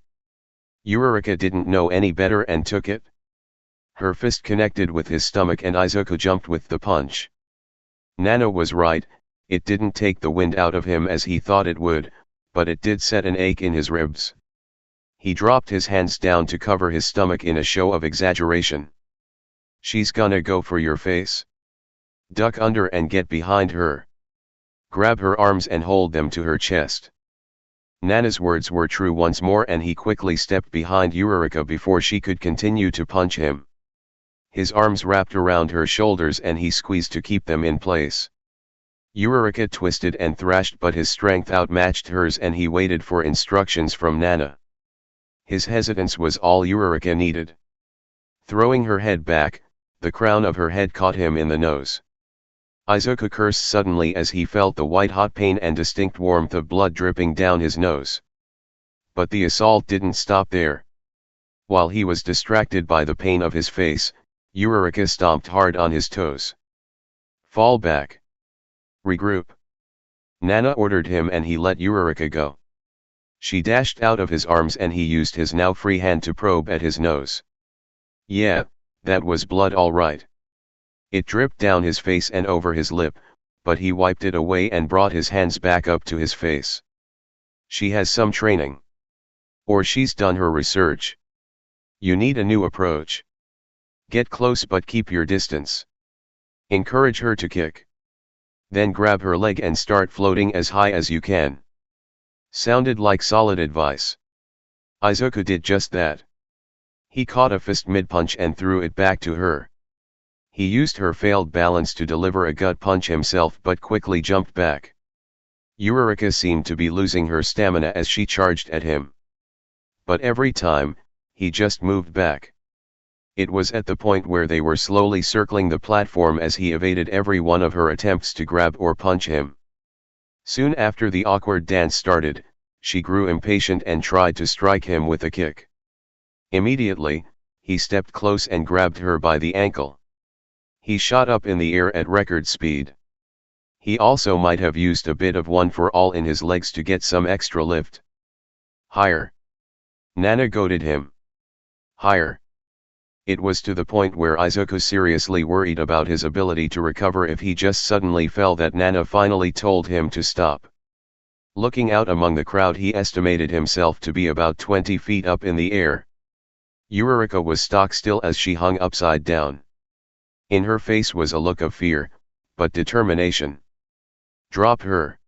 Eureka didn't know any better and took it. Her fist connected with his stomach and Izuku jumped with the punch. Nana was right, it didn't take the wind out of him as he thought it would, but it did set an ache in his ribs. He dropped his hands down to cover his stomach in a show of exaggeration. She's gonna go for your face. Duck under and get behind her. Grab her arms and hold them to her chest. Nana's words were true once more and he quickly stepped behind Eureka before she could continue to punch him. His arms wrapped around her shoulders and he squeezed to keep them in place. Eureka twisted and thrashed but his strength outmatched hers and he waited for instructions from Nana. His hesitance was all Eureka needed. Throwing her head back, the crown of her head caught him in the nose. Izuku cursed suddenly as he felt the white-hot pain and distinct warmth of blood dripping down his nose. But the assault didn't stop there. While he was distracted by the pain of his face, Eureka stomped hard on his toes. Fall back. Regroup. Nana ordered him and he let Eureka go. She dashed out of his arms and he used his now free hand to probe at his nose. Yeah, that was blood all right. It dripped down his face and over his lip, but he wiped it away and brought his hands back up to his face. She has some training. Or she's done her research. You need a new approach. Get close but keep your distance. Encourage her to kick. Then grab her leg and start floating as high as you can. Sounded like solid advice. Izuku did just that. He caught a fist mid-punch and threw it back to her. He used her failed balance to deliver a gut punch himself but quickly jumped back. Eureka seemed to be losing her stamina as she charged at him. But every time, he just moved back. It was at the point where they were slowly circling the platform as he evaded every one of her attempts to grab or punch him. Soon after the awkward dance started, she grew impatient and tried to strike him with a kick. Immediately, he stepped close and grabbed her by the ankle. He shot up in the air at record speed. He also might have used a bit of one for all in his legs to get some extra lift. Higher. Nana goaded him. Higher. It was to the point where Izuku seriously worried about his ability to recover if he just suddenly fell that Nana finally told him to stop. Looking out among the crowd he estimated himself to be about 20 feet up in the air. Eureka was stock still as she hung upside down. In her face was a look of fear, but determination. Drop her.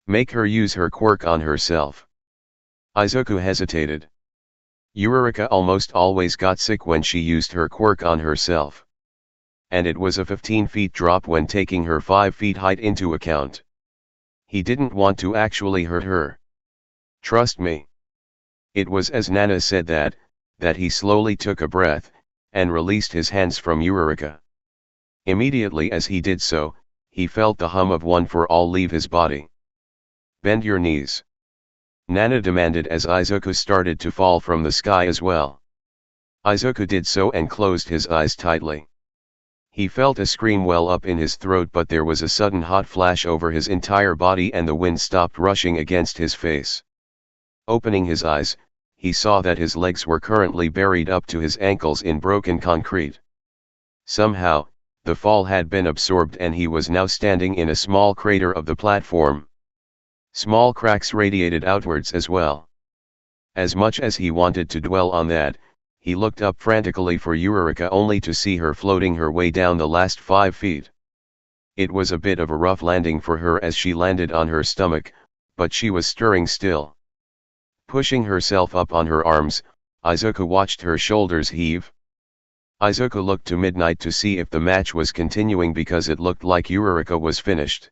Make her use her quirk on herself. Izuku hesitated. Eureka almost always got sick when she used her quirk on herself. And it was a 15-feet drop when taking her 5 feet height into account. He didn't want to actually hurt her. Trust me. It was as Nana said that he slowly took a breath, and released his hands from Eureka. Immediately as he did so, he felt the hum of One for All leave his body. Bend your knees. Nana demanded as Izuku started to fall from the sky as well. Izuku did so and closed his eyes tightly. He felt a scream well up in his throat, but there was a sudden hot flash over his entire body and the wind stopped rushing against his face. Opening his eyes, he saw that his legs were currently buried up to his ankles in broken concrete. Somehow, the fall had been absorbed and he was now standing in a small crater of the platform. Small cracks radiated outwards as well. As much as he wanted to dwell on that, he looked up frantically for Eureka only to see her floating her way down the last 5 feet. It was a bit of a rough landing for her as she landed on her stomach, but she was stirring still. Pushing herself up on her arms, Izuku watched her shoulders heave. Izuku looked to Midnight to see if the match was continuing because it looked like Eureka was finished.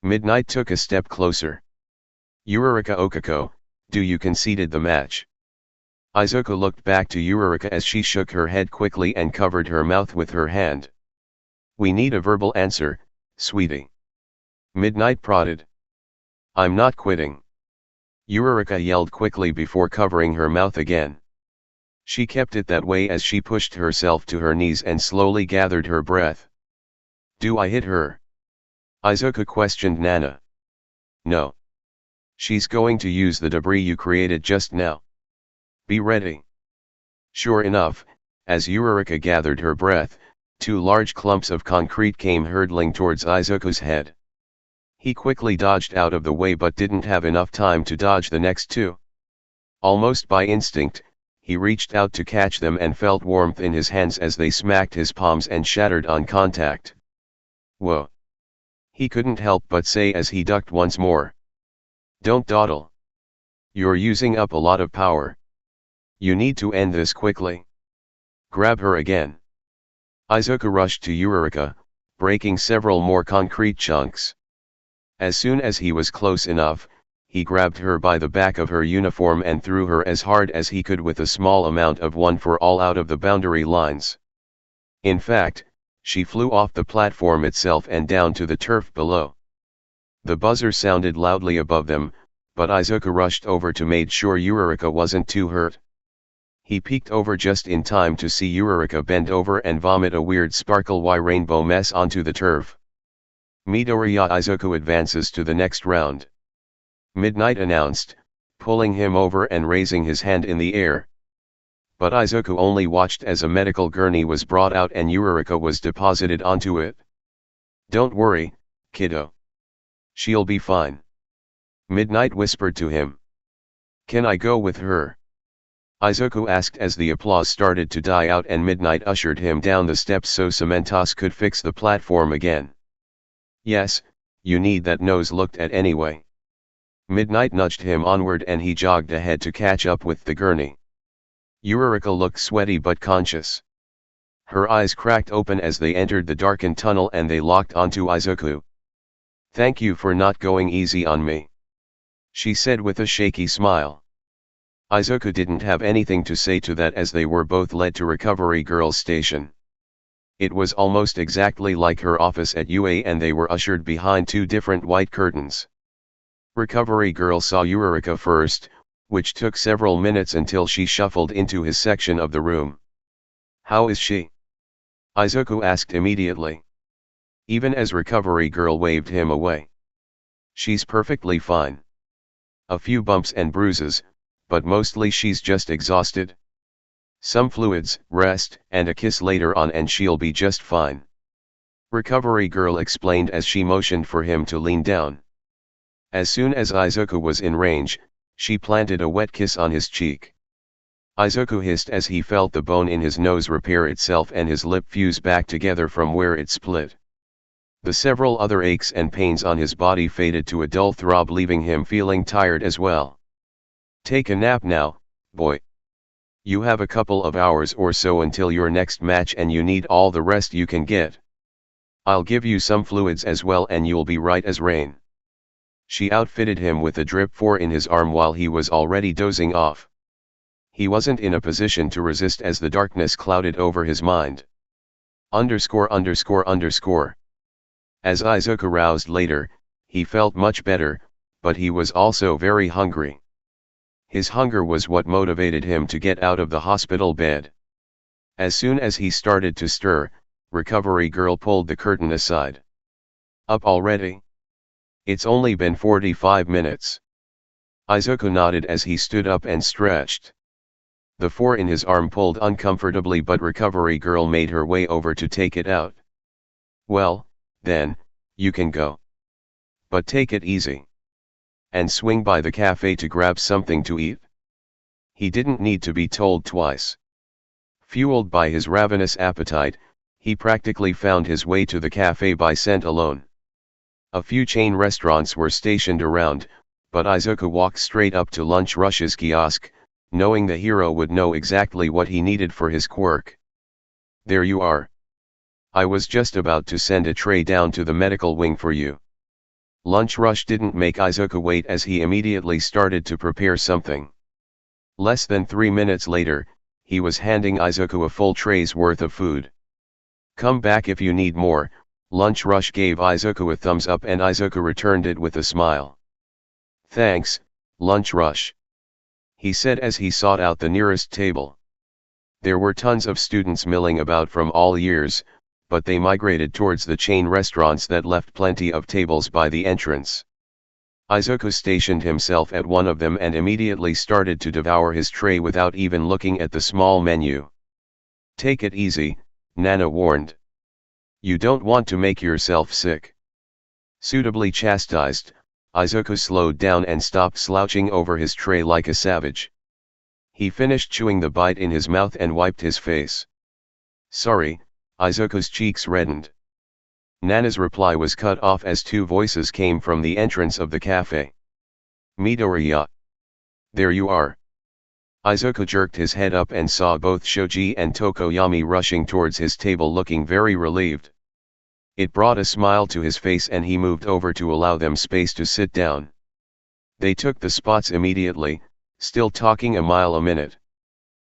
Midnight took a step closer. Eureka Okako, do you conceded the match? Izuku looked back to Eureka as she shook her head quickly and covered her mouth with her hand. We need a verbal answer, sweetie. Midnight prodded. I'm not quitting. Eureka yelled quickly before covering her mouth again. She kept it that way as she pushed herself to her knees and slowly gathered her breath. Do I hit her? Izuku questioned Nana. No. She's going to use the debris you created just now. Be ready. Sure enough, as Eureka gathered her breath, 2 large clumps of concrete came hurtling towards Izuku's head. He quickly dodged out of the way but didn't have enough time to dodge the next 2. Almost by instinct, he reached out to catch them and felt warmth in his hands as they smacked his palms and shattered on contact. Whoa! He couldn't help but say as he ducked once more. Don't dawdle. You're using up a lot of power. You need to end this quickly. Grab her again. Izuku rushed to Eureka, breaking several more concrete chunks. As soon as he was close enough, he grabbed her by the back of her uniform and threw her as hard as he could with a small amount of One for All out of the boundary lines. In fact, she flew off the platform itself and down to the turf below. The buzzer sounded loudly above them, but Izuku rushed over to make sure Eureka wasn't too hurt. He peeked over just in time to see Eureka bend over and vomit a weird sparkle rainbow mess onto the turf. Midoriya Izuku advances to the next round. Midnight announced, pulling him over and raising his hand in the air. But Izuku only watched as a medical gurney was brought out and Eureka was deposited onto it. Don't worry, kiddo. She'll be fine. Midnight whispered to him. Can I go with her? Izuku asked as the applause started to die out and Midnight ushered him down the steps so Cementos could fix the platform again. Yes, you need that nose looked at anyway. Midnight nudged him onward and he jogged ahead to catch up with the gurney. Eureka looked sweaty but conscious. Her eyes cracked open as they entered the darkened tunnel and they locked onto Izuku. Thank you for not going easy on me, she said with a shaky smile. Izuku didn't have anything to say to that as they were both led to Recovery Girl's station. It was almost exactly like her office at UA and they were ushered behind 2 different white curtains. Recovery Girl saw Eureka first, which took several minutes until she shuffled into his section of the room. How is she? Izuku asked immediately. Even as Recovery Girl waved him away. She's perfectly fine. A few bumps and bruises, but mostly she's just exhausted. Some fluids, rest, and a kiss later on and she'll be just fine. Recovery Girl explained as she motioned for him to lean down. As soon as Izuku was in range, she planted a wet kiss on his cheek. Izuku hissed as he felt the bone in his nose repair itself and his lip fuse back together from where it split. The several other aches and pains on his body faded to a dull throb leaving him feeling tired as well. Take a nap now, boy. You have a couple of hours or so until your next match and you need all the rest you can get. I'll give you some fluids as well and you'll be right as rain. She outfitted him with a drip 4 in his arm while he was already dozing off. He wasn't in a position to resist as the darkness clouded over his mind. As Izuku roused later, he felt much better, but he was also very hungry. His hunger was what motivated him to get out of the hospital bed. As soon as he started to stir, Recovery Girl pulled the curtain aside. Up already? It's only been 45 minutes. Izuku nodded as he stood up and stretched. The 4 in his arm pulled uncomfortably, but Recovery Girl made her way over to take it out. Well, then, you can go. But take it easy. And swing by the cafe to grab something to eat. He didn't need to be told twice. Fueled by his ravenous appetite, he practically found his way to the cafe by scent alone. A few chain restaurants were stationed around, but Izuku walked straight up to Lunch Rush's kiosk, knowing the hero would know exactly what he needed for his quirk. There you are. I was just about to send a tray down to the medical wing for you. Lunch Rush didn't make Izuku wait as he immediately started to prepare something. Less than 3 minutes later, he was handing Izuku a full tray's worth of food. Come back if you need more. Lunch Rush gave Izuku a thumbs up and Izuku returned it with a smile. Thanks, Lunch Rush, he said as he sought out the nearest table. There were tons of students milling about from all years, but they migrated towards the chain restaurants that left plenty of tables by the entrance. Izuku stationed himself at one of them and immediately started to devour his tray without even looking at the small menu. Take it easy, Nana warned. You don't want to make yourself sick. Suitably chastised, Izuku slowed down and stopped slouching over his tray like a savage. He finished chewing the bite in his mouth and wiped his face. Sorry, Izuku's cheeks reddened. Nana's reply was cut off as 2 voices came from the entrance of the cafe. Midoriya. There you are. Izuku jerked his head up and saw both Shoji and Tokoyami rushing towards his table looking very relieved. It brought a smile to his face and he moved over to allow them space to sit down. They took the spots immediately, still talking a mile a minute.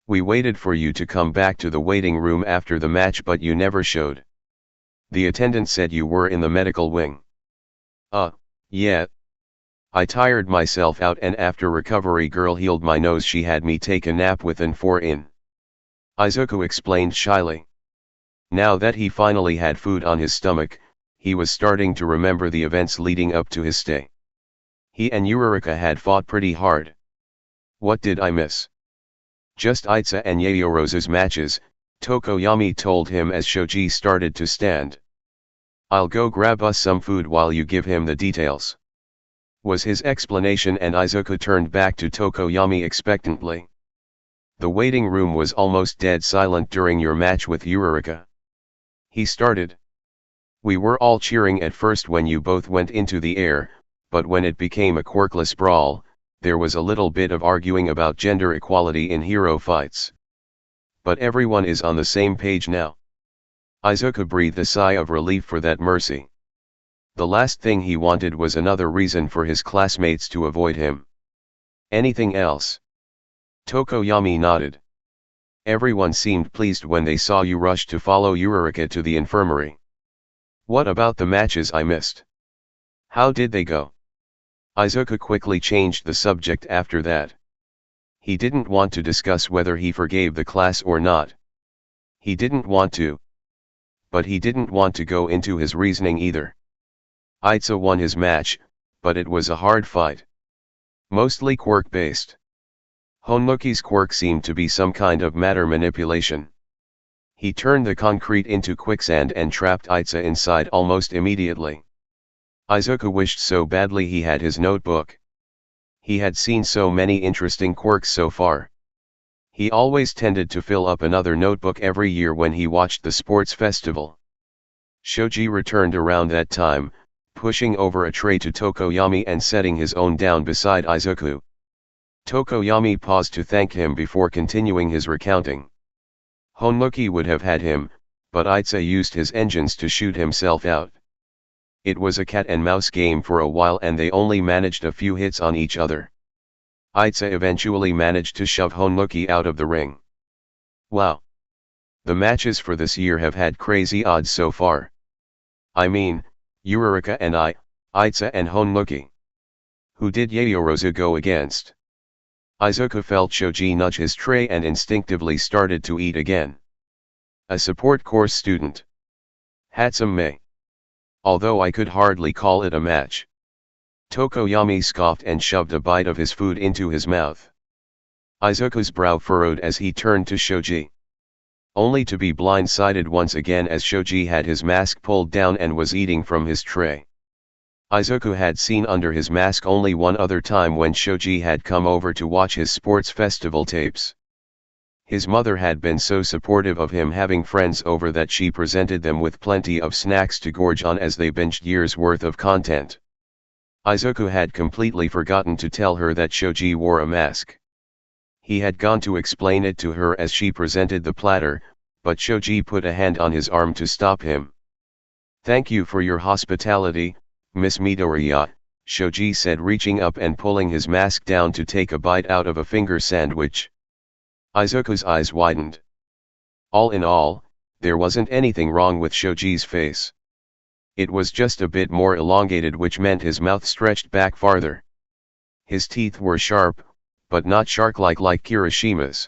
We waited for you to come back to the waiting room after the match but you never showed. The attendant said you were in the medical wing. Yeah. I tired myself out and after Recovery Girl healed my nose she had me take a nap with an 4 in. Izuku explained shyly. Now that he finally had food on his stomach, he was starting to remember the events leading up to his stay. He and Uraraka had fought pretty hard. What did I miss? Just Itza and Yayorozu's matches, Tokoyami told him as Shoji started to stand. I'll go grab us some food while you give him the details, was his explanation, and Izuku turned back to Tokoyami expectantly. The waiting room was almost dead silent during your match with Uraraka, he started. We were all cheering at first when you both went into the air, but when it became a quirkless brawl, there was a little bit of arguing about gender equality in hero fights. But everyone is on the same page now. Izuku breathed a sigh of relief for that mercy. The last thing he wanted was another reason for his classmates to avoid him. Anything else? Tokoyami nodded. Everyone seemed pleased when they saw you rush to follow Uraraka to the infirmary. What about the matches I missed? How did they go? Izuku quickly changed the subject after that. He didn't want to discuss whether he forgave the class or not. He didn't want to. But he didn't want to go into his reasoning either. Itza won his match, but it was a hard fight. Mostly quirk-based. Honmuki's quirk seemed to be some kind of matter manipulation. He turned the concrete into quicksand and trapped Itza inside almost immediately. Izuku wished so badly he had his notebook. He had seen so many interesting quirks so far. He always tended to fill up another notebook every year when he watched the sports festival. Shoji returned around that time, pushing over a tray to Tokoyami and setting his own down beside Izuku. Tokoyami paused to thank him before continuing his recounting. Honmuki would have had him, but Itza used his engines to shoot himself out. It was a cat and mouse game for a while and they only managed a few hits on each other. Itza eventually managed to shove Honmuki out of the ring. Wow! The matches for this year have had crazy odds so far. I mean, Yurarika and Itza and Honmuki. Who did Yayorozu go against? Izuku felt Shoji nudge his tray and instinctively started to eat again. A support course student. Hatsum Mei. Although I could hardly call it a match. Tokoyami scoffed and shoved a bite of his food into his mouth. Izuku's brow furrowed as he turned to Shoji. Only to be blindsided once again as Shoji had his mask pulled down and was eating from his tray. Izuku had seen under his mask only one other time when Shoji had come over to watch his sports festival tapes. His mother had been so supportive of him having friends over that she presented them with plenty of snacks to gorge on as they binged years' worth of content. Izuku had completely forgotten to tell her that Shoji wore a mask. He had gone to explain it to her as she presented the platter, but Shoji put a hand on his arm to stop him. "Thank you for your hospitality, Miss Midoriya," Shoji said, reaching up and pulling his mask down to take a bite out of a finger sandwich. Izuku's eyes widened. All in all, there wasn't anything wrong with Shoji's face. It was just a bit more elongated, which meant his mouth stretched back farther. His teeth were sharp, but not shark-like like Kirishima's.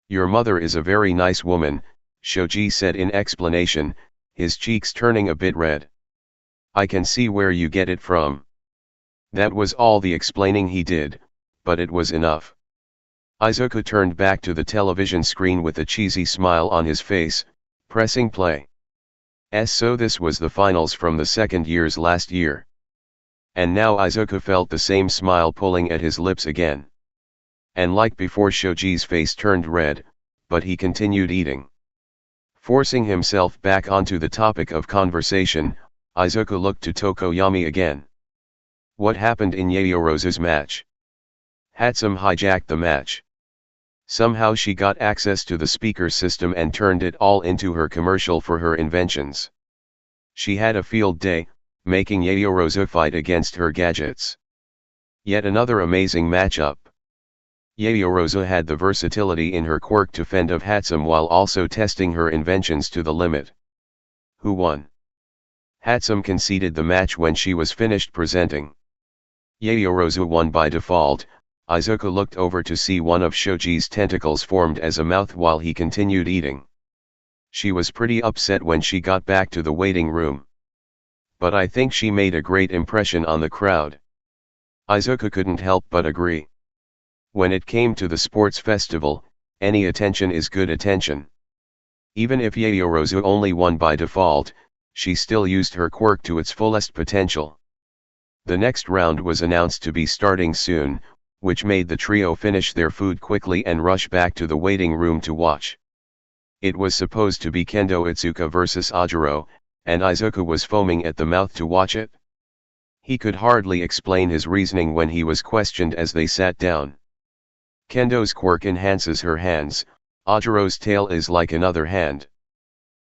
"Your mother is a very nice woman," Shoji said in explanation, his cheeks turning a bit red. "I can see where you get it from." That was all the explaining he did, but it was enough. Izuku turned back to the television screen with a cheesy smile on his face, pressing play. So this was the finals from the second years last year. And now Izuku felt the same smile pulling at his lips again. And like before, Shoji's face turned red, but he continued eating. Forcing himself back onto the topic of conversation, Izuku looked to Tokoyami again. "What happened in Yayorozu's match?" "Hatsum hijacked the match. Somehow she got access to the speaker system and turned it all into her commercial for her inventions. She had a field day, making Yayorozu fight against her gadgets. Yet another amazing matchup. Yayorozu had the versatility in her quirk to fend off Hatsum while also testing her inventions to the limit." "Who won?" "Hatsum conceded the match when she was finished presenting. Yayorozu won by default." Izuku looked over to see one of Shoji's tentacles formed as a mouth while he continued eating. "She was pretty upset when she got back to the waiting room. But I think she made a great impression on the crowd." Izuku couldn't help but agree. When it came to the sports festival, any attention is good attention. Even if Yayorozu only won by default, she still used her quirk to its fullest potential. The next round was announced to be starting soon, which made the trio finish their food quickly and rush back to the waiting room to watch. It was supposed to be Kendo Itsuka versus Ajiro, and Izuku was foaming at the mouth to watch it. He could hardly explain his reasoning when he was questioned as they sat down. "Kendo's quirk enhances her hands, Ajiro's tail is like another hand.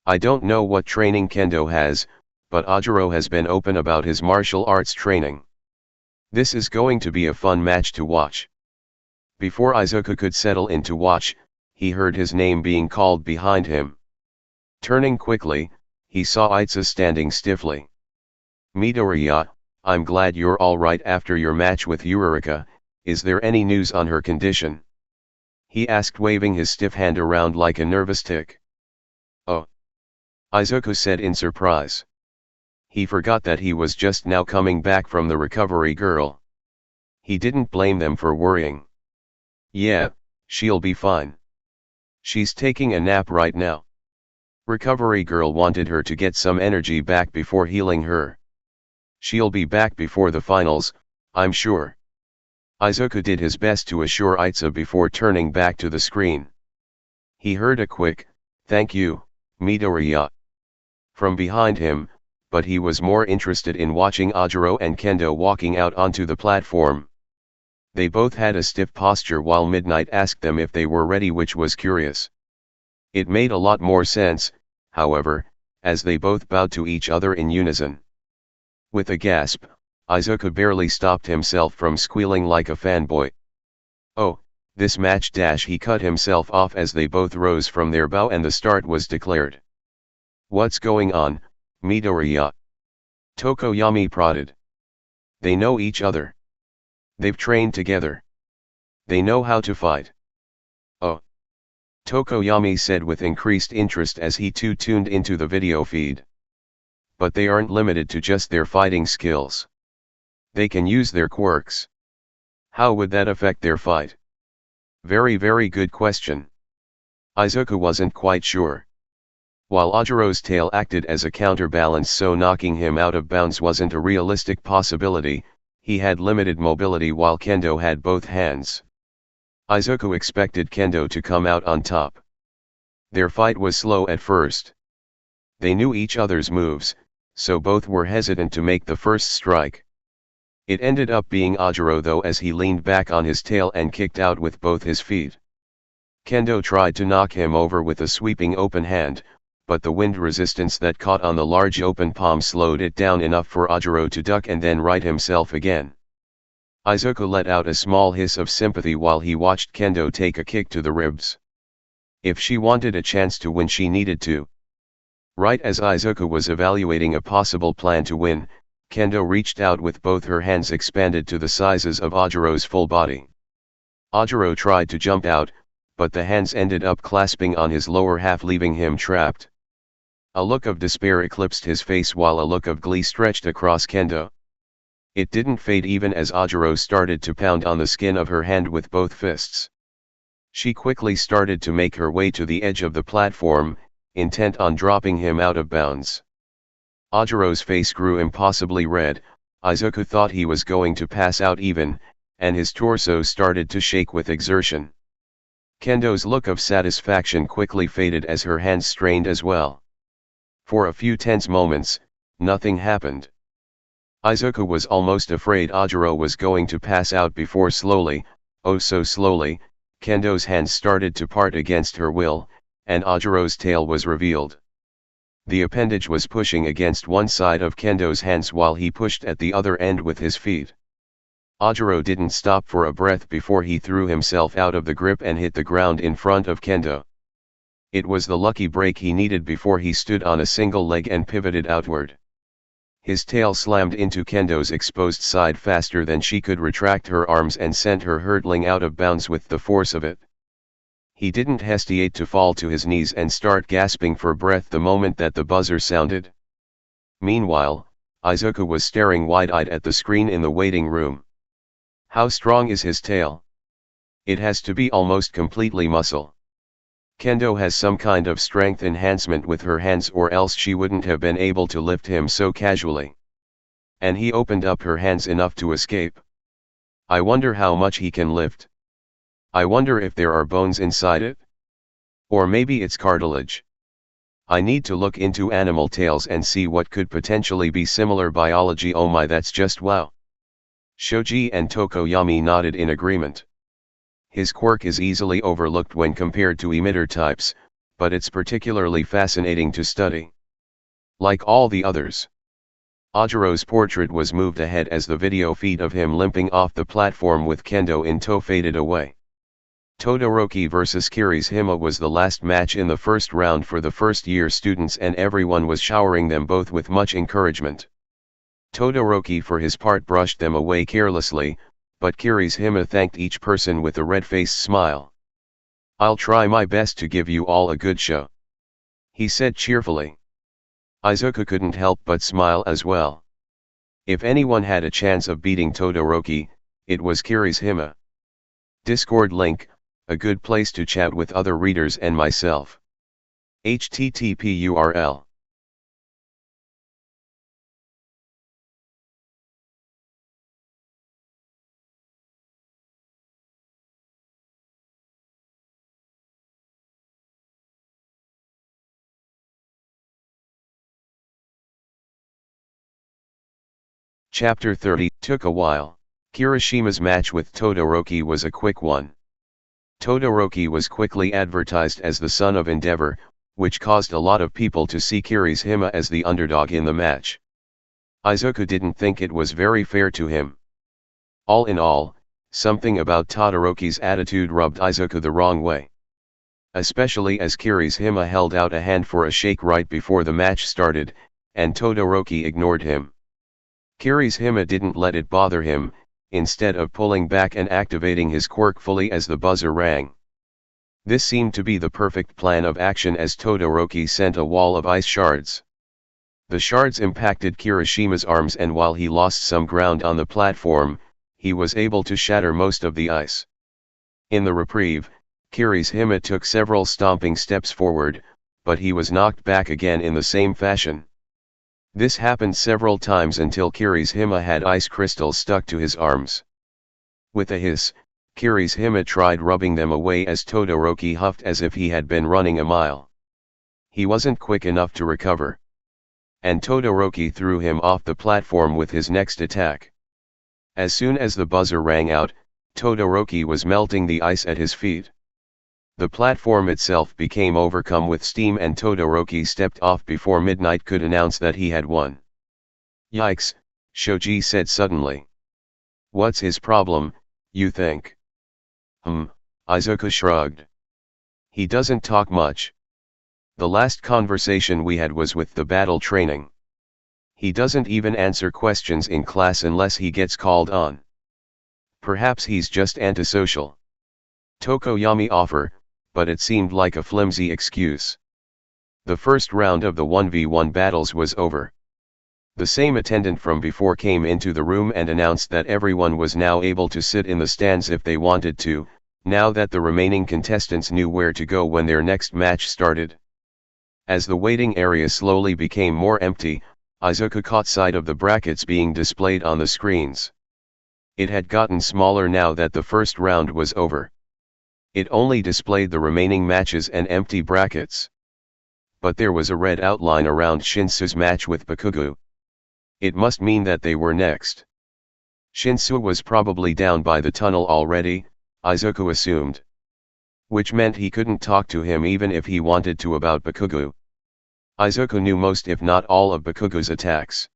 I don't know what training Kendo has, but Ajiro has been open about his martial arts training. This is going to be a fun match to watch." Before Izuku could settle in to watch, he heard his name being called behind him. Turning quickly, he saw Itza standing stiffly. "Midoriya, I'm glad you're alright after your match with Urarika. Is there any news on her condition?" he asked, waving his stiff hand around like a nervous tick. "Oh," Izuku said in surprise. He forgot that he was just now coming back from the recovery girl. He didn't blame them for worrying. "Yeah, she'll be fine. She's taking a nap right now. Recovery girl wanted her to get some energy back before healing her. She'll be back before the finals, I'm sure." Izuku did his best to assure Itza before turning back to the screen. He heard a quick, "Thank you, Midoriya," from behind him, but he was more interested in watching Ajiro and Kendo walking out onto the platform. They both had a stiff posture while Midnight asked them if they were ready, which was curious. It made a lot more sense, however, as they both bowed to each other in unison. With a gasp, Izuku barely stopped himself from squealing like a fanboy. "Oh, this match dash!" He cut himself off as they both rose from their bow and the start was declared. "What's going on, Midoriya?" Tokoyami prodded. "They know each other. They've trained together. They know how to fight." "Oh," Tokoyami said with increased interest as he too tuned into the video feed. "But they aren't limited to just their fighting skills. They can use their quirks. How would that affect their fight?" "Very very good question." Izuku wasn't quite sure. While Ajiro's tail acted as a counterbalance, so knocking him out of bounds wasn't a realistic possibility, he had limited mobility while Kendo had both hands. Izuku expected Kendo to come out on top. Their fight was slow at first. They knew each other's moves, so both were hesitant to make the first strike. It ended up being Ajiro though, as he leaned back on his tail and kicked out with both his feet. Kendo tried to knock him over with a sweeping open hand, but the wind resistance that caught on the large open palm slowed it down enough for Ajiro to duck and then right himself again. Izuku let out a small hiss of sympathy while he watched Kendo take a kick to the ribs. If she wanted a chance to win, she needed to. Right as Izuku was evaluating a possible plan to win, Kendo reached out with both her hands expanded to the sizes of Ajiro's full body. Ajiro tried to jump out, but the hands ended up clasping on his lower half, leaving him trapped. A look of despair eclipsed his face while a look of glee stretched across Kendo. It didn't fade even as Ajiro started to pound on the skin of her hand with both fists. She quickly started to make her way to the edge of the platform, intent on dropping him out of bounds. Ajiro's face grew impossibly red. Izuku thought he was going to pass out even, and his torso started to shake with exertion. Kendo's look of satisfaction quickly faded as her hands strained as well. For a few tense moments, nothing happened. Izuku was almost afraid Ajiro was going to pass out before slowly, oh so slowly, Kendo's hands started to part against her will, and Ajiro's tail was revealed. The appendage was pushing against one side of Kendo's hands while he pushed at the other end with his feet. Ajiro didn't stop for a breath before he threw himself out of the grip and hit the ground in front of Kendo. It was the lucky break he needed before he stood on a single leg and pivoted outward. His tail slammed into Kendo's exposed side faster than she could retract her arms and sent her hurtling out of bounds with the force of it. He didn't hesitate to fall to his knees and start gasping for breath the moment that the buzzer sounded. Meanwhile, Izuku was staring wide-eyed at the screen in the waiting room. How strong is his tail? It has to be almost completely muscle. Kendo has some kind of strength enhancement with her hands, or else she wouldn't have been able to lift him so casually. And he opened up her hands enough to escape. I wonder how much he can lift. I wonder if there are bones inside it? Or maybe it's cartilage. I need to look into animal tails and see what could potentially be similar biology. Oh my, that's just wow. Shoji and Tokoyami nodded in agreement. His quirk is easily overlooked when compared to emitter types, but it's particularly fascinating to study. Like all the others. Ajiro's portrait was moved ahead as the video feed of him limping off the platform with Kendo in tow faded away. Todoroki vs Kirishima was the last match in the first round for the first-year students, and everyone was showering them both with much encouragement. Todoroki for his part brushed them away carelessly, but Kirishima thanked each person with a red-faced smile. I'll try my best to give you all a good show, he said cheerfully. Izuku couldn't help but smile as well. If anyone had a chance of beating Todoroki, it was Kirishima. Discord link, a good place to chat with other readers and myself. http URL. Chapter 30 took a while. Kirishima's match with Todoroki was a quick one. Todoroki was quickly advertised as the son of Endeavor, which caused a lot of people to see Kirishima as the underdog in the match. Izuku didn't think it was very fair to him. All in all, something about Todoroki's attitude rubbed Izuku the wrong way. Especially as Kirishima held out a hand for a shake right before the match started, and Todoroki ignored him. Kirishima didn't let it bother him, instead of pulling back and activating his quirk fully as the buzzer rang. This seemed to be the perfect plan of action as Todoroki sent a wall of ice shards. The shards impacted Kirishima's arms, and while he lost some ground on the platform, he was able to shatter most of the ice. In the reprieve, Kirishima took several stomping steps forward, but he was knocked back again in the same fashion. This happened several times until Kirishima had ice crystals stuck to his arms. With a hiss, Kirishima tried rubbing them away as Todoroki huffed as if he had been running a mile. He wasn't quick enough to recover. And Todoroki threw him off the platform with his next attack. As soon as the buzzer rang out, Todoroki was melting the ice at his feet. The platform itself became overcome with steam, and Todoroki stepped off before Midnight could announce that he had won. Yikes, Shoji said suddenly. What's his problem, you think? Izuku shrugged. He doesn't talk much. The last conversation we had was with the battle training. He doesn't even answer questions in class unless he gets called on. Perhaps he's just antisocial. Tokoyami offered, but it seemed like a flimsy excuse. The first round of the 1v1 battles was over. The same attendant from before came into the room and announced that everyone was now able to sit in the stands if they wanted to, now that the remaining contestants knew where to go when their next match started. As the waiting area slowly became more empty, Izuku caught sight of the brackets being displayed on the screens. It had gotten smaller now that the first round was over. It only displayed the remaining matches and empty brackets. But there was a red outline around Shinsu's match with Bakugo. It must mean that they were next. Shinsu was probably down by the tunnel already, Izuku assumed. Which meant he couldn't talk to him even if he wanted to about Bakugo. Izuku knew most if not all of Bakugo's attacks.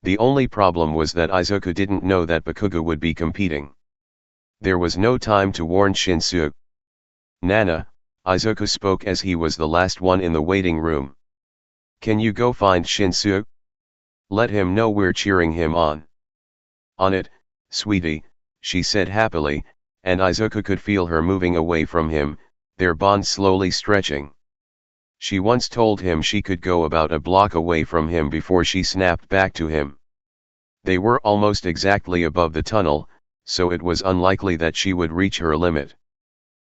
The only problem was that Izuku didn't know that Bakugo would be competing. There was no time to warn Shinsu. Nana, Izuku spoke as he was the last one in the waiting room. Can you go find Shinsu? Let him know we're cheering him on. On it, sweetie, she said happily, and Izuku could feel her moving away from him, their bond slowly stretching. She once told him she could go about a block away from him before she snapped back to him. They were almost exactly above the tunnel, so it was unlikely that she would reach her limit.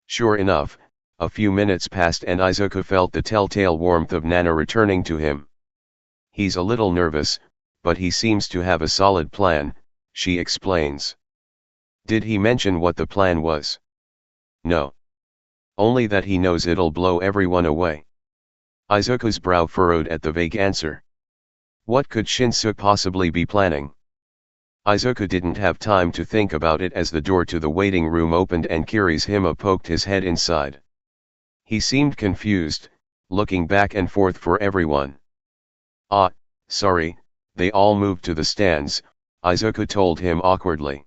Sure enough, a few minutes passed and Izuku felt the telltale warmth of Nana returning to him. He's a little nervous, but he seems to have a solid plan, she explains. Did he mention what the plan was? No. Only that he knows it'll blow everyone away. Izuku's brow furrowed at the vague answer. What could Shinsu possibly be planning? Izuku didn't have time to think about it as the door to the waiting room opened and Kirishima poked his head inside. He seemed confused, looking back and forth for everyone. Ah, sorry, they all moved to the stands, Izuku told him awkwardly.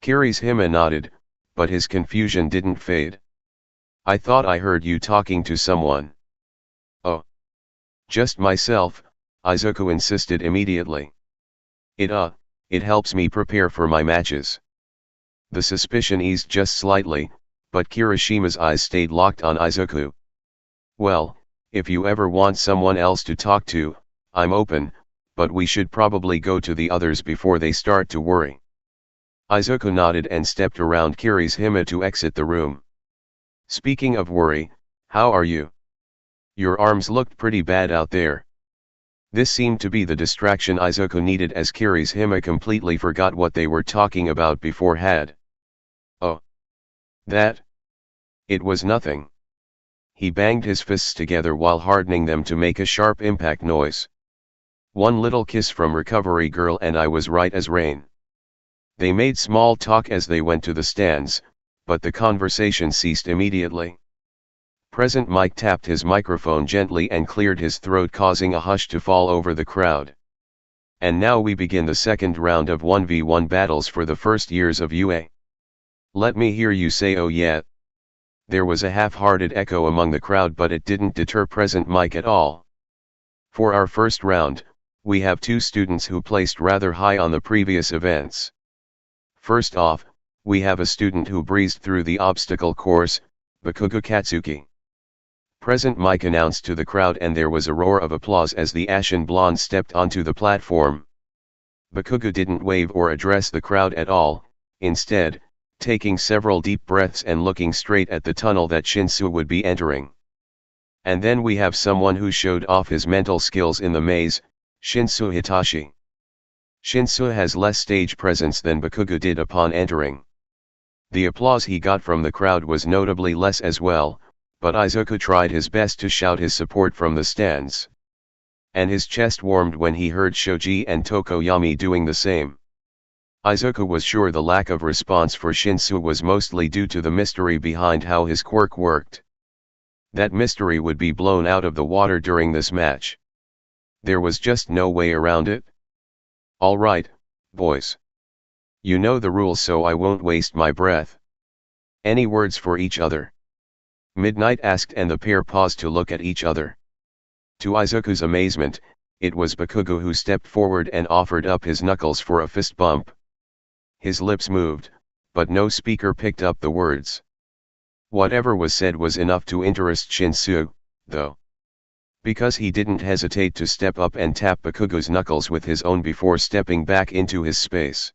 Kirishima nodded, but his confusion didn't fade. I thought I heard you talking to someone. Oh. Just myself, Izuku insisted immediately. It helps me prepare for my matches. The suspicion eased just slightly, but Kirishima's eyes stayed locked on Izuku. Well, if you ever want someone else to talk to, I'm open, but we should probably go to the others before they start to worry. Izuku nodded and stepped around Kirishima to exit the room. Speaking of worry, how are you? Your arms looked pretty bad out there. This seemed to be the distraction Izuku needed as Kirishima completely forgot what they were talking about beforehand. Oh. That? It was nothing. He banged his fists together while hardening them to make a sharp impact noise. One little kiss from Recovery Girl and I was right as rain. They made small talk as they went to the stands, but the conversation ceased immediately. Present Mike tapped his microphone gently and cleared his throat, causing a hush to fall over the crowd. And now we begin the second round of 1v1 battles for the first years of UA. Let me hear you say oh yeah. There was a half-hearted echo among the crowd, but it didn't deter Present Mike at all. For our first round, we have two students who placed rather high on the previous events. First off, we have a student who breezed through the obstacle course, Bakugo Katsuki. Present Mike announced to the crowd, and there was a roar of applause as the ashen blonde stepped onto the platform. Bakugo didn't wave or address the crowd at all, instead, taking several deep breaths and looking straight at the tunnel that Shinsu would be entering. And then we have someone who showed off his mental skills in the maze, Shinsu Hitachi. Shinsu has less stage presence than Bakugo did upon entering. The applause he got from the crowd was notably less as well, but Izuku tried his best to shout his support from the stands. And his chest warmed when he heard Shoji and Tokoyami doing the same. Izuku was sure the lack of response for Shinsu was mostly due to the mystery behind how his quirk worked. That mystery would be blown out of the water during this match. There was just no way around it. Alright, boys. You know the rules, so I won't waste my breath. Any words for each other? Midnight asked, and the pair paused to look at each other. To Izuku's amazement, it was Bakugo who stepped forward and offered up his knuckles for a fist bump. His lips moved, but no speaker picked up the words. Whatever was said was enough to interest Shinsu, though. Because he didn't hesitate to step up and tap Bakugo's knuckles with his own before stepping back into his space.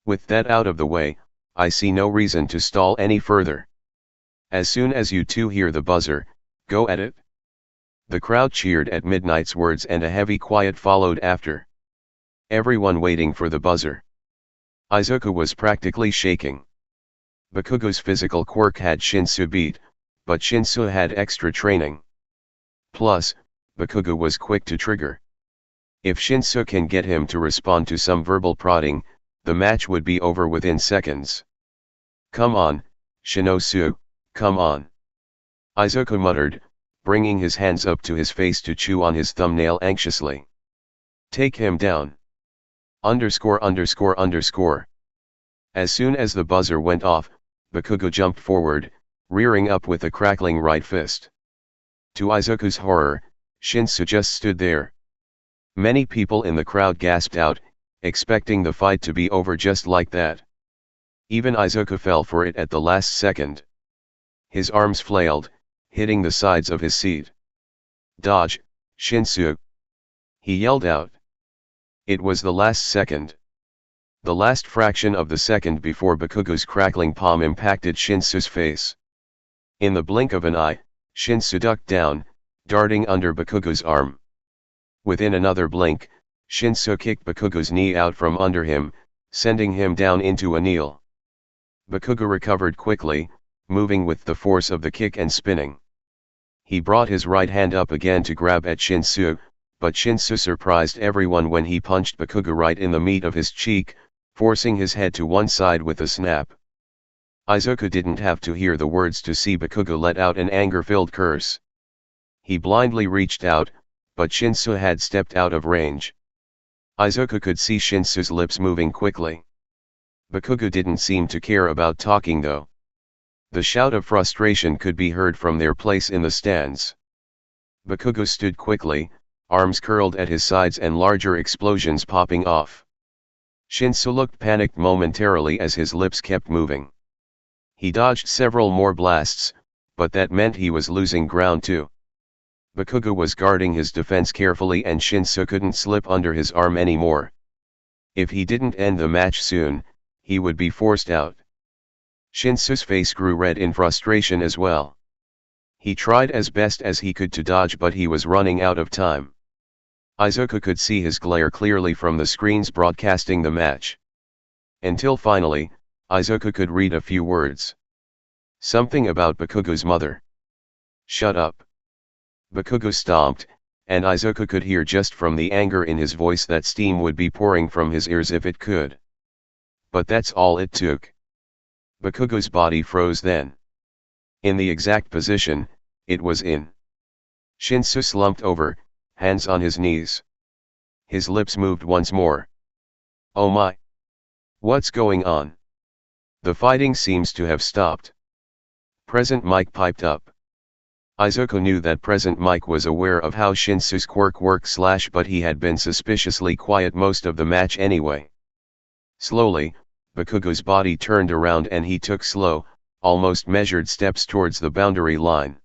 With that out of the way, I see no reason to stall any further. As soon as you two hear the buzzer, go at it. The crowd cheered at Midnight's words, and a heavy quiet followed after. Everyone waiting for the buzzer. Izuku was practically shaking. Bakugo's physical quirk had Shinsu beat, but Shinsu had extra training. Plus, Bakugo was quick to trigger. If Shinsu can get him to respond to some verbal prodding, the match would be over within seconds. Come on, Shinosu, come on. Izuku muttered, bringing his hands up to his face to chew on his thumbnail anxiously. Take him down. _____. As soon as the buzzer went off, Bakugo jumped forward, rearing up with a crackling right fist. To Izuku's horror, Shinsu just stood there. Many people in the crowd gasped out, expecting the fight to be over just like that. Even Izuku fell for it at the last second. His arms flailed, hitting the sides of his seat. Dodge, Shinsu! He yelled out. It was the last second. The last fraction of the second before Bakugo's crackling palm impacted Shinsu's face. In the blink of an eye, Shinsu ducked down, darting under Bakugo's arm. Within another blink, Shinsu kicked Bakugo's knee out from under him, sending him down into a kneel. Bakugo recovered quickly, moving with the force of the kick and spinning. He brought his right hand up again to grab at Shinsu, but Shinsu surprised everyone when he punched Bakugo right in the meat of his cheek, forcing his head to one side with a snap. Izuku didn't have to hear the words to see Bakugo let out an anger-filled curse. He blindly reached out, but Shinsu had stepped out of range. Izuku could see Shinsu's lips moving quickly. Bakugo didn't seem to care about talking though. The shout of frustration could be heard from their place in the stands. Bakugo stood quickly, arms curled at his sides and larger explosions popping off. Shinsu looked panicked momentarily as his lips kept moving. He dodged several more blasts, but that meant he was losing ground too. Bakugo was guarding his defense carefully, and Shinsu couldn't slip under his arm anymore. If he didn't end the match soon, he would be forced out. Shinsu's face grew red in frustration as well. He tried as best as he could to dodge, but he was running out of time. Izuku could see his glare clearly from the screens broadcasting the match. Until finally, Izuku could read a few words. Something about Bakugo's mother. Shut up. Bakugo stomped, and Izuku could hear just from the anger in his voice that steam would be pouring from his ears if it could. but that's all it took. Bakugo's body froze then. In the exact position it was in. Shinsu slumped over, hands on his knees. His lips moved once more. Oh my! What's going on? The fighting seems to have stopped. Present Mike piped up. Izuku knew that Present Mike was aware of how Shinsu's quirk works, but he had been suspiciously quiet most of the match anyway. Slowly, Bakugo's body turned around and he took slow, almost measured steps towards the boundary line.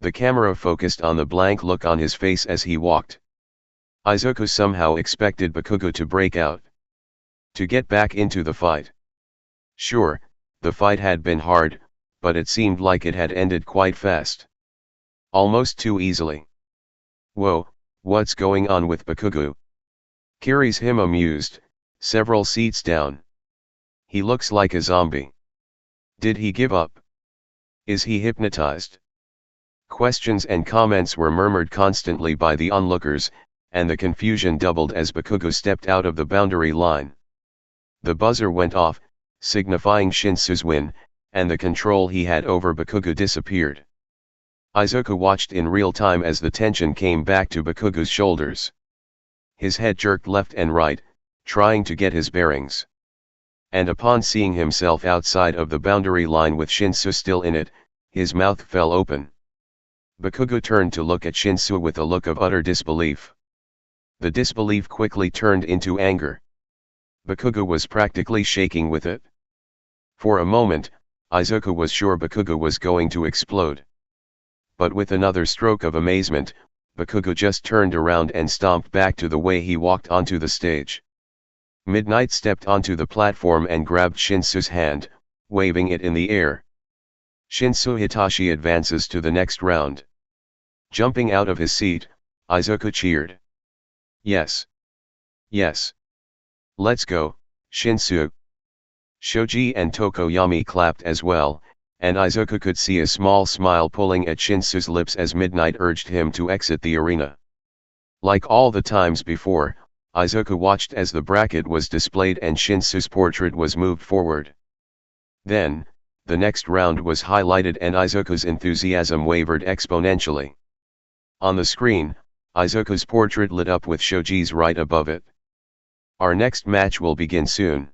The camera focused on the blank look on his face as he walked. Izuku somehow expected Bakugo to break out, to get back into the fight. Sure, the fight had been hard, but it seemed like it had ended quite fast. Almost too easily. Whoa, what's going on with Bakugo? Carries him amused, several seats down. He looks like a zombie. Did he give up? Is he hypnotized? Questions and comments were murmured constantly by the onlookers, and the confusion doubled as Bakugo stepped out of the boundary line. The buzzer went off, signifying Shinsu's win, and the control he had over Bakugo disappeared. Izuku watched in real time as the tension came back to Bakugo's shoulders. His head jerked left and right, trying to get his bearings. And upon seeing himself outside of the boundary line with Shinsu still in it, his mouth fell open. Bakugo turned to look at Shinsu with a look of utter disbelief. The disbelief quickly turned into anger. Bakugo was practically shaking with it. For a moment, Izuku was sure Bakugo was going to explode. But with another stroke of amazement, Bakugo just turned around and stomped back to the way he walked onto the stage. Midnight stepped onto the platform and grabbed Shinsu's hand, waving it in the air. Shinsu Hitachi advances to the next round. Jumping out of his seat, Izuku cheered. Yes. Yes. Let's go, Shinsu. Shoji and Tokoyami clapped as well, and Izuku could see a small smile pulling at Shinsu's lips as Midnight urged him to exit the arena. Like all the times before, Izuku watched as the bracket was displayed and Shinsu's portrait was moved forward. Then, the next round was highlighted and Izuku's enthusiasm wavered exponentially. On the screen, Izuku's portrait lit up with Shoji's right above it. Our next match will begin soon.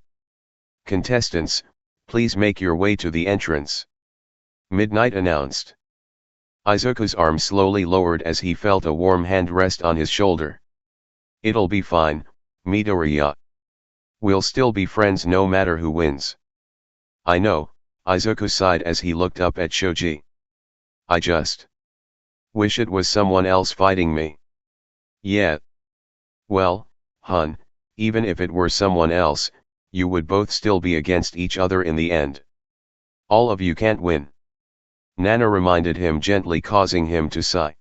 Contestants, please make your way to the entrance. Midnight announced. Izuku's arm slowly lowered as he felt a warm hand rest on his shoulder. It'll be fine, Midoriya. We'll still be friends no matter who wins. I know, Izuku sighed as he looked up at Shoji. I just wish it was someone else fighting me. Yeah. Well, hun, even if it were someone else, you would both still be against each other in the end. All of you can't win. Nana reminded him gently, causing him to sigh.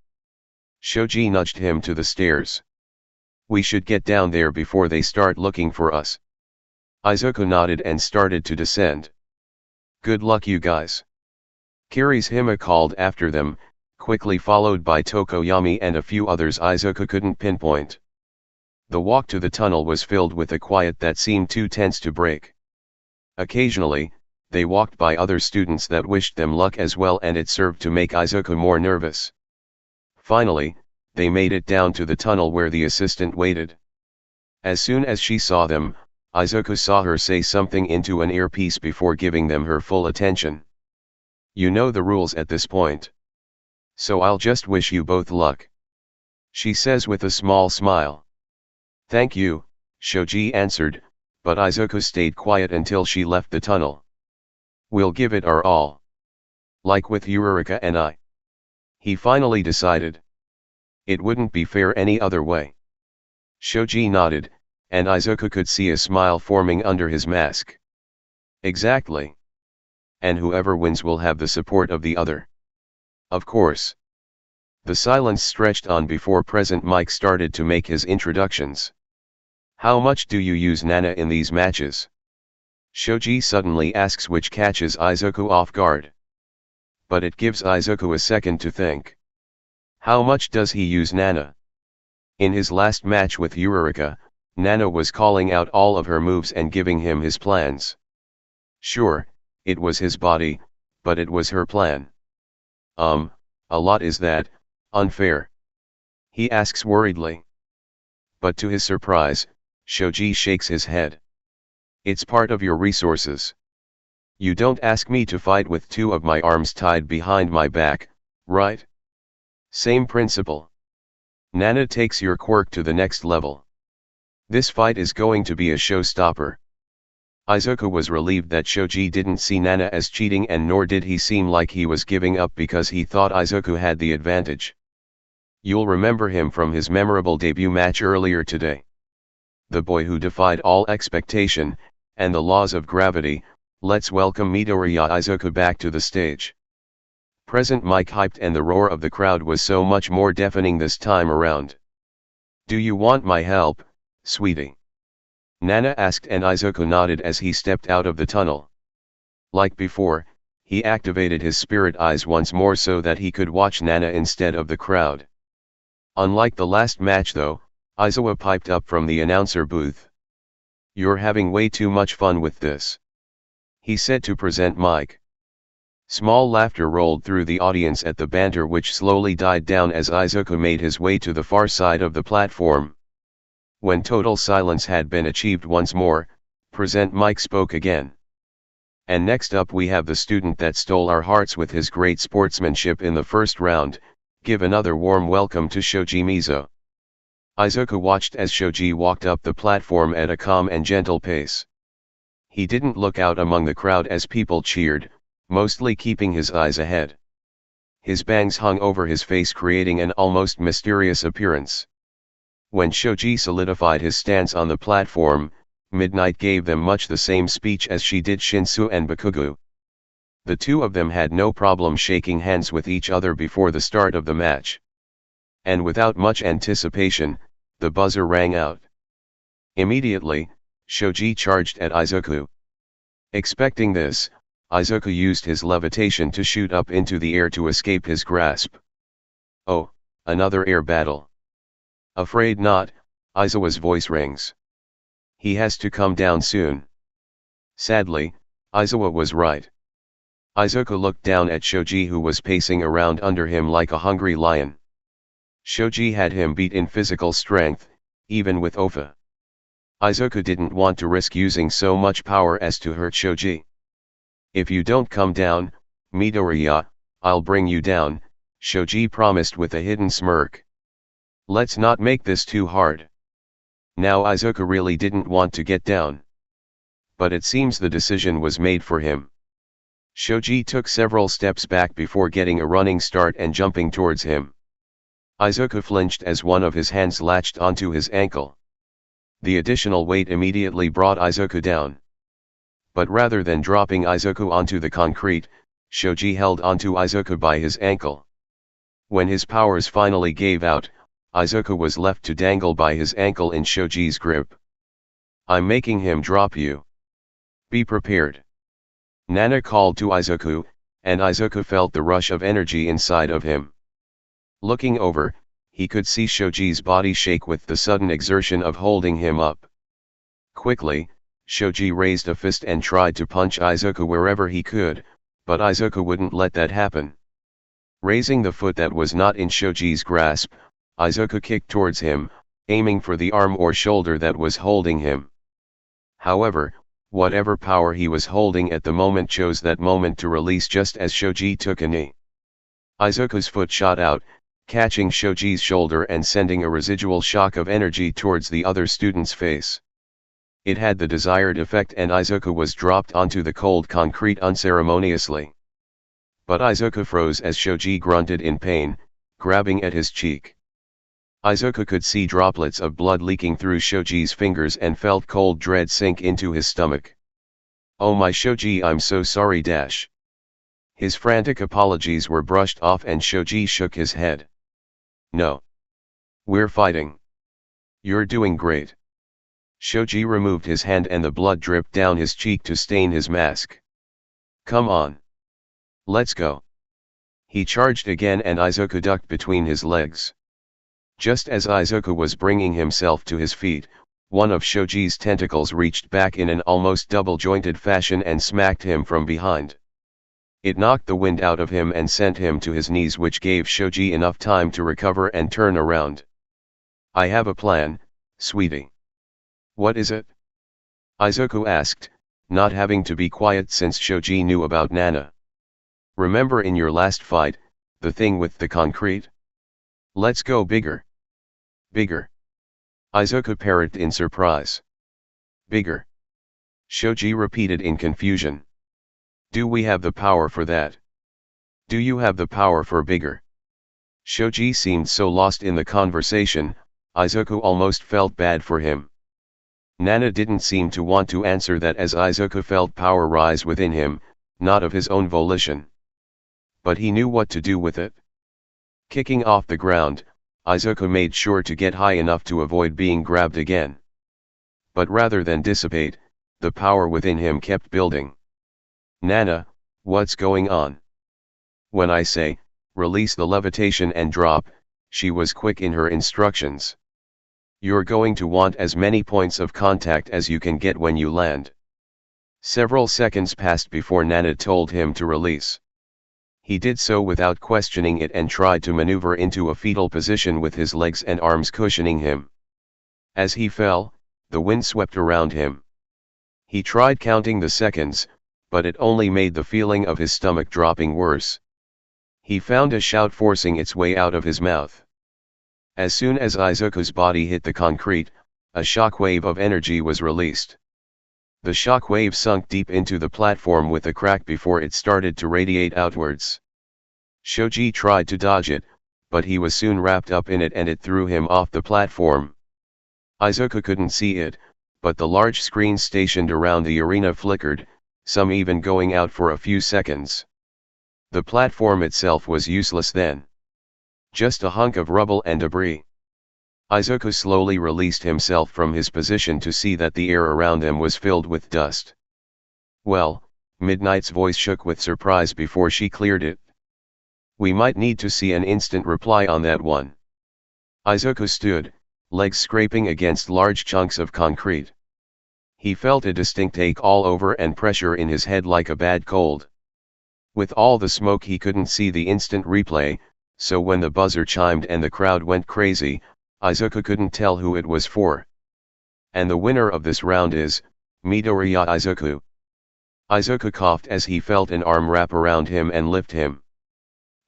Shoji nudged him to the stairs. We should get down there before they start looking for us. Izuku nodded and started to descend. Good luck you guys. Kirishima called after them, quickly followed by Tokoyami and a few others Izuku couldn't pinpoint. The walk to the tunnel was filled with a quiet that seemed too tense to break. Occasionally, they walked by other students that wished them luck as well, and it served to make Izuku more nervous. Finally, they made it down to the tunnel where the assistant waited. As soon as she saw them, Izuku saw her say something into an earpiece before giving them her full attention. You know the rules at this point. So I'll just wish you both luck. She says with a small smile. Thank you, Shoji answered, but Izuku stayed quiet until she left the tunnel. We'll give it our all. Like with Yurika and I. He finally decided. It wouldn't be fair any other way. Shoji nodded, and Izuku could see a smile forming under his mask. Exactly. And whoever wins will have the support of the other. Of course. The silence stretched on before Present Mike started to make his introductions. How much do you use Nana in these matches? Shoji suddenly asks, which catches Izuku off guard. But it gives Izuku a second to think. How much does he use Nana? In his last match with Yurika, Nana was calling out all of her moves and giving him his plans. Sure, it was his body, but it was her plan. A lot is that, unfair? He asks worriedly. But to his surprise, Shoji shakes his head. It's part of your resources. You don't ask me to fight with two of my arms tied behind my back, right? Same principle. Nana takes your quirk to the next level. This fight is going to be a showstopper. Izuku was relieved that Shoji didn't see Nana as cheating, and nor did he seem like he was giving up because he thought Izuku had the advantage. You'll remember him from his memorable debut match earlier today. The boy who defied all expectation, and the laws of gravity. Let's welcome Midoriya Izuku back to the stage. Present mic hyped and the roar of the crowd was so much more deafening this time around. Do you want my help, sweetie? Nana asked, and Izuku nodded as he stepped out of the tunnel. Like before, he activated his spirit eyes once more so that he could watch Nana instead of the crowd. Unlike the last match though, Aizawa piped up from the announcer booth. You're having way too much fun with this, he said to present mic. Small laughter rolled through the audience at the banter, which slowly died down as Izuku made his way to the far side of the platform. When total silence had been achieved once more, present mic spoke again. And next up we have the student that stole our hearts with his great sportsmanship in the first round. Give another warm welcome to Shoji Mizo. Izuku watched as Shoji walked up the platform at a calm and gentle pace. He didn't look out among the crowd as people cheered, mostly keeping his eyes ahead. His bangs hung over his face, creating an almost mysterious appearance. When Shoji solidified his stance on the platform, Midnight gave them much the same speech as she did Shinsu and Bakugo. The two of them had no problem shaking hands with each other before the start of the match. And without much anticipation, the buzzer rang out. Immediately, Shoji charged at Izuku. Expecting this, Izuku used his levitation to shoot up into the air to escape his grasp. Oh, another air battle. Afraid not, Aizawa's voice rings. He has to come down soon. Sadly, Aizawa was right. Izuku looked down at Shoji, who was pacing around under him like a hungry lion. Shoji had him beat in physical strength, even with Ofa. Izuku didn't want to risk using so much power as to hurt Shoji. If you don't come down, Midoriya, I'll bring you down, Shoji promised with a hidden smirk. Let's not make this too hard. Now Izuku really didn't want to get down. But it seems the decision was made for him. Shoji took several steps back before getting a running start and jumping towards him. Izuku flinched as one of his hands latched onto his ankle. The additional weight immediately brought Izuku down. But rather than dropping Izuku onto the concrete, Shoji held onto Izuku by his ankle. When his powers finally gave out, Izuku was left to dangle by his ankle in Shoji's grip. I'm making him drop you. Be prepared. Nana called to Izuku, and Izuku felt the rush of energy inside of him. Looking over, he could see Shoji's body shake with the sudden exertion of holding him up. Quickly, Shoji raised a fist and tried to punch Izuku wherever he could, but Izuku wouldn't let that happen. Raising the foot that was not in Shoji's grasp, Izuku kicked towards him, aiming for the arm or shoulder that was holding him. However, whatever power he was holding at the moment chose that moment to release just as Shoji took a knee. Izuku's foot shot out, catching Shoji's shoulder and sending a residual shock of energy towards the other student's face. It had the desired effect and Izuku was dropped onto the cold concrete unceremoniously. But Izuku froze as Shoji grunted in pain, grabbing at his cheek. Izuku could see droplets of blood leaking through Shoji's fingers and felt cold dread sink into his stomach. Oh my Shoji, I'm so sorry dash. His frantic apologies were brushed off and Shoji shook his head. No. We're fighting. You're doing great. Shoji removed his hand and the blood dripped down his cheek to stain his mask. Come on. Let's go. He charged again and Izuku ducked between his legs. Just as Izuku was bringing himself to his feet, one of Shoji's tentacles reached back in an almost double-jointed fashion and smacked him from behind. It knocked the wind out of him and sent him to his knees, which gave Shoji enough time to recover and turn around. "I have a plan, sweetie." "What is it?" Izuku asked, not having to be quiet since Shoji knew about Nana. "Remember in your last fight, the thing with the concrete? Let's go bigger." "Bigger?" Izuku parried in surprise. "Bigger?" Shoji repeated in confusion. "Do we have the power for that? Do you have the power for bigger?" Shoji seemed so lost in the conversation, Izuku almost felt bad for him. Nana didn't seem to want to answer that, as Izuku felt power rise within him, not of his own volition. But he knew what to do with it. Kicking off the ground, Izuku made sure to get high enough to avoid being grabbed again. But rather than dissipate, the power within him kept building. "Nana, what's going on?" "When I say, release the levitation and drop," she was quick in her instructions. "You're going to want as many points of contact as you can get when you land." Several seconds passed before Nana told him to release. He did so without questioning it and tried to maneuver into a fetal position with his legs and arms cushioning him. As he fell, the wind swept around him. He tried counting the seconds, but it only made the feeling of his stomach dropping worse. He found a shout forcing its way out of his mouth. As soon as Izuku's body hit the concrete, a shockwave of energy was released. The shockwave sunk deep into the platform with a crack before it started to radiate outwards. Shoji tried to dodge it, but he was soon wrapped up in it and it threw him off the platform. Izuku couldn't see it, but the large screens stationed around the arena flickered, some even going out for a few seconds. The platform itself was useless then. Just a hunk of rubble and debris. Izuku slowly released himself from his position to see that the air around them was filled with dust. "Well," Midnight's voice shook with surprise before she cleared it. "We might need to see an instant reply on that one." Izuku stood, legs scraping against large chunks of concrete. He felt a distinct ache all over and pressure in his head like a bad cold. With all the smoke he couldn't see the instant replay, so when the buzzer chimed and the crowd went crazy, Izuku couldn't tell who it was for. "And the winner of this round is, Midoriya Izuku." Izuku coughed as he felt an arm wrap around him and lift him.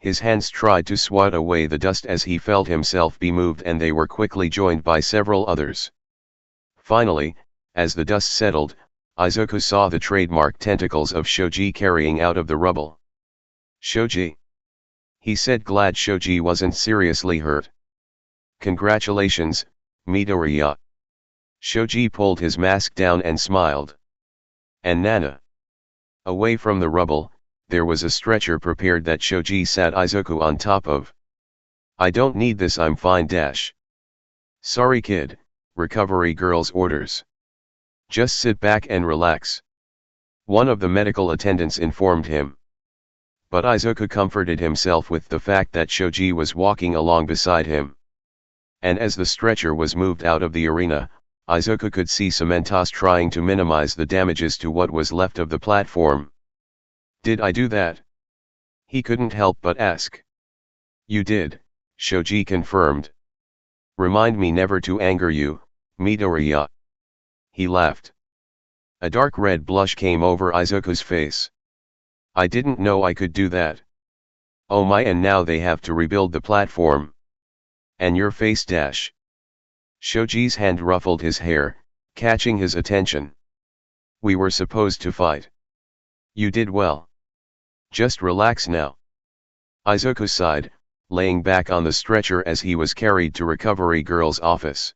His hands tried to swat away the dust as he felt himself be moved, and they were quickly joined by several others. Finally, as the dust settled, Izuku saw the trademark tentacles of Shoji carrying out of the rubble. "Shoji," he said, glad Shoji wasn't seriously hurt. "Congratulations, Midoriya." Shoji pulled his mask down and smiled. "And Nana?" Away from the rubble, there was a stretcher prepared that Shoji sat Izuku on top of. "I don't need this, I'm fine dash." "Sorry kid, recovery girl's orders. Just sit back and relax," one of the medical attendants informed him. But Izuku comforted himself with the fact that Shoji was walking along beside him. And as the stretcher was moved out of the arena, Izuku could see Cementos trying to minimize the damages to what was left of the platform. "Did I do that?" he couldn't help but ask. "You did," Shoji confirmed. "Remind me never to anger you, Midoriya." He laughed. A dark red blush came over Izuku's face. "I didn't know I could do that. Oh my, and now they have to rebuild the platform. And your face dash." Shoji's hand ruffled his hair, catching his attention. "We were supposed to fight." "You did well. Just relax now." Izuku sighed, laying back on the stretcher as he was carried to Recovery Girl's office.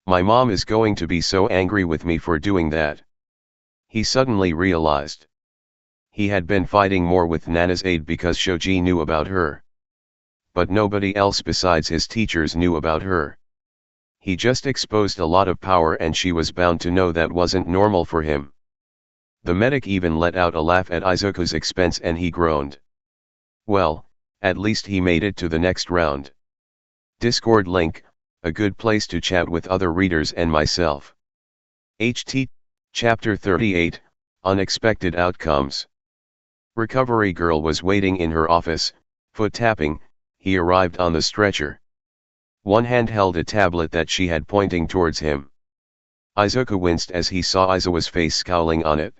"My mom is going to be so angry with me for doing that." He suddenly realized. He had been fighting more with Nana's aid because Shoji knew about her. But nobody else besides his teachers knew about her. He just exposed a lot of power and she was bound to know that wasn't normal for him. The medic even let out a laugh at Izuku's expense and he groaned. Well, at least he made it to the next round. Discord link, a good place to chat with other readers and myself. HT, Chapter 38, Unexpected Outcomes. Recovery girl was waiting in her office, foot tapping. He arrived on the stretcher. One hand held a tablet that she had pointing towards him. Izuku winced as he saw Aizawa's face scowling on it.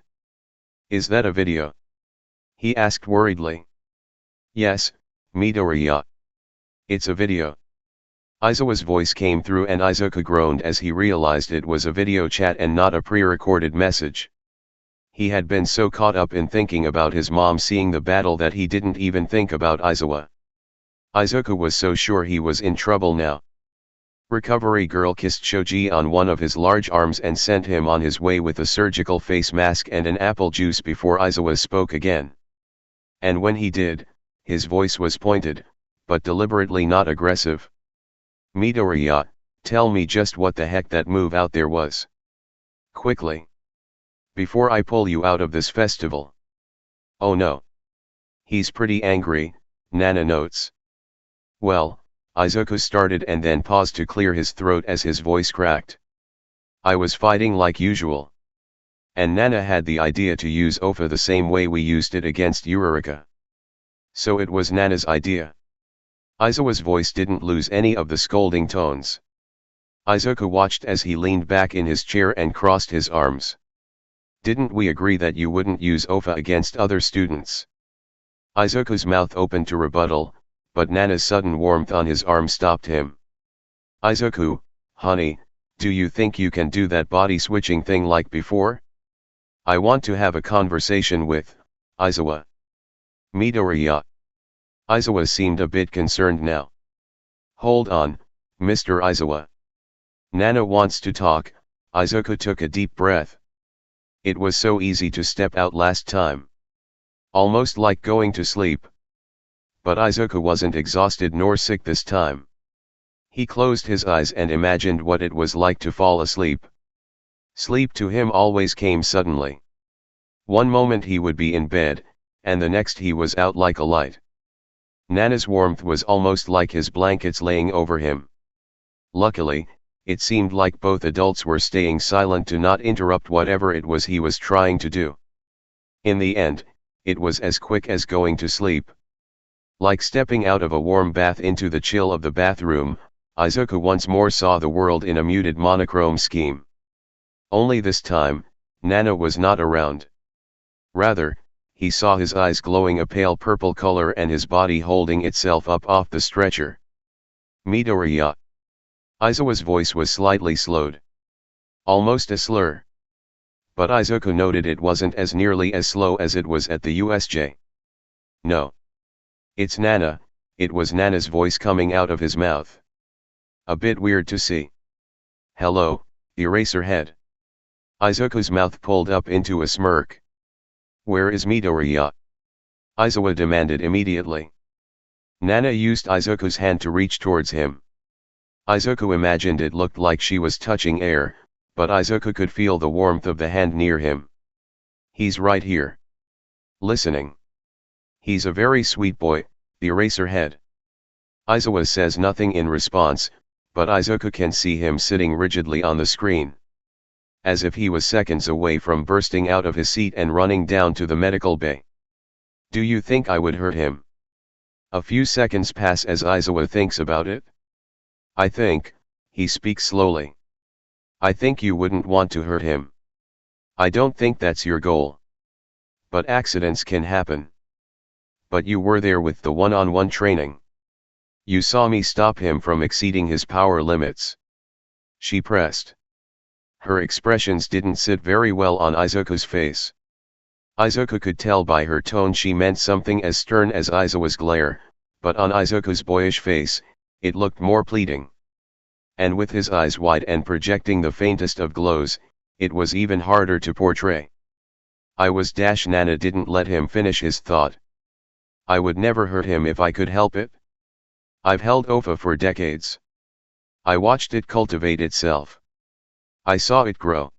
"Is that a video?" he asked worriedly. "Yes, Midoriya. It's a video." Aizawa's voice came through and Izuku groaned as he realized it was a video chat and not a pre-recorded message. He had been so caught up in thinking about his mom seeing the battle that he didn't even think about Aizawa. Izuku was so sure he was in trouble now. Recovery girl kissed Shoji on one of his large arms and sent him on his way with a surgical face mask and an apple juice before Aizawa spoke again. And when he did, his voice was pointed, but deliberately not aggressive. "Midoriya, tell me just what the heck that move out there was. Quickly. Before I pull you out of this festival." "Oh no. He's pretty angry," Nana notes. "Well," Izuku started and then paused to clear his throat as his voice cracked. "I was fighting like usual. And Nana had the idea to use Ofa the same way we used it against Uraraka. So it was Nana's idea." Aizawa's voice didn't lose any of the scolding tones. Izuku watched as he leaned back in his chair and crossed his arms. "Didn't we agree that you wouldn't use Ofa against other students?" Izuku's mouth opened to rebuttal, but Nana's sudden warmth on his arm stopped him. "Izuku, honey, do you think you can do that body switching thing like before? I want to have a conversation with Aizawa." "Midoriya." Aizawa seemed a bit concerned now. "Hold on, Mr. Aizawa. Nana wants to talk." Izuku took a deep breath. It was so easy to step out last time. Almost like going to sleep. But Izuku wasn't exhausted nor sick this time. He closed his eyes and imagined what it was like to fall asleep. Sleep to him always came suddenly. One moment he would be in bed, and the next he was out like a light. Nana's warmth was almost like his blankets laying over him. Luckily, it seemed like both adults were staying silent to not interrupt whatever it was he was trying to do. In the end, it was as quick as going to sleep. Like stepping out of a warm bath into the chill of the bathroom, Izuku once more saw the world in a muted monochrome scheme. Only this time, Nana was not around. Rather, he saw his eyes glowing a pale purple color and his body holding itself up off the stretcher. "Midoriya." Aizawa's voice was slightly slowed. Almost a slur. But Izuku noted it wasn't as nearly as slow as it was at the USJ. "No. It's Nana." It was Nana's voice coming out of his mouth. A bit weird to see. "Hello, Eraserhead." Izuku's mouth pulled up into a smirk. "Where is Midoriya?" Aizawa demanded immediately. Nana used Izuku's hand to reach towards him. Izuku imagined it looked like she was touching air, but Izuku could feel the warmth of the hand near him. "He's right here. Listening. He's a very sweet boy, Eraserhead." Aizawa says nothing in response, but Izuku can see him sitting rigidly on the screen. As if he was seconds away from bursting out of his seat and running down to the medical bay. "Do you think I would hurt him?" A few seconds pass as Aizawa thinks about it. "I think," he speaks slowly. "I think you wouldn't want to hurt him. I don't think that's your goal. But accidents can happen. But you were there with the one-on-one training. You saw me stop him from exceeding his power limits." She pressed. Her expressions didn't sit very well on Izuku's face. Izuku could tell by her tone she meant something as stern as Aizawa's glare, but on Izuku's boyish face, it looked more pleading. And with his eyes wide and projecting the faintest of glows, it was even harder to portray. Nana didn't let him finish his thought. "I would never hurt him if I could help it. I've held Ofa for decades. I watched it cultivate itself. I saw it grow.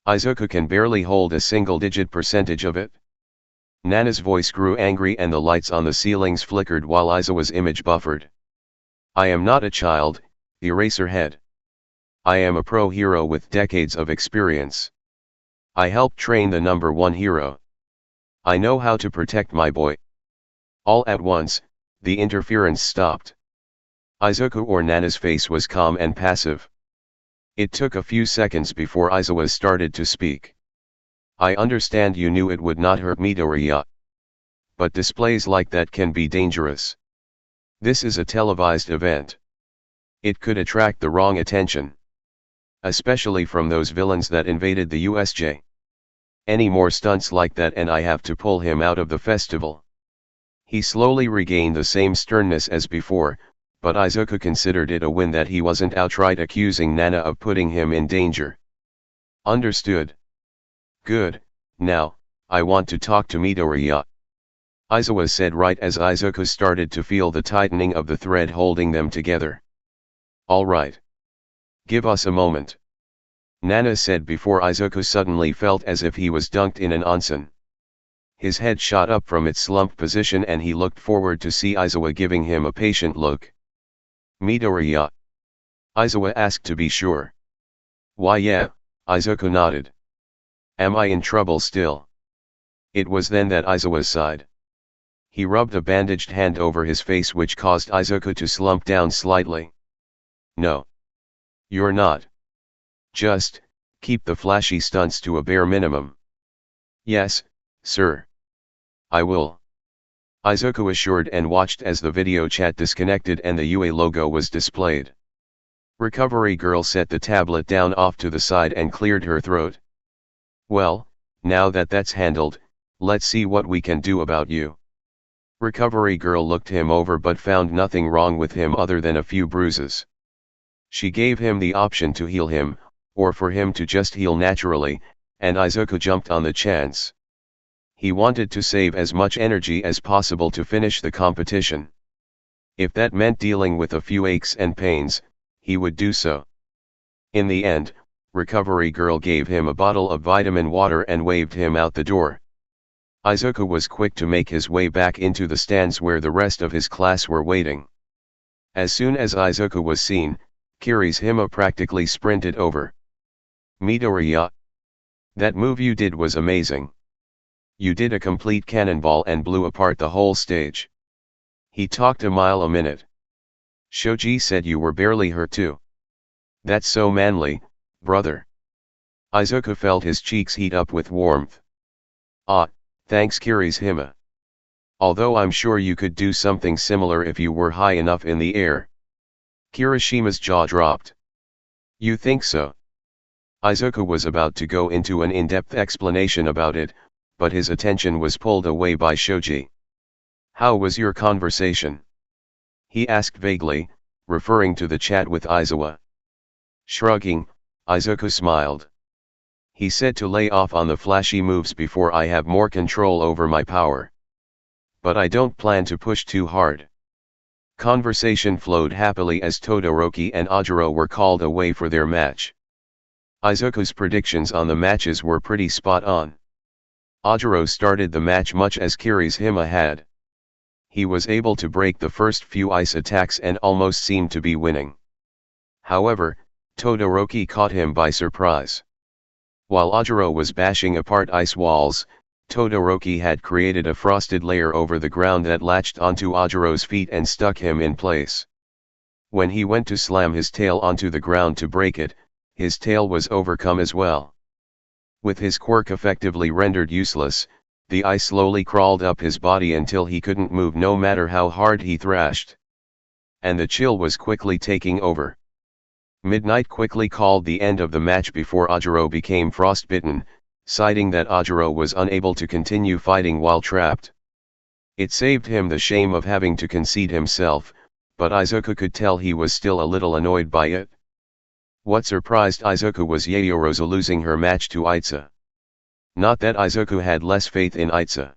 Izuku can barely hold a single-digit percentage of it." Nana's voice grew angry and the lights on the ceilings flickered while Aizawa's image buffered. "I am not a child, Eraserhead. I am a pro hero with decades of experience. I helped train the number one hero. I know how to protect my boy. All at once, the interference stopped. Izuku or Nana's face was calm and passive. It took a few seconds before Aizawa started to speak. I understand you knew it would not hurt Midoriya. But displays like that can be dangerous. This is a televised event. It could attract the wrong attention. Especially from those villains that invaded the USJ. Any more stunts like that and I have to pull him out of the festival. He slowly regained the same sternness as before, but Izuku considered it a win that he wasn't outright accusing Nana of putting him in danger. Understood. Good, now, I want to talk to Midoriya. Aizawa said right as Izuku started to feel the tightening of the thread holding them together. All right. Give us a moment. Nana said before Izuku suddenly felt as if he was dunked in an onsen. His head shot up from its slumped position and he looked forward to see Aizawa giving him a patient look. Midoriya? Aizawa asked to be sure. Why yeah, Izuku nodded. Am I in trouble still? It was then that Aizawa sighed. He rubbed a bandaged hand over his face which caused Izuku to slump down slightly. No. You're not. Just, keep the flashy stunts to a bare minimum. Yes, sir. I will. Izuku assured and watched as the video chat disconnected and the UA logo was displayed. Recovery girl set the tablet down off to the side and cleared her throat. Well, now that that's handled, let's see what we can do about you. Recovery girl looked him over but found nothing wrong with him other than a few bruises. She gave him the option to heal him, or for him to just heal naturally, and Izuku jumped on the chance. He wanted to save as much energy as possible to finish the competition. If that meant dealing with a few aches and pains, he would do so. In the end, Recovery girl gave him a bottle of vitamin water and waved him out the door. Izuku was quick to make his way back into the stands where the rest of his class were waiting. As soon as Izuku was seen, Kirishima practically sprinted over. Midoriya? That move you did was amazing. You did a complete cannonball and blew apart the whole stage. He talked a mile a minute. Shoji said you were barely hurt too. That's so manly, brother. Izuku felt his cheeks heat up with warmth. Ah, thanks Kirishima. Although I'm sure you could do something similar if you were high enough in the air. Kirishima's jaw dropped. You think so? Izuku was about to go into an in-depth explanation about it, but his attention was pulled away by Shoji. How was your conversation? He asked vaguely, referring to the chat with Aizawa. Shrugging, Izuku smiled. He said to lay off on the flashy moves before I have more control over my power. But I don't plan to push too hard. Conversation flowed happily as Todoroki and Ajiro were called away for their match. Izuku's predictions on the matches were pretty spot on. Ajiro started the match much as Kirishima had. He was able to break the first few ice attacks and almost seemed to be winning. However, Todoroki caught him by surprise. While Ajiro was bashing apart ice walls, Todoroki had created a frosted layer over the ground that latched onto Ajiro's feet and stuck him in place. When he went to slam his tail onto the ground to break it, his tail was overcome as well. With his quirk effectively rendered useless, the ice slowly crawled up his body until he couldn't move no matter how hard he thrashed. And the chill was quickly taking over. Midnight quickly called the end of the match before Ajiro became frostbitten, citing that Ajiro was unable to continue fighting while trapped. It saved him the shame of having to concede himself, but Izuku could tell he was still a little annoyed by it. What surprised Izuku was Yaoyorozu losing her match to Itza. Not that Izuku had less faith in Itza.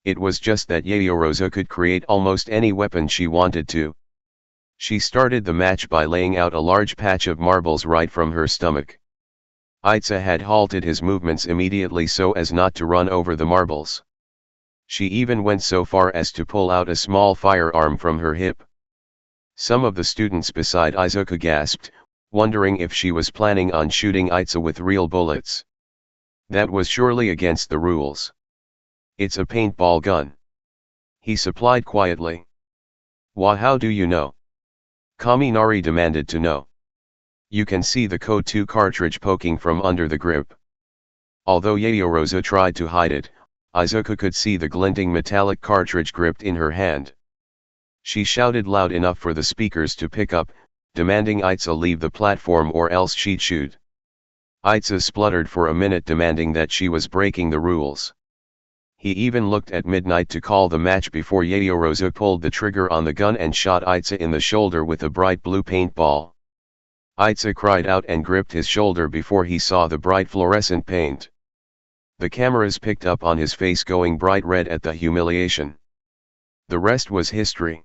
It was just that Yaoyorozu could create almost any weapon she wanted to. She started the match by laying out a large patch of marbles right from her stomach. Itza had halted his movements immediately so as not to run over the marbles. She even went so far as to pull out a small firearm from her hip. Some of the students beside Izuku gasped, wondering if she was planning on shooting Aiza with real bullets. That was surely against the rules. It's a paintball gun. He supplied quietly. How do you know? Kaminari demanded to know. You can see the Code 2 cartridge poking from under the grip. Although Yaoyorozu tried to hide it, Izuku could see the glinting metallic cartridge gripped in her hand. She shouted loud enough for the speakers to pick up, demanding Aiza leave the platform or else she'd shoot. Aiza spluttered for a minute, demanding that she was breaking the rules. He even looked at Midnight to call the match before Yaoyorozu pulled the trigger on the gun and shot Aiza in the shoulder with a bright blue paintball. Aiza cried out and gripped his shoulder before he saw the bright fluorescent paint. The cameras picked up on his face going bright red at the humiliation. The rest was history.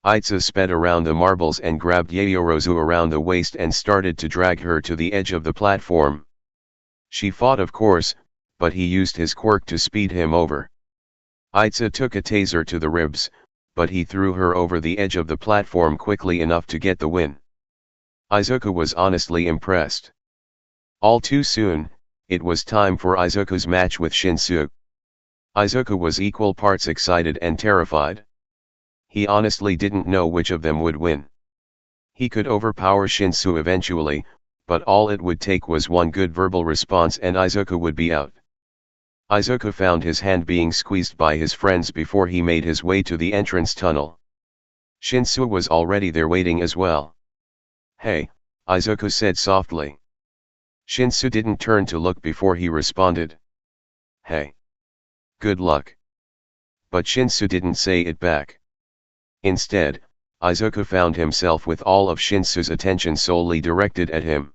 Aiza sped around the marbles and grabbed Yaoyorozu around the waist and started to drag her to the edge of the platform. She fought, of course, but he used his quirk to speed him over. Aiza took a taser to the ribs, but he threw her over the edge of the platform quickly enough to get the win. Izuku was honestly impressed. All too soon, it was time for Izuku's match with Shinsu. Izuku was equal parts excited and terrified. He honestly didn't know which of them would win. He could overpower Shinsu eventually, but all it would take was one good verbal response and Izuku would be out. Izuku found his hand being squeezed by his friends before he made his way to the entrance tunnel. Shinsu was already there waiting as well. "Hey," Izuku said softly. Shinsu didn't turn to look before he responded. "Hey. Good luck." But Shinsu didn't say it back. Instead, Izuku found himself with all of Shinsu's attention solely directed at him.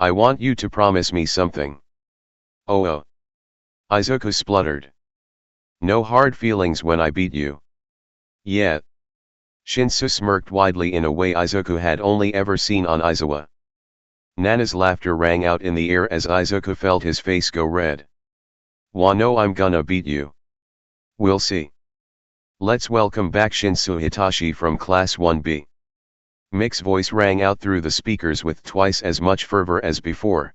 "I want you to promise me something." Oh. Izuku spluttered. "No hard feelings when I beat you." "Yeah." Shinsu smirked widely in a way Izuku had only ever seen on Aizawa. Nana's laughter rang out in the air as Izuku felt his face go red. "No, I'm gonna beat you. We'll see." "Let's welcome back Shinsu Hitachi from Class 1B. Mick's voice rang out through the speakers with twice as much fervor as before.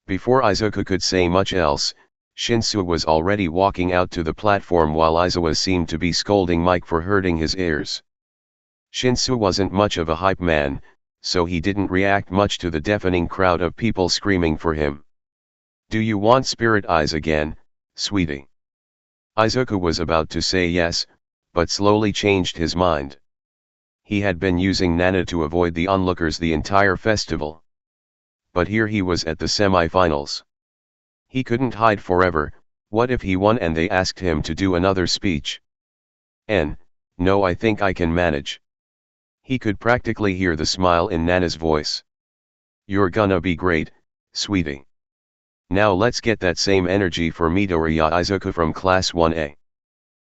Before Izuku could say much else, Shinsu was already walking out to the platform while Aizawa seemed to be scolding Mike for hurting his ears. Shinsu wasn't much of a hype man, so he didn't react much to the deafening crowd of people screaming for him. "Do you want spirit eyes again, sweetie?" Izuku was about to say yes, but slowly changed his mind. He had been using Nana to avoid the onlookers the entire festival. But here he was at the semi-finals. He couldn't hide forever. What if he won and they asked him to do another speech? No, I think I can manage. He could practically hear the smile in Nana's voice. "You're gonna be great, sweetie. Now let's get that same energy for Midoriya Izuku from Class 1A.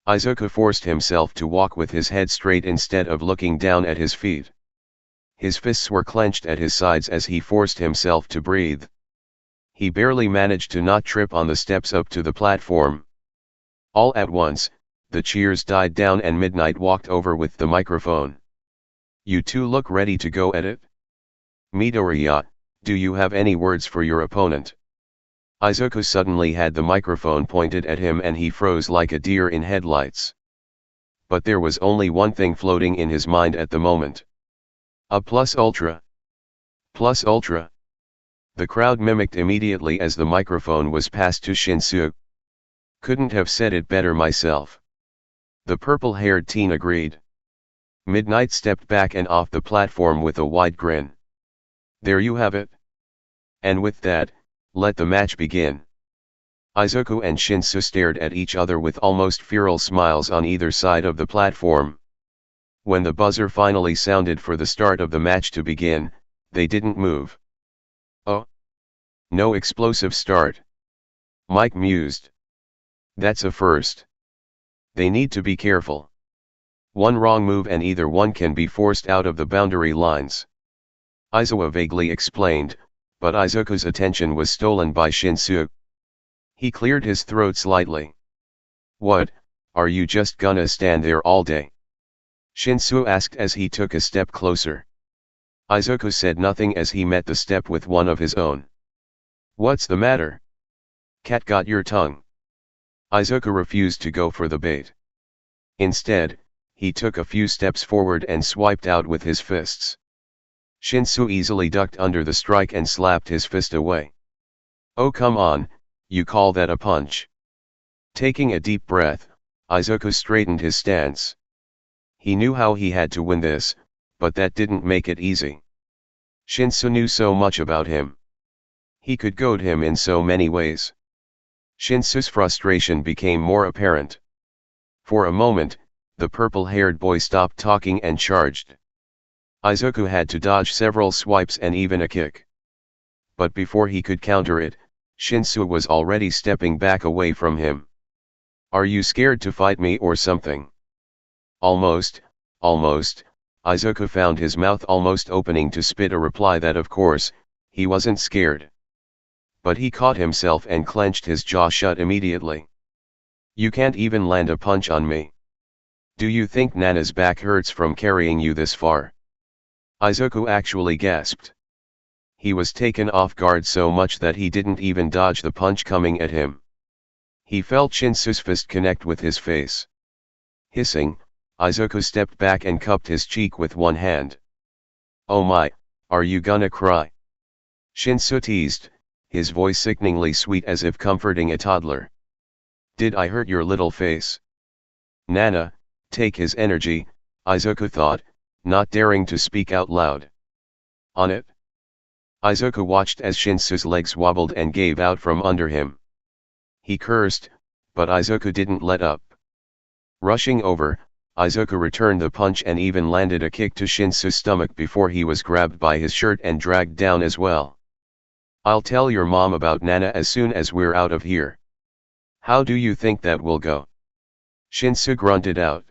Izuku forced himself to walk with his head straight instead of looking down at his feet. His fists were clenched at his sides as he forced himself to breathe. He barely managed to not trip on the steps up to the platform. All at once, the cheers died down and Midnight walked over with the microphone. "You two look ready to go at it? Midoriya, do you have any words for your opponent?" Izuku suddenly had the microphone pointed at him and he froze like a deer in headlights. But there was only one thing floating in his mind at the moment. A plus ultra. Plus ultra. The crowd mimicked immediately as the microphone was passed to Shinsu. "Couldn't have said it better myself." The purple-haired teen agreed. Midnight stepped back and off the platform with a wide grin. "There you have it. And with that, let the match begin." Izuku and Shinsu stared at each other with almost feral smiles on either side of the platform. When the buzzer finally sounded for the start of the match to begin, they didn't move. "Oh. No explosive start." Mike mused. "That's a first. They need to be careful. One wrong move and either one can be forced out of the boundary lines." Aizawa vaguely explained, but Izuku's attention was stolen by Shinsu. He cleared his throat slightly. "What, are you just gonna stand there all day? Shinsu asked as he took a step closer. Izuku said nothing as he met the step with one of his own. What's the matter? Cat got your tongue. Izuku refused to go for the bait. Instead, he took a few steps forward and swiped out with his fists. Shinsu easily ducked under the strike and slapped his fist away. Oh come on, you call that a punch? Taking a deep breath, Izuku straightened his stance. He knew how he had to win this, but that didn't make it easy. Shinsu knew so much about him. He could goad him in so many ways. Shinsu's frustration became more apparent. For a moment, the purple-haired boy stopped talking and charged. Izuku had to dodge several swipes and even a kick. But before he could counter it, Shinsu was already stepping back away from him. Are you scared to fight me or something? Almost, Izuku found his mouth almost opening to spit a reply that of course, he wasn't scared. But he caught himself and clenched his jaw shut immediately. You can't even land a punch on me. Do you think Nana's back hurts from carrying you this far? Izuku actually gasped. He was taken off guard so much that he didn't even dodge the punch coming at him. He felt Shinsu's fist connect with his face. Hissing, Izuku stepped back and cupped his cheek with one hand. Oh my, are you gonna cry? Shinsu teased, his voice sickeningly sweet as if comforting a toddler. Did I hurt your little face? Nana, take his energy, Izuku thought, not daring to speak out loud. On it? Izuku watched as Shinsu's legs wobbled and gave out from under him. He cursed, but Izuku didn't let up. Rushing over, Izuku returned the punch and even landed a kick to Shinsu's stomach before he was grabbed by his shirt and dragged down as well. I'll tell your mom about Nana as soon as we're out of here. How do you think that will go? Shinsu grunted out.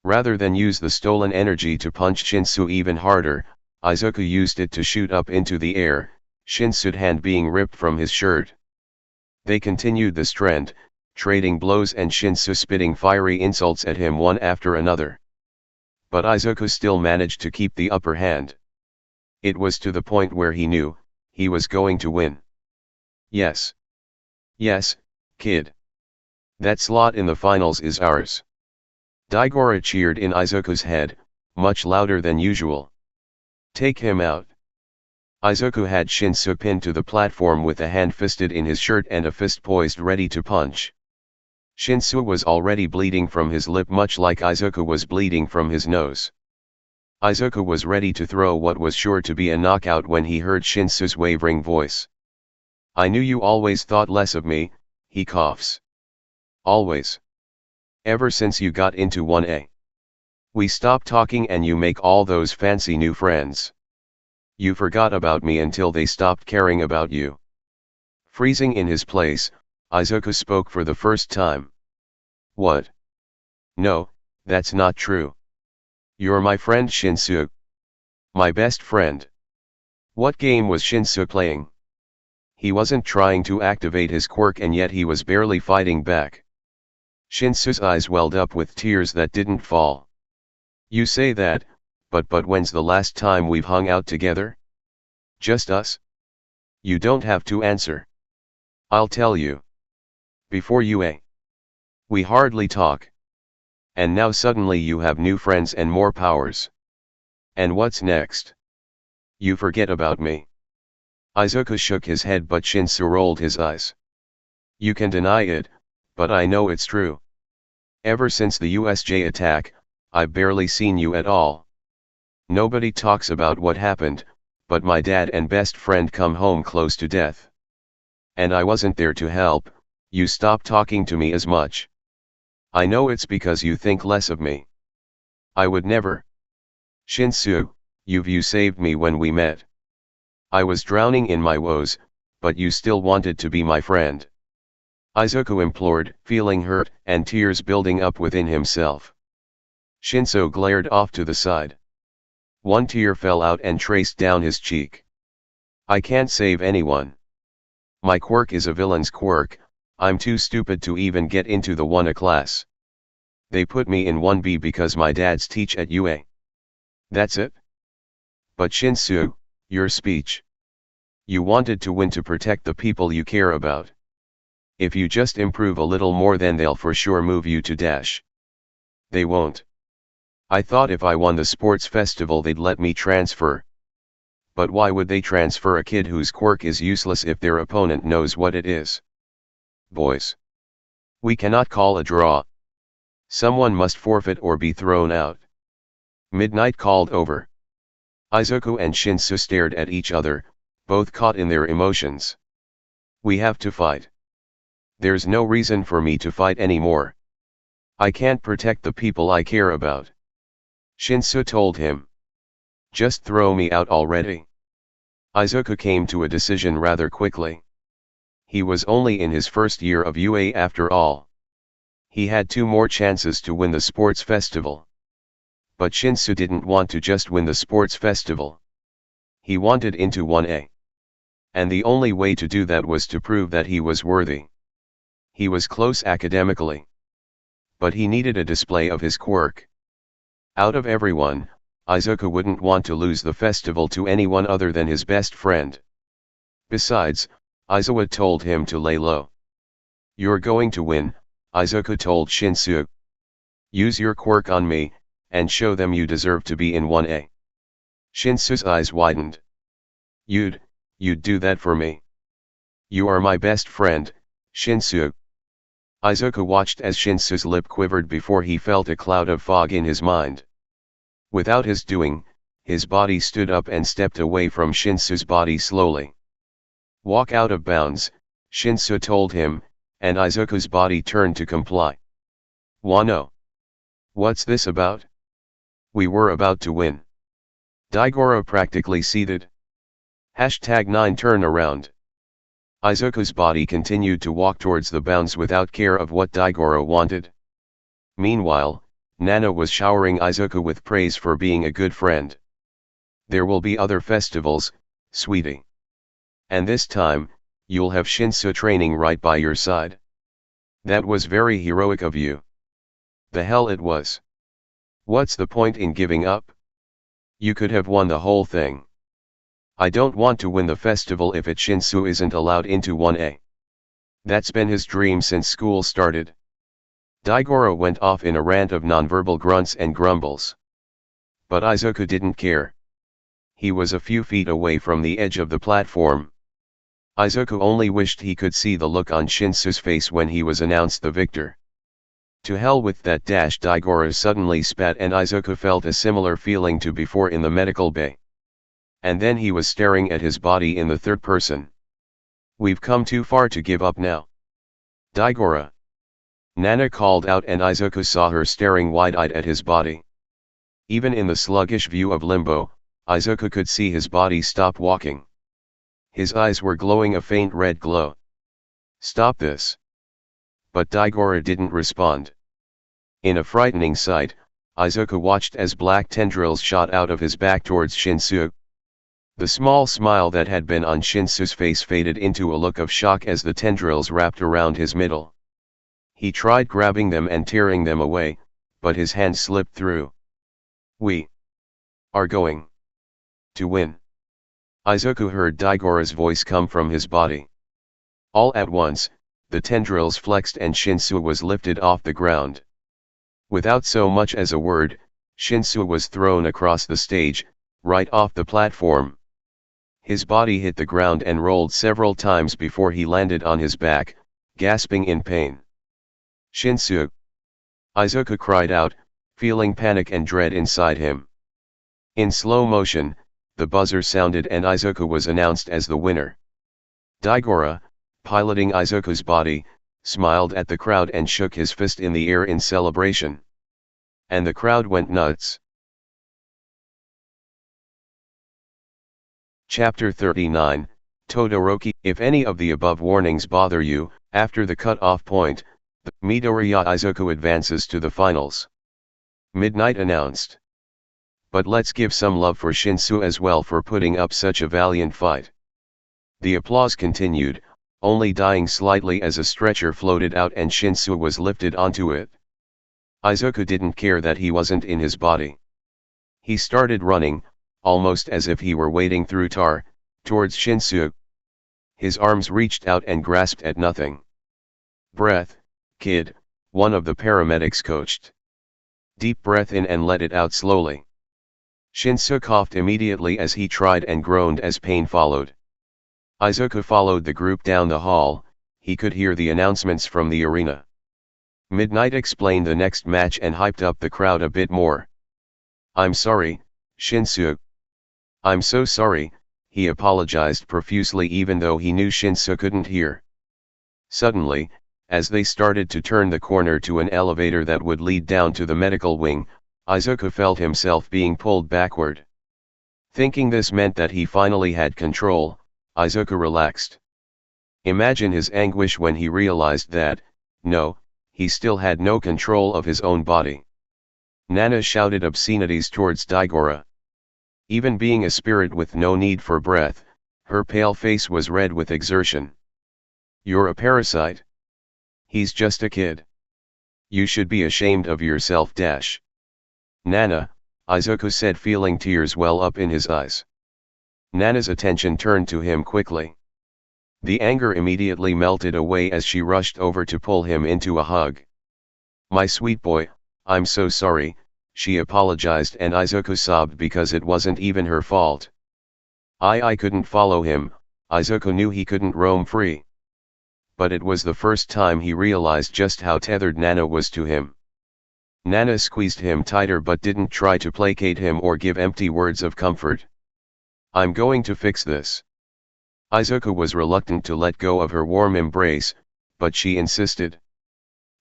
Rather than use the stolen energy to punch Shinsu even harder, Izuku used it to shoot up into the air, Shinsu's hand being ripped from his shirt. They continued this trend, trading blows and Shinsu spitting fiery insults at him one after another. But Izuku still managed to keep the upper hand. It was to the point where he knew, he was going to win. Yes. Yes, kid. That slot in the finals is ours. Daigoro cheered in Izuku's head, much louder than usual. Take him out. Izuku had Shinsu pinned to the platform with a hand fisted in his shirt and a fist poised ready to punch. Shinsu was already bleeding from his lip much like Izuku was bleeding from his nose. Izuku was ready to throw what was sure to be a knockout when he heard Shinsu's wavering voice. I knew you always thought less of me, he coughs. Always. Ever since you got into 1A. We stopped talking and you make all those fancy new friends. You forgot about me until they stopped caring about you. Freezing in his place, Izuku spoke for the first time. What? No, that's not true. You're my friend Shinsu. My best friend. What game was Shinsu playing? He wasn't trying to activate his quirk and yet he was barely fighting back. Shinsu's eyes welled up with tears that didn't fall. You say that, but when's the last time we've hung out together? Just us? You don't have to answer. I'll tell you. Before UA. We hardly talk. And now suddenly you have new friends and more powers. And what's next? You forget about me. Izuku shook his head but Shinsu rolled his eyes. You can deny it, but I know it's true. Ever since the USJ attack, I've barely seen you at all. Nobody talks about what happened, but my dad and best friend come home close to death. And I wasn't there to help, you stopped talking to me as much. I know it's because you think less of me. I would never. Shinsu, you saved me when we met. I was drowning in my woes, but you still wanted to be my friend. Izuku implored, feeling hurt and tears building up within himself. Shinsu glared off to the side. One tear fell out and traced down his cheek. I can't save anyone. My quirk is a villain's quirk, I'm too stupid to even get into the 1A class. They put me in 1B because my dad's teach at UA. That's it? But Shinsu, your speech. You wanted to win to protect the people you care about. If you just improve a little more, then they'll for sure move you to dash. They won't. I thought if I won the sports festival they'd let me transfer. But why would they transfer a kid whose quirk is useless if their opponent knows what it is? Boys. We cannot call a draw. Someone must forfeit or be thrown out. Midnight called over. Izuku and Shinsu stared at each other, both caught in their emotions. We have to fight. There's no reason for me to fight anymore. I can't protect the people I care about. Shinsu told him. Just throw me out already. Izuku came to a decision rather quickly. He was only in his first year of UA after all. He had 2 more chances to win the sports festival. But Shinsu didn't want to just win the sports festival. He wanted into 1A. And the only way to do that was to prove that he was worthy. He was close academically. But he needed a display of his quirk. Out of everyone, Izuku wouldn't want to lose the festival to anyone other than his best friend. Besides, Izuwa told him to lay low. You're going to win, Izuku told Shinsu. Use your quirk on me, and show them you deserve to be in 1A. Shinsu's eyes widened. You'd do that for me? You are my best friend, Shinsu. Izuku watched as Shinsu's lip quivered before he felt a cloud of fog in his mind. Without his doing, his body stood up and stepped away from Shinsu's body slowly. Walk out of bounds, Shinsu told him, and Izuku's body turned to comply. Wano. What's this about? We were about to win. Daigoro practically seethed. #9 turn around. Izuku's body continued to walk towards the bounds without care of what Daigoro wanted. Meanwhile, Nana was showering Izuku with praise for being a good friend. There will be other festivals, sweetie. And this time, you'll have Shinsu training right by your side. That was very heroic of you. The hell it was. What's the point in giving up? You could have won the whole thing. I don't want to win the festival if Shinsu isn't allowed into 1A. That's been his dream since school started. Daigoro went off in a rant of nonverbal grunts and grumbles. But Izuku didn't care. He was a few feet away from the edge of the platform. Izuku only wished he could see the look on Shinsu's face when he was announced the victor. To hell with that dash, Daigoro suddenly spat, and Izuku felt a similar feeling to before in the medical bay. And then he was staring at his body in the third person. We've come too far to give up now. Daigoro. Nana called out, and Izuku saw her staring wide-eyed at his body. Even in the sluggish view of Limbo, Izuku could see his body stop walking. His eyes were glowing a faint red glow. Stop this. But Daigoro didn't respond. In a frightening sight, Izuku watched as black tendrils shot out of his back towards Shinsu. The small smile that had been on Shinsu's face faded into a look of shock as the tendrils wrapped around his middle. He tried grabbing them and tearing them away, but his hand slipped through. We are going to win. Izuku heard Daigoro's voice come from his body. All at once, the tendrils flexed and Shinsu was lifted off the ground. Without so much as a word, Shinsu was thrown across the stage, right off the platform. His body hit the ground and rolled several times before he landed on his back, gasping in pain. Shinsu! Izuku cried out, feeling panic and dread inside him. In slow motion, the buzzer sounded and Izuku was announced as the winner. Daigoro, piloting Izuku's body, smiled at the crowd and shook his fist in the air in celebration. And the crowd went nuts. Chapter 39, Todoroki. If any of the above warnings bother you, after the cut-off point, the Midoriya Izuku advances to the finals. Midnight announced. But let's give some love for Shinsu as well for putting up such a valiant fight. The applause continued, only dying slightly as a stretcher floated out and Shinsu was lifted onto it. Izuku didn't care that he wasn't in his body. He started running, almost as if he were wading through tar, towards Shinsu. His arms reached out and grasped at nothing. "Breath, kid," one of the paramedics coached. "Deep breath in and let it out slowly." Shinsu coughed immediately as he tried and groaned as pain followed. Izuku followed the group down the hall. He could hear the announcements from the arena. Midnight explained the next match and hyped up the crowd a bit more. "I'm sorry, Shinsu. I'm so sorry," he apologized profusely even though he knew Shinsu couldn't hear. Suddenly, as they started to turn the corner to an elevator that would lead down to the medical wing, Izuku felt himself being pulled backward. Thinking this meant that he finally had control, Izuku relaxed. Imagine his anguish when he realized that, no, he still had no control of his own body. Nana shouted obscenities towards Daigoro. Even being a spirit with no need for breath, her pale face was red with exertion. "You're a parasite. He's just a kid. You should be ashamed of yourself. Nana," Izuku said, feeling tears well up in his eyes. Nana's attention turned to him quickly. The anger immediately melted away as she rushed over to pull him into a hug. "My sweet boy, I'm so sorry," she apologized, and Izuku sobbed because it wasn't even her fault. I couldn't follow him." Izuku knew he couldn't roam free. But it was the first time he realized just how tethered Nana was to him. Nana squeezed him tighter but didn't try to placate him or give empty words of comfort. "I'm going to fix this." Izuku was reluctant to let go of her warm embrace, but she insisted.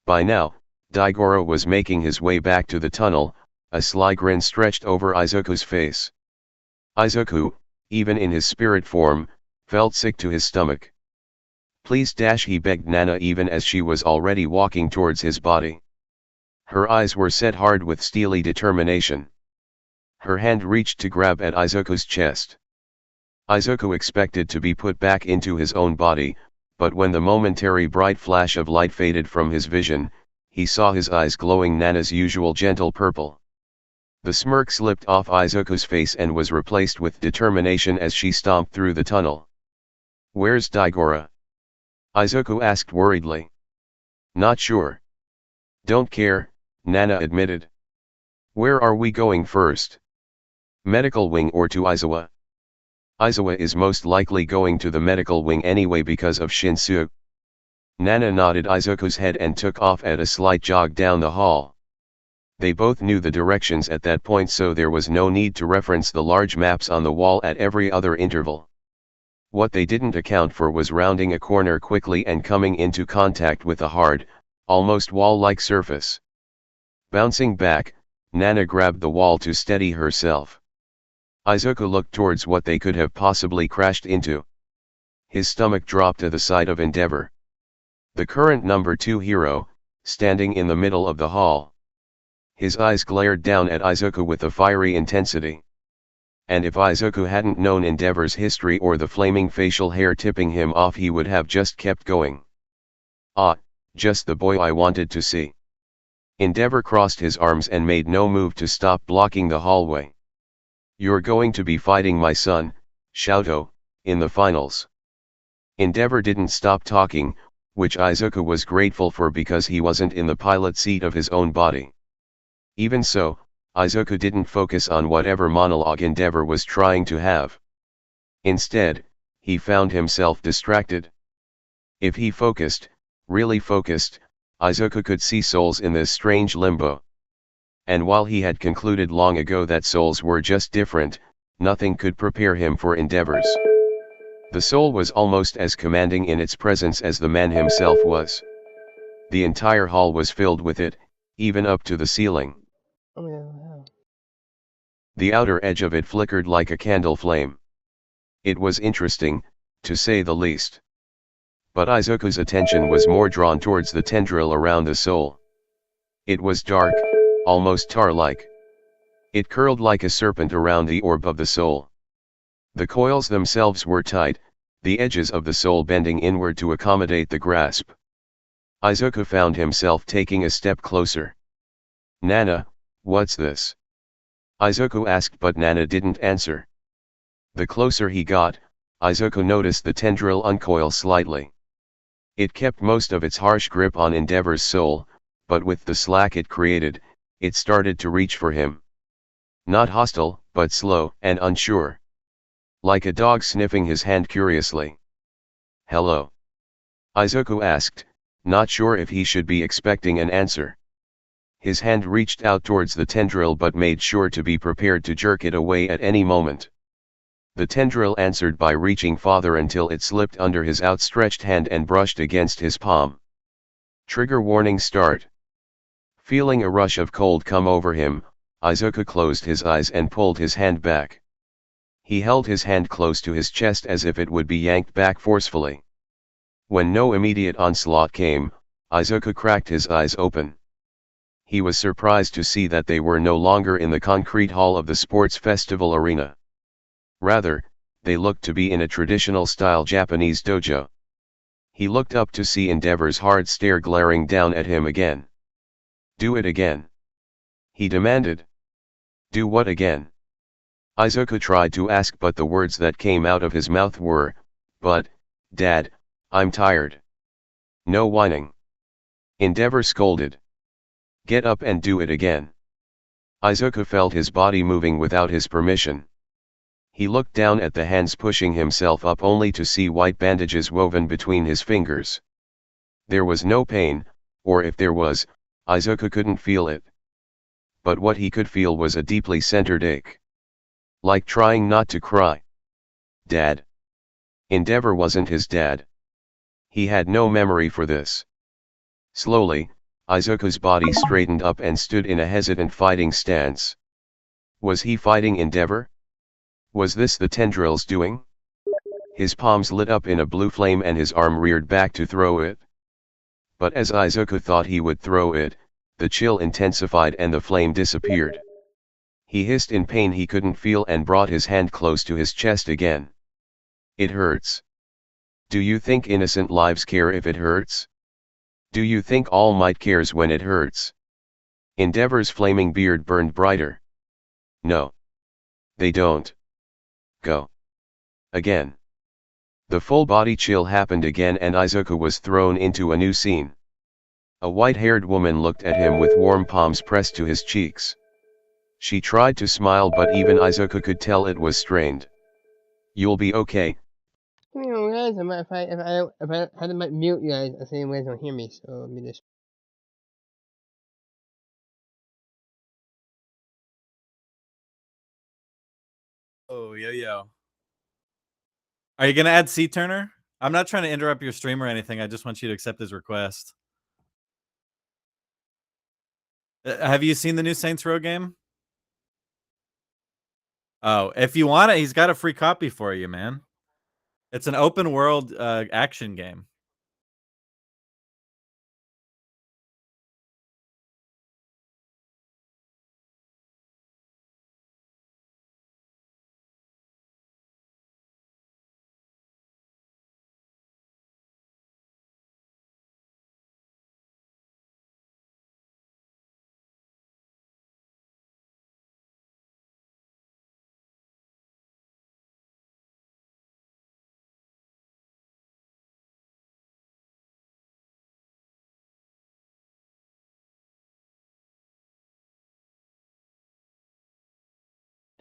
By now, Daigoro was making his way back to the tunnel, a sly grin stretched over Izuku's face. Izuku, even in his spirit form, felt sick to his stomach. "Please," he begged Nana even as she was already walking towards his body. Her eyes were set hard with steely determination. Her hand reached to grab at Izuku's chest. Izuku expected to be put back into his own body, but when the momentary bright flash of light faded from his vision, he saw his eyes glowing Nana's usual gentle purple. The smirk slipped off Izuku's face and was replaced with determination as she stomped through the tunnel. "Where's Daigoro?" Izuku asked worriedly. "Not sure." "Don't care," Nana admitted. "Where are we going first? Medical wing or to Aizawa?" "Aizawa is most likely going to the medical wing anyway because of Shinsu." Nana nodded Izuku's head and took off at a slight jog down the hall. They both knew the directions at that point, so there was no need to reference the large maps on the wall at every other interval. What they didn't account for was rounding a corner quickly and coming into contact with a hard, almost wall-like surface. Bouncing back, Nana grabbed the wall to steady herself. Izuku looked towards what they could have possibly crashed into. His stomach dropped to the sight of Endeavor. The current number 2 hero, standing in the middle of the hall. His eyes glared down at Izuku with a fiery intensity. And if Izuku hadn't known Endeavor's history or the flaming facial hair tipping him off, he would have just kept going. "Ah, just the boy I wanted to see." Endeavor crossed his arms and made no move to stop blocking the hallway. "You're going to be fighting my son, Shoto, in the finals." Endeavor didn't stop talking, which Izuku was grateful for because he wasn't in the pilot seat of his own body. Even so, Izuku didn't focus on whatever monologue Endeavor was trying to have. Instead, he found himself distracted. If he focused, really focused, Izuku could see souls in this strange limbo. And while he had concluded long ago that souls were just different, nothing could prepare him for Endeavor's. The soul was almost as commanding in its presence as the man himself was. The entire hall was filled with it, even up to the ceiling. Oh yeah. The outer edge of it flickered like a candle flame. It was interesting, to say the least. But Izuku's attention was more drawn towards the tendril around the soul. It was dark, almost tar-like. It curled like a serpent around the orb of the soul. The coils themselves were tight, the edges of the soul bending inward to accommodate the grasp. Izuku found himself taking a step closer. "Nana, what's this?" Izuku asked, but Nana didn't answer. The closer he got, Izuku noticed the tendril uncoil slightly. It kept most of its harsh grip on Endeavor's soul, but with the slack it created, it started to reach for him. Not hostile, but slow and unsure. Like a dog sniffing his hand curiously. "Hello?" Izuku asked, not sure if he should be expecting an answer. His hand reached out towards the tendril but made sure to be prepared to jerk it away at any moment. The tendril answered by reaching farther until it slipped under his outstretched hand and brushed against his palm. Trigger warning start. Feeling a rush of cold come over him, Izuku closed his eyes and pulled his hand back. He held his hand close to his chest as if it would be yanked back forcefully. When no immediate onslaught came, Izuku cracked his eyes open. He was surprised to see that they were no longer in the concrete hall of the sports festival arena. Rather, they looked to be in a traditional-style Japanese dojo. He looked up to see Endeavor's hard stare glaring down at him again. "Do it again," he demanded. "Do what again?" Izuku tried to ask, but the words that came out of his mouth were, "But, Dad, I'm tired." "No whining," Endeavor scolded. "Get up and do it again." Izuku felt his body moving without his permission. He looked down at the hands pushing himself up only to see white bandages woven between his fingers. There was no pain, or if there was, Izuku couldn't feel it. But what he could feel was a deeply centered ache. Like trying not to cry. Dad. Endeavor wasn't his dad. He had no memory for this. Slowly, Izuku's body straightened up and stood in a hesitant fighting stance. Was he fighting Endeavor? Was this the tendril's doing? His palms lit up in a blue flame and his arm reared back to throw it. But as Izuku thought he would throw it, the chill intensified and the flame disappeared. He hissed in pain he couldn't feel and brought his hand close to his chest again. "It hurts. Do you think innocent lives care if it hurts? Do you think All Might cares when it hurts?" Endeavor's flaming beard burned brighter. "No. They don't. Go. Again." The full body chill happened again and Izuku was thrown into a new scene. A white-haired woman looked at him with warm palms pressed to his cheeks. She tried to smile but even Izuku could tell it was strained. "You'll be okay." You know, guys, if I might mute you guys, I say you guys don't hear me, so let me just. Oh, yo. Are you gonna add C Turner? I'm not trying to interrupt your stream or anything. I just want you to accept his request. Have you seen the new Saints Row game? Oh, if you want it, he's got a free copy for you, man. It's an open world action game.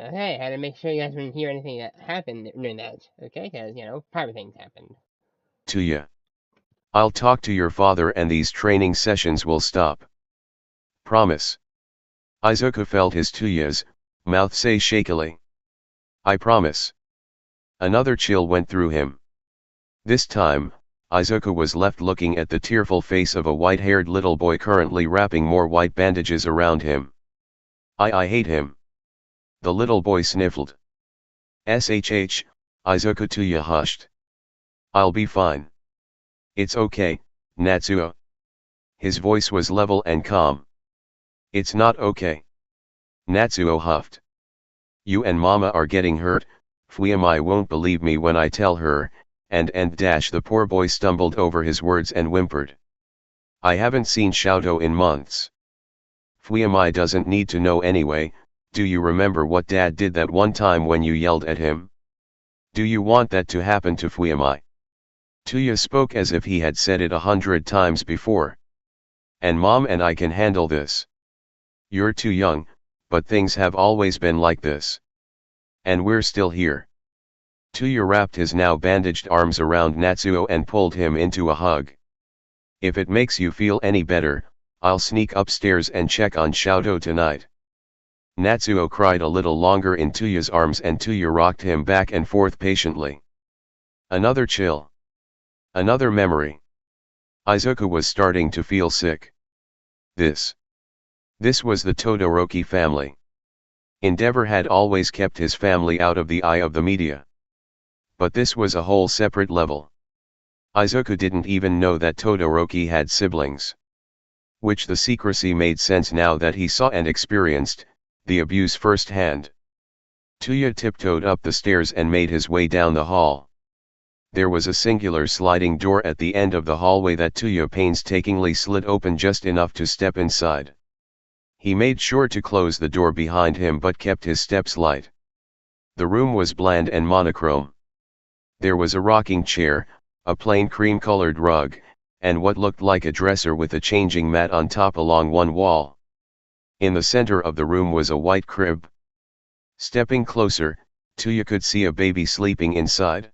Okay, I had to make sure you guys didn't hear anything that happened during that, okay? Because, you know, private things happened. "To ya. I'll talk to your father and these training sessions will stop. Promise." Izuku felt his Tuyas, mouth say shakily. "I promise." Another chill went through him. This time, Izuku was left looking at the tearful face of a white-haired little boy currently wrapping more white bandages around him. I hate him." The little boy sniffled. "Shh, Izuku Tuya hushed. "I'll be fine. It's okay, Natsuo." His voice was level and calm. "It's not okay." Natsuo huffed. "You and Mama are getting hurt, Fuyamai won't believe me when I tell her," and the poor boy stumbled over his words and whimpered. "I haven't seen Shoto in months." Fuimai doesn't need to know anyway. Do you remember what Dad did that one time when you yelled at him? Do you want that to happen to Fuimai? Tuya spoke as if he had said it 100 times before. And Mom and I can handle this. You're too young, but things have always been like this. And we're still here. Tuya wrapped his now bandaged arms around Natsuo and pulled him into a hug. If it makes you feel any better, I'll sneak upstairs and check on Xiaotou tonight. Natsuo cried a little longer in Tuya's arms and Tuya rocked him back and forth patiently. Another chill. Another memory. Izuku was starting to feel sick. This was the Todoroki family. Endeavor had always kept his family out of the eye of the media. But this was a whole separate level. Izuku didn't even know that Todoroki had siblings. Which the secrecy made sense now that he saw and experienced the abuse firsthand. Tuya tiptoed up the stairs and made his way down the hall. There was a singular sliding door at the end of the hallway that Tuya painstakingly slit open just enough to step inside. He made sure to close the door behind him but kept his steps light. The room was bland and monochrome. There was a rocking chair, a plain cream-colored rug, and what looked like a dresser with a changing mat on top along one wall. In the center of the room was a white crib. Stepping closer, Tuya could see a baby sleeping inside.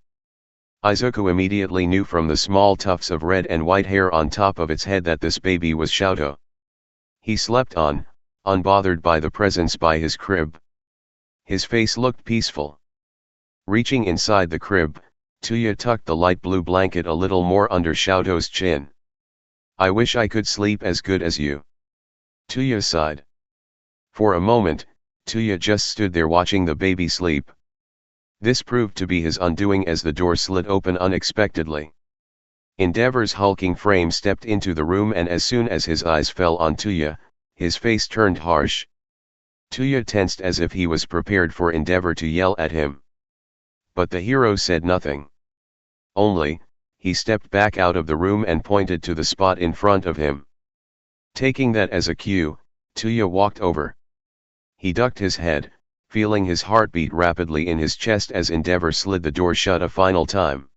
Izuku immediately knew from the small tufts of red and white hair on top of its head that this baby was Xiaotou. He slept on, unbothered by the presence by his crib. His face looked peaceful. Reaching inside the crib, Tuya tucked the light blue blanket a little more under Xiaotou's chin. I wish I could sleep as good as you. Tuya sighed. For a moment, Tuya just stood there watching the baby sleep. This proved to be his undoing as the door slid open unexpectedly. Endeavor's hulking frame stepped into the room and as soon as his eyes fell on Tuya, his face turned harsh. Tuya tensed as if he was prepared for Endeavor to yell at him. But the hero said nothing. Only, he stepped back out of the room and pointed to the spot in front of him. Taking that as a cue, Tuya walked over. He ducked his head, feeling his heartbeat rapidly in his chest as Endeavor slid the door shut a final time.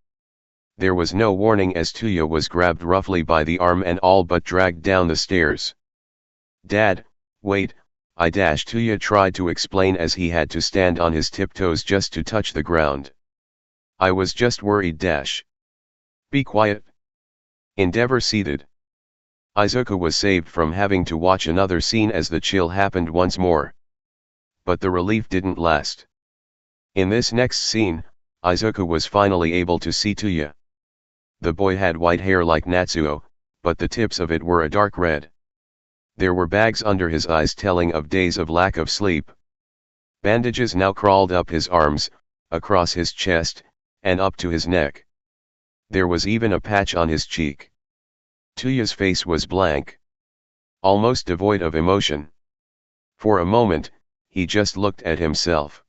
There was no warning as Tuya was grabbed roughly by the arm and all but dragged down the stairs. Dad, wait, Tuya tried to explain as he had to stand on his tiptoes just to touch the ground. I was just worried. Be quiet. Endeavor seethed. Izuku was saved from having to watch another scene as the chill happened once more. But the relief didn't last. In this next scene, Izuku was finally able to see Tuya. The boy had white hair like Natsuo, but the tips of it were a dark red. There were bags under his eyes telling of days of lack of sleep. Bandages now crawled up his arms, across his chest, and up to his neck. There was even a patch on his cheek. Tuya's face was blank. Almost devoid of emotion. For a moment, he just looked at himself.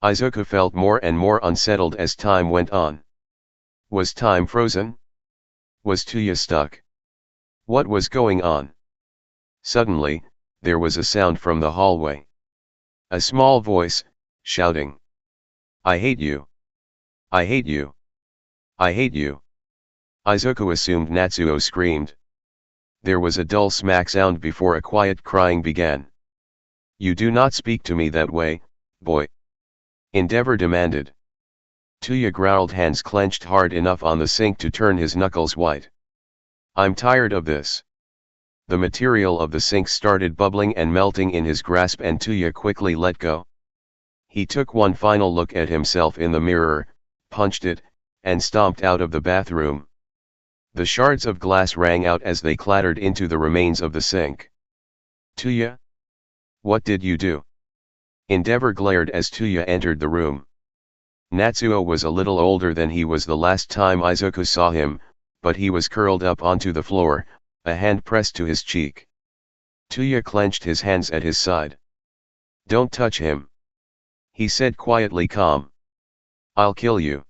Izuku felt more and more unsettled as time went on. Was time frozen? Was Tuya stuck? What was going on? Suddenly, there was a sound from the hallway. A small voice, shouting. I hate you. I hate you. I hate you. Izuku assumed Natsuo screamed. There was a dull smack sound before a quiet crying began. You do not speak to me that way, boy. Endeavor demanded. Tuya growled, hands clenched hard enough on the sink to turn his knuckles white. I'm tired of this. The material of the sink started bubbling and melting in his grasp and Tuya quickly let go. He took one final look at himself in the mirror, punched it, and stomped out of the bathroom. The shards of glass rang out as they clattered into the remains of the sink. Tuya? What did you do? Endeavor glared as Tuya entered the room. Natsuo was a little older than he was the last time Izuku saw him, but he was curled up onto the floor, a hand pressed to his cheek. Tuya clenched his hands at his side. Don't touch him. He said quietly, calm. I'll kill you.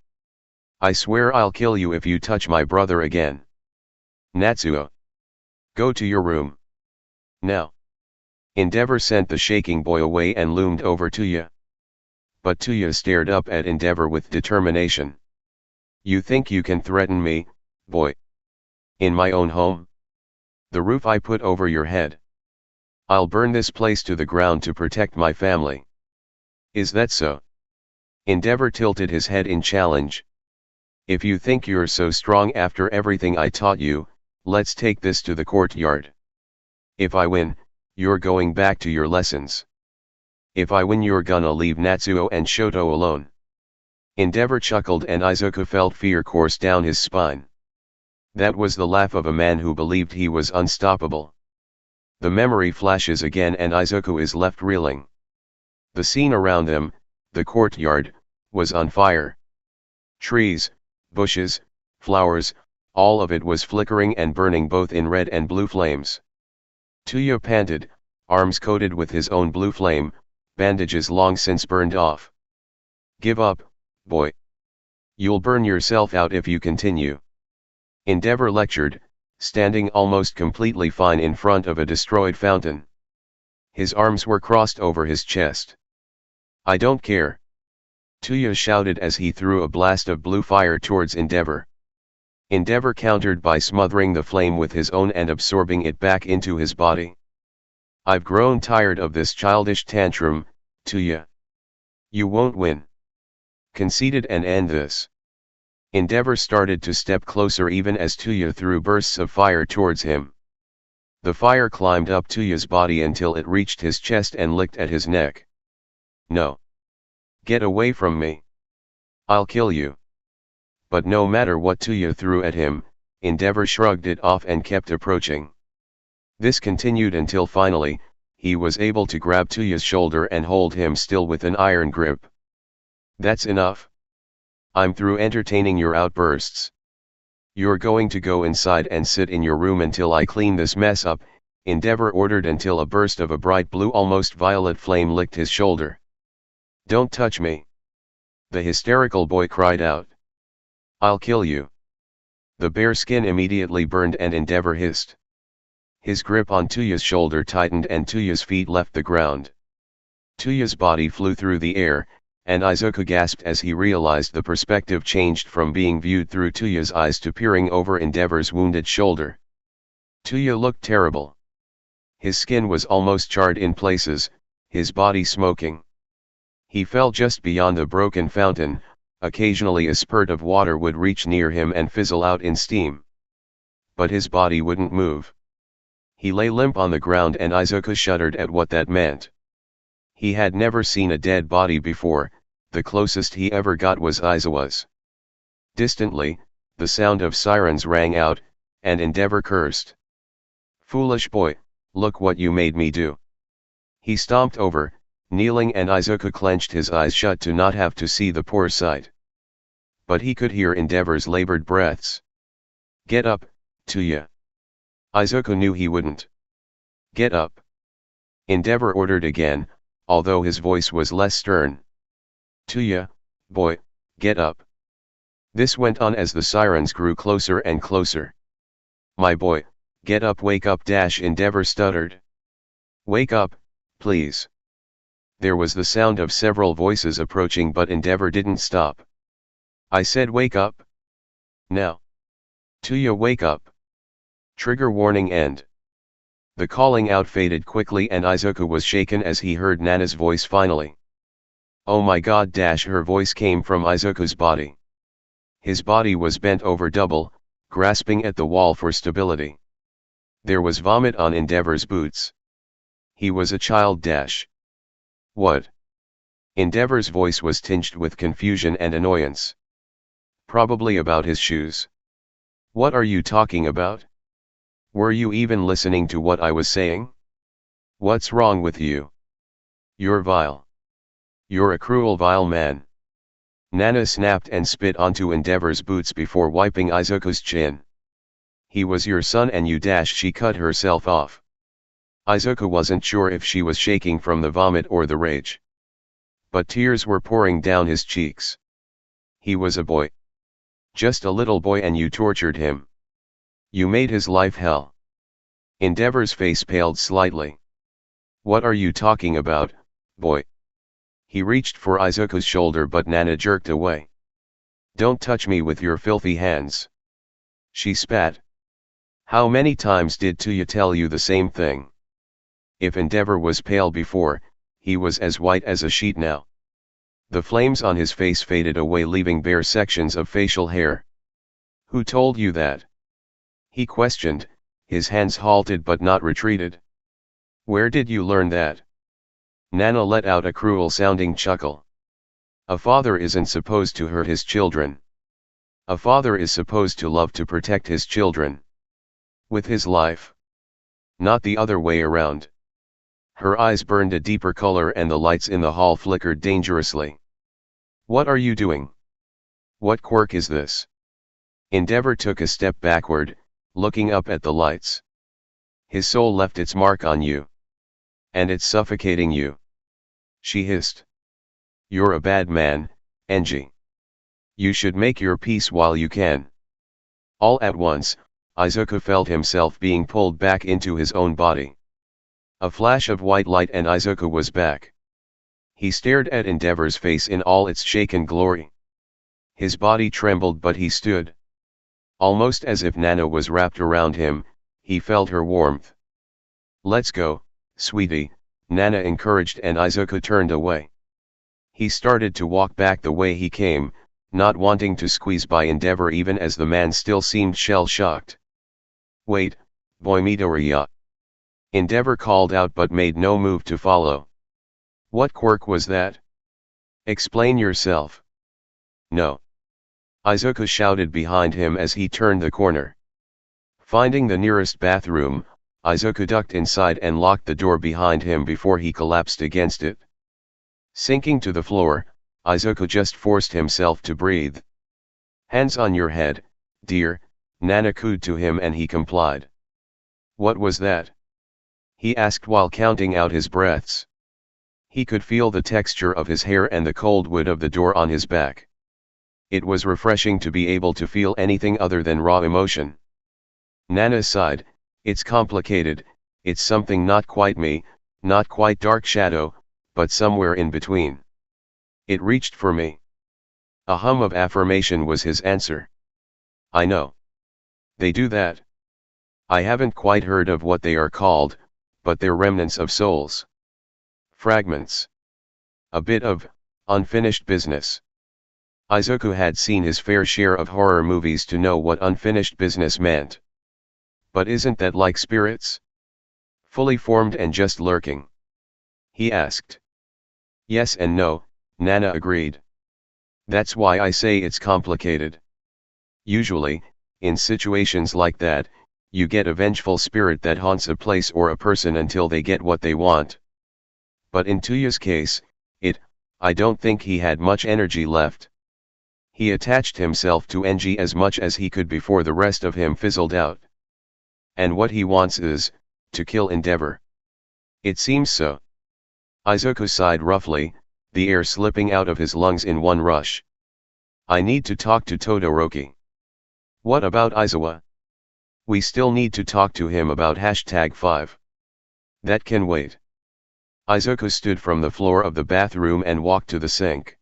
I swear I'll kill you if you touch my brother again. Natsuo. Go to your room. Now. Endeavor sent the shaking boy away and loomed over Tuya. But Tuya stared up at Endeavor with determination. You think you can threaten me, boy? In my own home? The roof I put over your head. I'll burn this place to the ground to protect my family. Is that so? Endeavor tilted his head in challenge. If you think you're so strong after everything I taught you, let's take this to the courtyard. If I win, you're going back to your lessons. If I win, you're gonna leave Natsuo and Shoto alone. Endeavor chuckled and Izuku felt fear course down his spine. That was the laugh of a man who believed he was unstoppable. The memory flashes again and Izuku is left reeling. The scene around them, the courtyard, was on fire. Trees, bushes, flowers, all of it was flickering and burning both in red and blue flames. Tuya panted, arms coated with his own blue flame, bandages long since burned off. Give up, boy. You'll burn yourself out if you continue. Endeavor lectured, standing almost completely fine in front of a destroyed fountain. His arms were crossed over his chest. I don't care. Tuya shouted as he threw a blast of blue fire towards Endeavor. Endeavor countered by smothering the flame with his own and absorbing it back into his body. I've grown tired of this childish tantrum, Tuya. You won't win. Concede and end this. Endeavor started to step closer even as Tuya threw bursts of fire towards him. The fire climbed up Tuya's body until it reached his chest and licked at his neck. No. Get away from me. I'll kill you. But no matter what Tuya threw at him, Endeavor shrugged it off and kept approaching. This continued until finally, he was able to grab Tuya's shoulder and hold him still with an iron grip. That's enough. I'm through entertaining your outbursts. You're going to go inside and sit in your room until I clean this mess up, Endeavor ordered until a burst of a bright blue almost violet flame licked his shoulder. Don't touch me. The hysterical boy cried out. I'll kill you. The bare skin immediately burned and Endeavor hissed. His grip on Tuya's shoulder tightened and Tuya's feet left the ground. Tuya's body flew through the air, and Izuku gasped as he realized the perspective changed from being viewed through Tuya's eyes to peering over Endeavor's wounded shoulder. Tuya looked terrible. His skin was almost charred in places, his body smoking. He fell just beyond the broken fountain, occasionally a spurt of water would reach near him and fizzle out in steam. But his body wouldn't move. He lay limp on the ground and Izuku shuddered at what that meant. He had never seen a dead body before, the closest he ever got was Aizawa's. Distantly, the sound of sirens rang out, and Endeavor cursed. Foolish boy, look what you made me do. He stomped over, kneeling and Izuku clenched his eyes shut to not have to see the poor sight. But he could hear Endeavor's labored breaths. Get up, Tuya. Izuku knew he wouldn't. Get up. Endeavor ordered again, although his voice was less stern. Tuya, boy, get up. This went on as the sirens grew closer and closer. My boy, get up, wake up, Endeavor stuttered. Wake up, please. There was the sound of several voices approaching but Endeavor didn't stop. I said wake up. Now. Tuya, wake up. Trigger warning end. The calling out faded quickly and Izuku was shaken as he heard Nana's voice finally. Oh my god, her voice came from Izuku's body. His body was bent over double, grasping at the wall for stability. There was vomit on Endeavor's boots. He was a child. What? Endeavor's voice was tinged with confusion and annoyance. Probably about his shoes. What are you talking about? Were you even listening to what I was saying? What's wrong with you? You're vile. You're a cruel, vile man. Nana snapped and spit onto Endeavor's boots before wiping Izuku's chin. He was your son and you. She cut herself off. Izuku wasn't sure if she was shaking from the vomit or the rage. But tears were pouring down his cheeks. He was a boy. Just a little boy and you tortured him. You made his life hell. Endeavor's face paled slightly. What are you talking about, boy? He reached for Izuku's shoulder but Nana jerked away. Don't touch me with your filthy hands. She spat. How many times did Tuya tell you the same thing? If Endeavor was pale before, he was as white as a sheet now. The flames on his face faded away, leaving bare sections of facial hair. Who told you that? He questioned, his hands halted but not retreated. Where did you learn that? Nana let out a cruel-sounding chuckle. A father isn't supposed to hurt his children. A father is supposed to love to protect his children. With his life. Not the other way around. Her eyes burned a deeper color and the lights in the hall flickered dangerously. What are you doing? What quirk is this? Endeavor took a step backward, looking up at the lights. His soul left its mark on you. And it's suffocating you. She hissed. You're a bad man, Enji. You should make your peace while you can. All at once, Izuku felt himself being pulled back into his own body. A flash of white light and Izuku was back. He stared at Endeavor's face in all its shaken glory. His body trembled but he stood. Almost as if Nana was wrapped around him, he felt her warmth. Let's go, sweetie, Nana encouraged and Izuku turned away. He started to walk back the way he came, not wanting to squeeze by Endeavor even as the man still seemed shell-shocked. Wait, boy Midoriya. Endeavor called out but made no move to follow. What quirk was that? Explain yourself. No. Izuku shouted behind him as he turned the corner. Finding the nearest bathroom, Izuku ducked inside and locked the door behind him before he collapsed against it. Sinking to the floor, Izuku just forced himself to breathe. Hands on your head, dear, Nana cooed to him and he complied. What was that? He asked while counting out his breaths. He could feel the texture of his hair and the cold wood of the door on his back. It was refreshing to be able to feel anything other than raw emotion. Nana sighed, it's complicated, it's something not quite me, not quite Dark Shadow, but somewhere in between. It reached for me. A hum of affirmation was his answer. I know. They do that. I haven't quite heard of what they are called, but they're remnants of souls. Fragments. A bit of unfinished business. Izuku had seen his fair share of horror movies to know what unfinished business meant. But isn't that like spirits? Fully formed and just lurking? He asked. Yes and no, Nana agreed. That's why I say it's complicated. Usually, in situations like that, you get a vengeful spirit that haunts a place or a person until they get what they want. But in Tuya's case, I don't think he had much energy left. He attached himself to Enji as much as he could before the rest of him fizzled out. And what he wants is, to kill Endeavor. It seems so. Izuku sighed roughly, the air slipping out of his lungs in one rush. I need to talk to Todoroki. What about Aizawa? We still need to talk to him about #5. That can wait. Izuku stood from the floor of the bathroom and walked to the sink.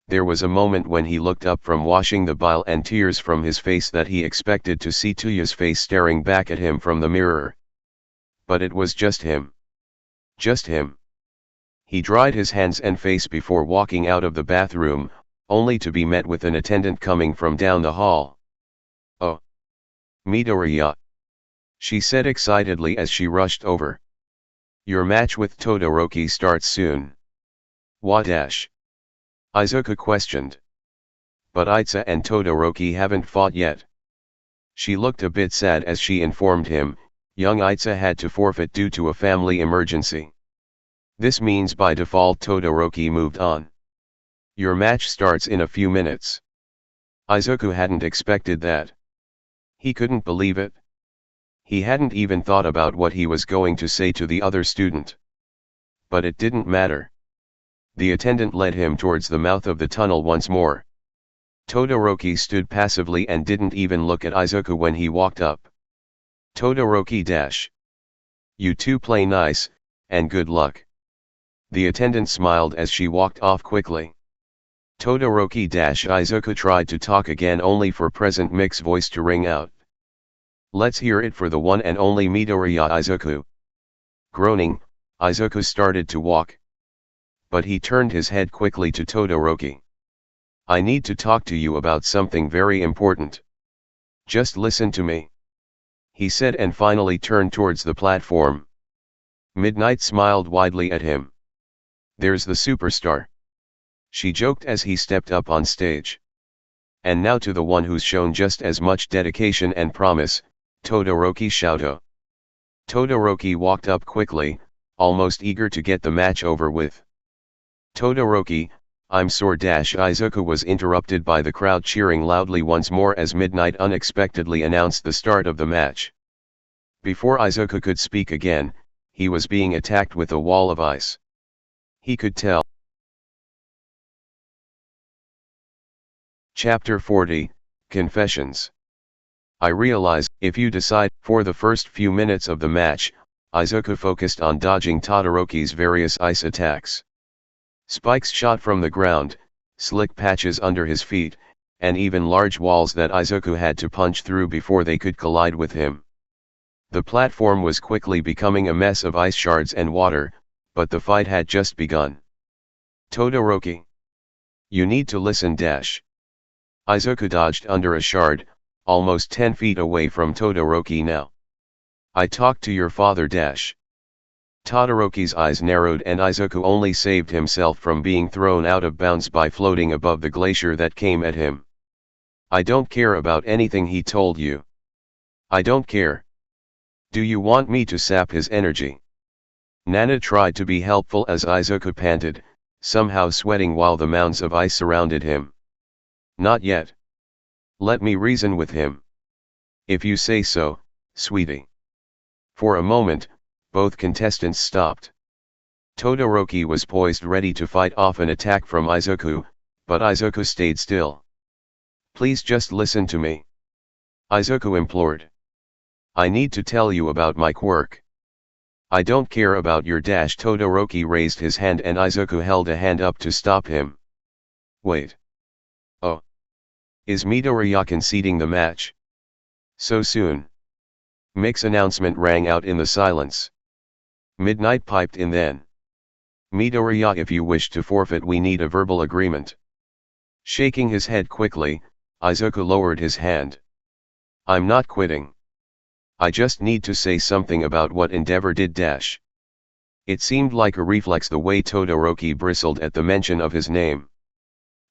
There was a moment when he looked up from washing the bile and tears from his face that he expected to see Tuya's face staring back at him from the mirror. But it was just him. Just him. He dried his hands and face before walking out of the bathroom, only to be met with an attendant coming from down the hall. Oh. Midoriya. She said excitedly as she rushed over. Your match with Todoroki starts soon. What dash? Izuku questioned. But Aiza and Todoroki haven't fought yet. She looked a bit sad as she informed him, young Aiza had to forfeit due to a family emergency. This means by default Todoroki moved on. Your match starts in a few minutes. Izuku hadn't expected that. He couldn't believe it. He hadn't even thought about what he was going to say to the other student. But it didn't matter. The attendant led him towards the mouth of the tunnel once more. Todoroki stood passively and didn't even look at Izuku when he walked up. Todoroki dash. You two play nice, and good luck." The attendant smiled as she walked off quickly. Todoroki-Izuku tried to talk again only for Present Mic's voice to ring out. "Let's hear it for the one and only Midoriya Izuku." Groaning, Izuku started to walk. But he turned his head quickly to Todoroki. "I need to talk to you about something very important. Just listen to me," he said, and finally turned towards the platform. Midnight smiled widely at him. "There's the superstar," she joked as he stepped up on stage. "And now to the one who's shown just as much dedication and promise, Todoroki Shoto." Todoroki walked up quickly, almost eager to get the match over with. "Todoroki, I'm sore." Izuku was interrupted by the crowd cheering loudly once more as Midnight unexpectedly announced the start of the match. Before Izuku could speak again, he was being attacked with a wall of ice. He could tell. Chapter 40, Confessions. I realize, if you decide. For the first few minutes of the match, Izuku focused on dodging Todoroki's various ice attacks. Spikes shot from the ground, slick patches under his feet, and even large walls that Izuku had to punch through before they could collide with him. The platform was quickly becoming a mess of ice shards and water, but the fight had just begun. "Todoroki, you need to listen." Izuku dodged under a shard, almost 10 feet away from Todoroki now. "I talked to your father." Todoroki's eyes narrowed, and Izuku only saved himself from being thrown out of bounds by floating above the glacier that came at him. "I don't care about anything he told you." "I don't care. Do you want me to sap his energy?" Nana tried to be helpful as Izuku panted, somehow sweating while the mounds of ice surrounded him. "Not yet. Let me reason with him." "If you say so, sweetie." For a moment, both contestants stopped. Todoroki was poised ready to fight off an attack from Izuku, but Izuku stayed still. "Please just listen to me," Izuku implored. "I need to tell you about my quirk." "I don't care about your." Todoroki raised his hand and Izuku held a hand up to stop him. "Wait. Oh. Is Midoriya conceding the match? So soon?" Mic's announcement rang out in the silence. Midnight piped in then. "Midoriya, if you wish to forfeit, we need a verbal agreement." Shaking his head quickly, Izuku lowered his hand. "I'm not quitting. I just need to say something about what Endeavor did." It seemed like a reflex the way Todoroki bristled at the mention of his name.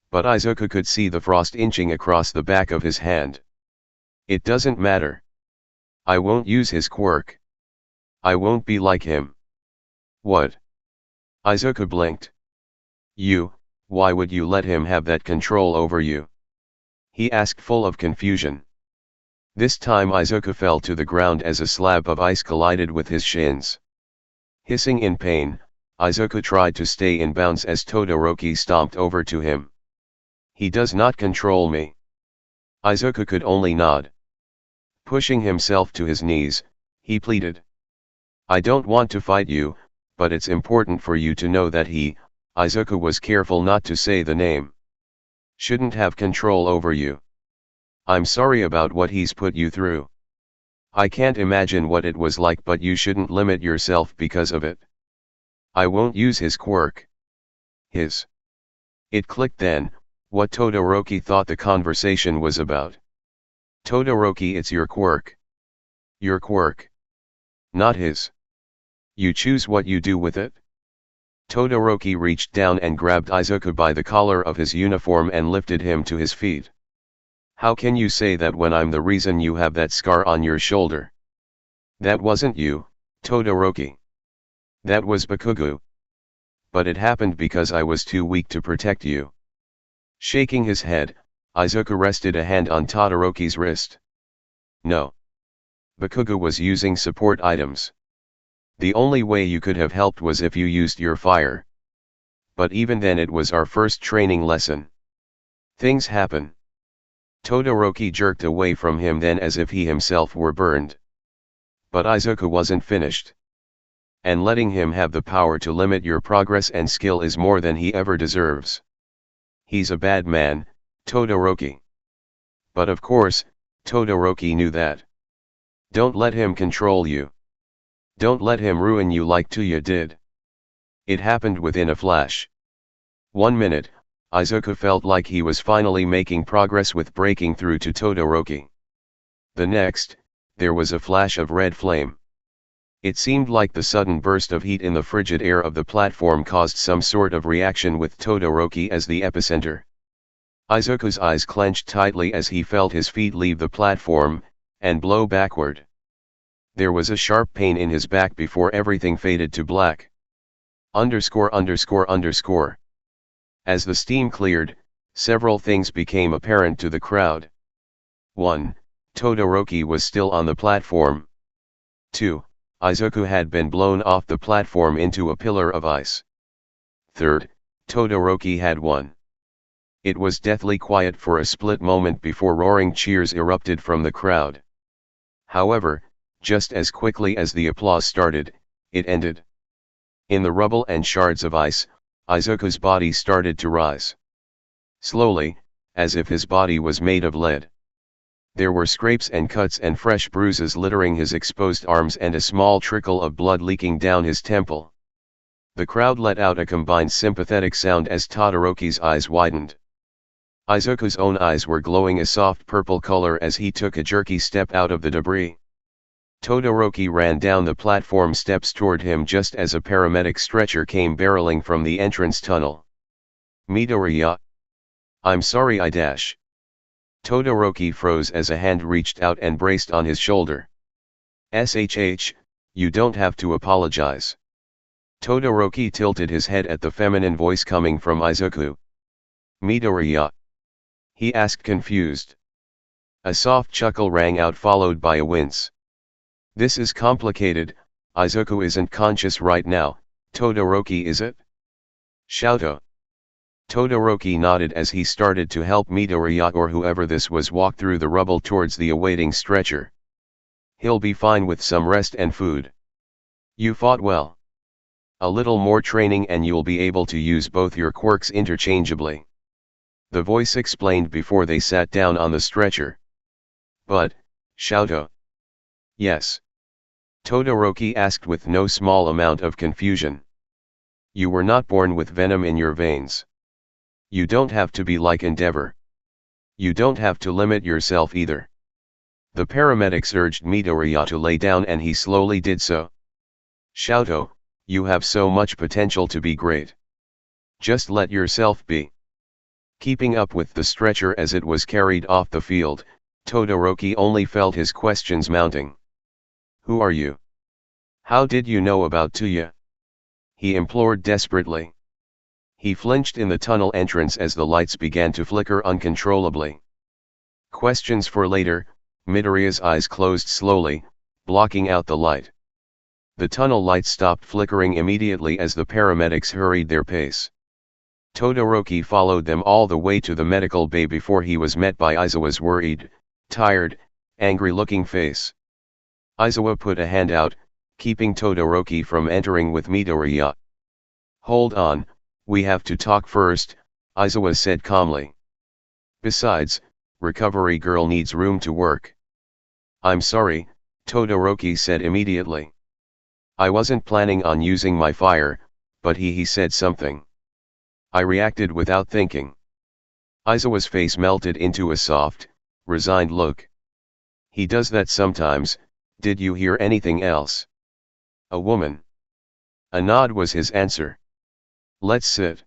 But Izuku could see the frost inching across the back of his hand. "It doesn't matter. I won't use his quirk. I won't be like him." "What?" Izuku blinked. Why would you let him have that control over you?" he asked, full of confusion. This time Izuku fell to the ground as a slab of ice collided with his shins. Hissing in pain, Izuku tried to stay in bounds as Todoroki stomped over to him. "He does not control me." Izuku could only nod. Pushing himself to his knees, he pleaded. "I don't want to fight you, but it's important for you to know that he," Izuku was careful not to say the name, "shouldn't have control over you. I'm sorry about what he's put you through. I can't imagine what it was like, but you shouldn't limit yourself because of it. I won't use his quirk." His. It clicked then, what Todoroki thought the conversation was about. "Todoroki, it's your quirk. Your quirk. Not his. You choose what you do with it." Todoroki reached down and grabbed Izuku by the collar of his uniform and lifted him to his feet. "How can you say that when I'm the reason you have that scar on your shoulder?" "That wasn't you, Todoroki. That was Bakugo. But it happened because I was too weak to protect you." Shaking his head, Izuku rested a hand on Todoroki's wrist. "No. Bakugo was using support items. The only way you could have helped was if you used your fire. But even then it was our first training lesson. Things happen." Todoroki jerked away from him then as if he himself were burned. But Izuku wasn't finished. and letting him have the power to limit your progress and skill is more than he ever deserves. He's a bad man, Todoroki. But of course, Todoroki knew that. Don't let him control you. Don't let him ruin you like Tuya did. It happened within a flash. 1 minute, Izuku felt like he was finally making progress with breaking through to Todoroki. The next, there was a flash of red flame. It seemed like the sudden burst of heat in the frigid air of the platform caused some sort of reaction with Todoroki as the epicenter. Izuku's eyes clenched tightly as he felt his feet leave the platform, and blow backward. There was a sharp pain in his back before everything faded to black. Underscore. As the steam cleared, several things became apparent to the crowd. 1. Todoroki was still on the platform. 2. Izuku had been blown off the platform into a pillar of ice. 3. Todoroki had won. It was deathly quiet for a split moment before roaring cheers erupted from the crowd. However, just as quickly as the applause started, it ended. In the rubble and shards of ice, Izuku's body started to rise. Slowly, as if his body was made of lead. There were scrapes and cuts and fresh bruises littering his exposed arms and a small trickle of blood leaking down his temple. The crowd let out a combined sympathetic sound as Todoroki's eyes widened. Izuku's own eyes were glowing a soft purple color as he took a jerky step out of the debris. Todoroki ran down the platform steps toward him just as a paramedic stretcher came barreling from the entrance tunnel. Midoriya. I'm sorry I dash. Todoroki froze as a hand reached out and braced on his shoulder. SHH, you don't have to apologize. Todoroki tilted his head at the feminine voice coming from Izuku. Midoriya? He asked confused. A soft chuckle rang out followed by a wince. This is complicated, Izuku isn't conscious right now, Todoroki is it? Shouto. Todoroki nodded as he started to help Midoriya or whoever this was walk through the rubble towards the awaiting stretcher. He'll be fine with some rest and food. You fought well. A little more training and you'll be able to use both your quirks interchangeably. The voice explained before they sat down on the stretcher. But, Shouto. Yes. Todoroki asked with no small amount of confusion. You were not born with venom in your veins. You don't have to be like Endeavor. You don't have to limit yourself either. The paramedics urged Midoriya to lay down and he slowly did so. Shouto, you have so much potential to be great. Just let yourself be. Keeping up with the stretcher as it was carried off the field, Todoroki only felt his questions mounting. Who are you? How did you know about Tuya? He implored desperately. He flinched in the tunnel entrance as the lights began to flicker uncontrollably. Questions for later, Midoriya's eyes closed slowly, blocking out the light. The tunnel lights stopped flickering immediately as the paramedics hurried their pace. Todoroki followed them all the way to the medical bay before he was met by Aizawa's worried, tired, angry-looking face. Aizawa put a hand out, keeping Todoroki from entering with Midoriya. Hold on, we have to talk first, Aizawa said calmly. Besides, recovery girl needs room to work. I'm sorry, Todoroki said immediately. I wasn't planning on using my fire, but he said something. I reacted without thinking. Aizawa's face melted into a soft, resigned look. He does that sometimes. Did you hear anything else? A woman. A nod was his answer. Let's sit.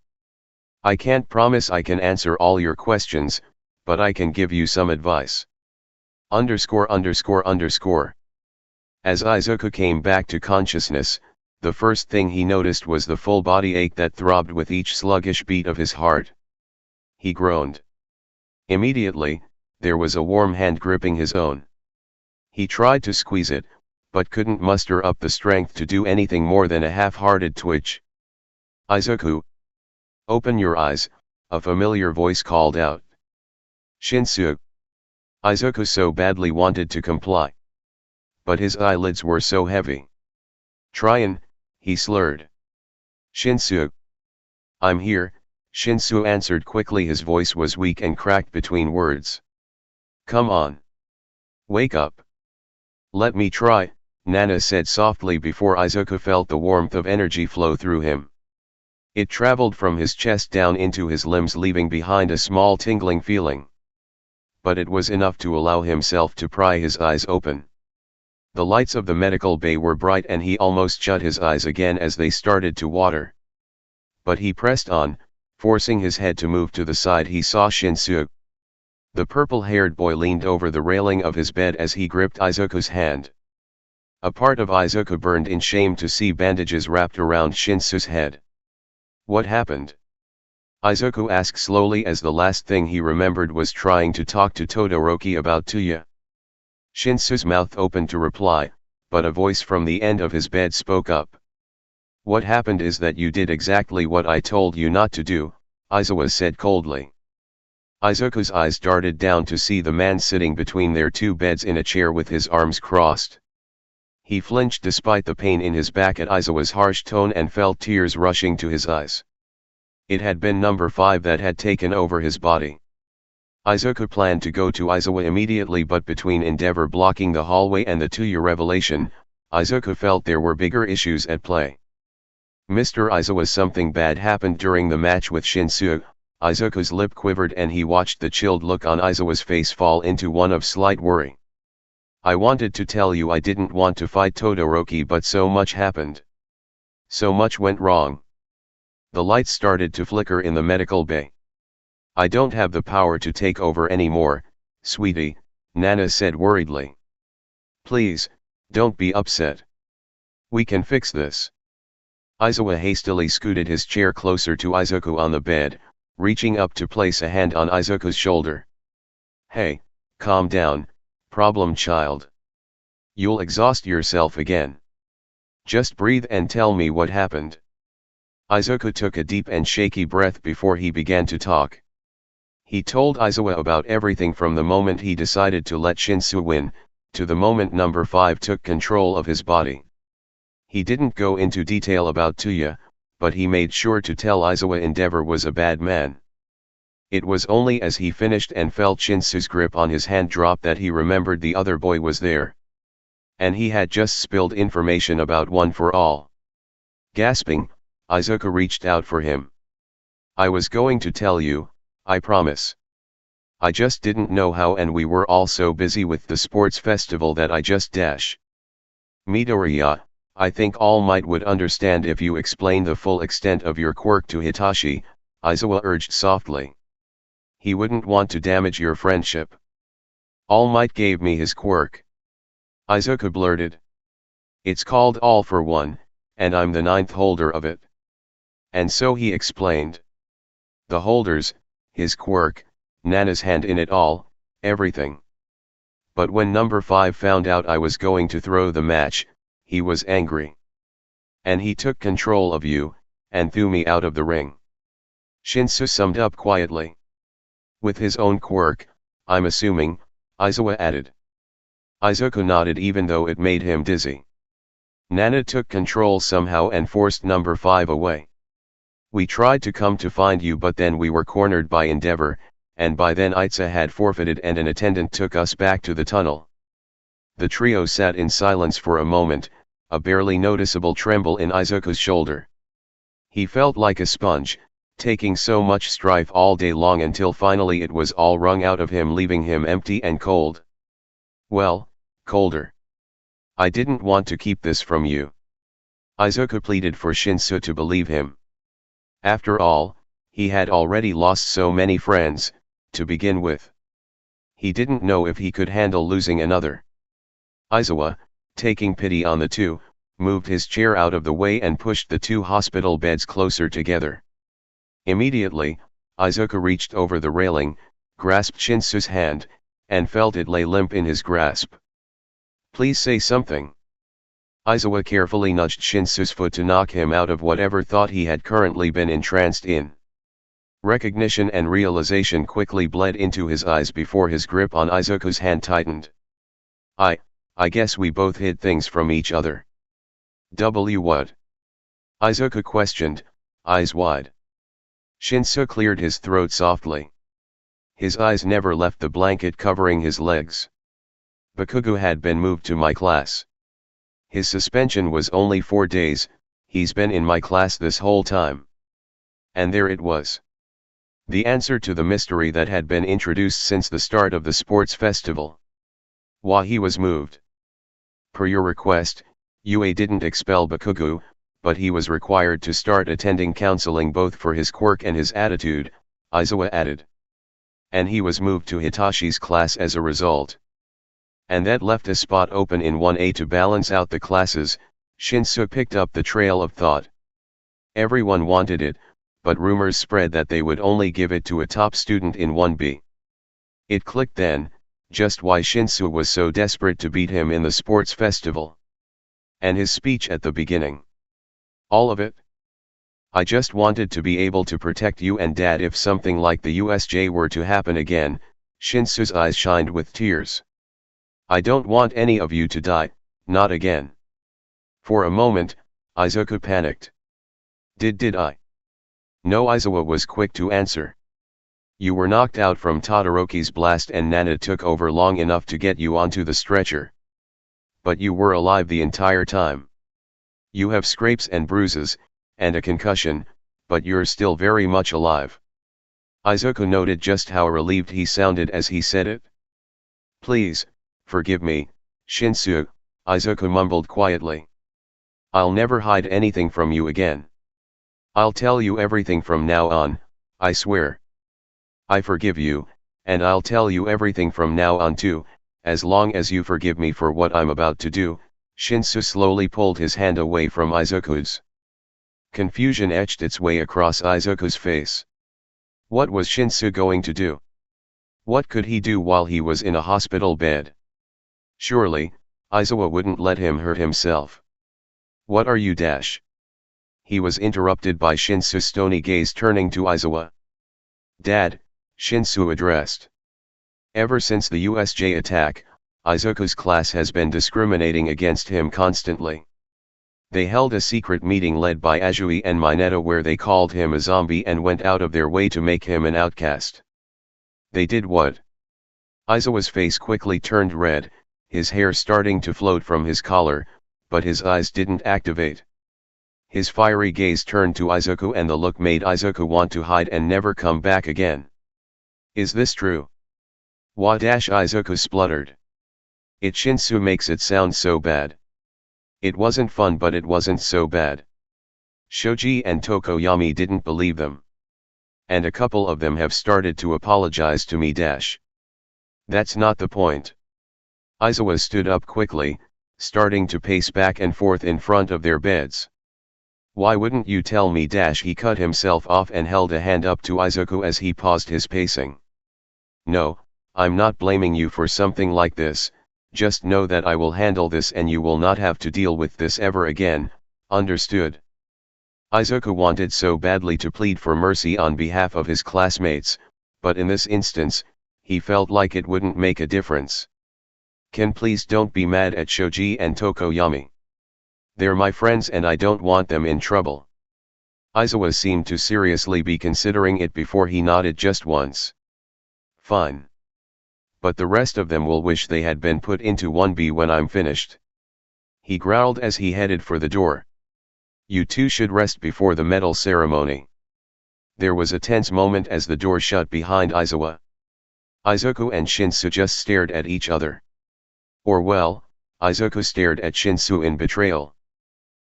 I can't promise I can answer all your questions, but I can give you some advice. As Izuku came back to consciousness, the first thing he noticed was the full body ache that throbbed with each sluggish beat of his heart. He groaned. Immediately, there was a warm hand gripping his own. He tried to squeeze it, but couldn't muster up the strength to do anything more than a half-hearted twitch. Izuku! Open your eyes, a familiar voice called out. Shinsu! Izuku so badly wanted to comply. But his eyelids were so heavy. Tryon, he slurred. Shinsu. I'm here, Shinsu answered quickly. His voice was weak and cracked between words. Come on. Wake up. Let me try, Nana said softly before Izuku felt the warmth of energy flow through him. It traveled from his chest down into his limbs, leaving behind a small tingling feeling. But it was enough to allow himself to pry his eyes open. The lights of the medical bay were bright and he almost shut his eyes again as they started to water. But he pressed on, forcing his head to move to the side. He saw Shinsu. The purple-haired boy leaned over the railing of his bed as he gripped Izuku's hand. A part of Izuku burned in shame to see bandages wrapped around Shinsu's head. What happened? Izuku asked slowly, as the last thing he remembered was trying to talk to Todoroki about Tuya. Shinsu's mouth opened to reply, but a voice from the end of his bed spoke up. What happened is that you did exactly what I told you not to do, Aizawa said coldly. Izuku's eyes darted down to see the man sitting between their two beds in a chair with his arms crossed. He flinched despite the pain in his back at Aizawa's harsh tone and felt tears rushing to his eyes. It had been number 5 that had taken over his body. Izuku planned to go to Aizawa immediately, but between Endeavor blocking the hallway and the Tuya revelation, Izuku felt there were bigger issues at play. Mr. Aizawa, something bad happened during the match with Shinsu. Izuku's lip quivered and he watched the chilled look on Aizawa's face fall into one of slight worry. I wanted to tell you I didn't want to fight Todoroki, but so much happened. So much went wrong. The lights started to flicker in the medical bay. I don't have the power to take over anymore, sweetie, Nana said worriedly. Please, don't be upset. We can fix this. Aizawa hastily scooted his chair closer to Izuku on the bed, reaching up to place a hand on Izuku's shoulder. Hey, calm down, problem child. You'll exhaust yourself again. Just breathe and tell me what happened. Izuku took a deep and shaky breath before he began to talk. He told Aizawa about everything from the moment he decided to let Shinsu win, to the moment number 5 took control of his body. He didn't go into detail about Tuya, but he made sure to tell Aizawa Endeavor was a bad man. It was only as he finished and felt Shinsu's grip on his hand drop that he remembered the other boy was there. And he had just spilled information about One for All. Gasping, Izuku reached out for him. I was going to tell you, I promise. I just didn't know how, and we were all so busy with the sports festival that I just dash. Midoriya, I think All Might would understand if you explain the full extent of your quirk to Hitachi, Aizawa urged softly. He wouldn't want to damage your friendship. All Might gave me his quirk. Izuku blurted. It's called All for One, and I'm the 9th holder of it. And so he explained. The holders, his quirk, Nana's hand in it all, everything. But when number 5 found out I was going to throw the match, he was angry. And he took control of you, and threw me out of the ring. Shinsu summed up quietly. With his own quirk, I'm assuming, Aizawa added. Izuku nodded even though it made him dizzy. Nana took control somehow and forced number 5 away. We tried to come to find you, but then we were cornered by Endeavor, and by then Itza had forfeited and an attendant took us back to the tunnel. The trio sat in silence for a moment, a barely noticeable tremble in Izuku's shoulder. He felt like a sponge, taking so much strife all day long until finally it was all wrung out of him, leaving him empty and cold. Well, colder. I didn't want to keep this from you. Izuku pleaded for Shinsu to believe him. After all, he had already lost so many friends, to begin with. He didn't know if he could handle losing another. Aizawa, taking pity on the two, moved his chair out of the way and pushed the 2 hospital beds closer together. Immediately, Izuku reached over the railing, grasped Shinsu's hand, and felt it lay limp in his grasp. Please say something. Aizawa carefully nudged Shinsu's foot to knock him out of whatever thought he had currently been entranced in. Recognition and realization quickly bled into his eyes before his grip on Izuku's hand tightened. I guess we both hid things from each other. What? Izuku questioned, eyes wide. Shinsu cleared his throat softly. His eyes never left the blanket covering his legs. Bakugo had been moved to my class. His suspension was only 4 days, he's been in my class this whole time. And there it was. The answer to the mystery that had been introduced since the start of the sports festival. Why he was moved. Per your request, UA didn't expel Bakugo, but he was required to start attending counseling both for his quirk and his attitude, Aizawa added. And he was moved to Hitashi's class as a result. And that left a spot open in 1A to balance out the classes, Shinsu picked up the trail of thought. Everyone wanted it, but rumors spread that they would only give it to a top student in 1B. It clicked then, just why Shinsu was so desperate to beat him in the sports festival. And his speech at the beginning. All of it? I just wanted to be able to protect you and Dad if something like the USJ were to happen again, Shinsu's eyes shined with tears. I don't want any of you to die, not again. For a moment, Izuku panicked. Did I? No, Aizawa was quick to answer. You were knocked out from Todoroki's blast and Nana took over long enough to get you onto the stretcher. But you were alive the entire time. You have scrapes and bruises, and a concussion, but you're still very much alive. Izuku noted just how relieved he sounded as he said it. Please, forgive me, Shinsu, Izuku mumbled quietly. I'll never hide anything from you again. I'll tell you everything from now on, I swear. I forgive you, and I'll tell you everything from now on too, as long as you forgive me for what I'm about to do. Shinsu slowly pulled his hand away from Izuku's. Confusion etched its way across Izuku's face. What was Shinsu going to do? What could he do while he was in a hospital bed? Surely, Aizawa wouldn't let him hurt himself. What are you dash? He was interrupted by Shinsu's stony gaze turning to Aizawa. Dad, Shinsu addressed. Ever since the USJ attack, Izuku's class has been discriminating against him constantly. They held a secret meeting led by Azui and Mineta where they called him a zombie and went out of their way to make him an outcast. They did what? Aizawa's face quickly turned red, his hair starting to float from his collar, but his eyes didn't activate. His fiery gaze turned to Izuku and the look made Izuku want to hide and never come back again. Is this true? Why? Izuku spluttered. It Shinsu makes it sound so bad. It wasn't fun, but it wasn't so bad. Shoji and Tokoyami didn't believe them. And a couple of them have started to apologize to me. That's not the point. Aizawa stood up quickly, starting to pace back and forth in front of their beds. Why wouldn't you tell me? He cut himself off and held a hand up to Izuku as he paused his pacing. No, I'm not blaming you for something like this. Just know that I will handle this and you will not have to deal with this ever again, understood? Izuku wanted so badly to plead for mercy on behalf of his classmates, but in this instance, he felt like it wouldn't make a difference. Please don't be mad at Shoji and Tokoyami. They're my friends and I don't want them in trouble. Aizawa seemed to seriously be considering it before he nodded just once. Fine. But the rest of them will wish they had been put into 1B when I'm finished. He growled as he headed for the door. You two should rest before the medal ceremony. There was a tense moment as the door shut behind Aizawa. Izuku and Shinsu just stared at each other. Or well, Izuku stared at Shinsu in betrayal.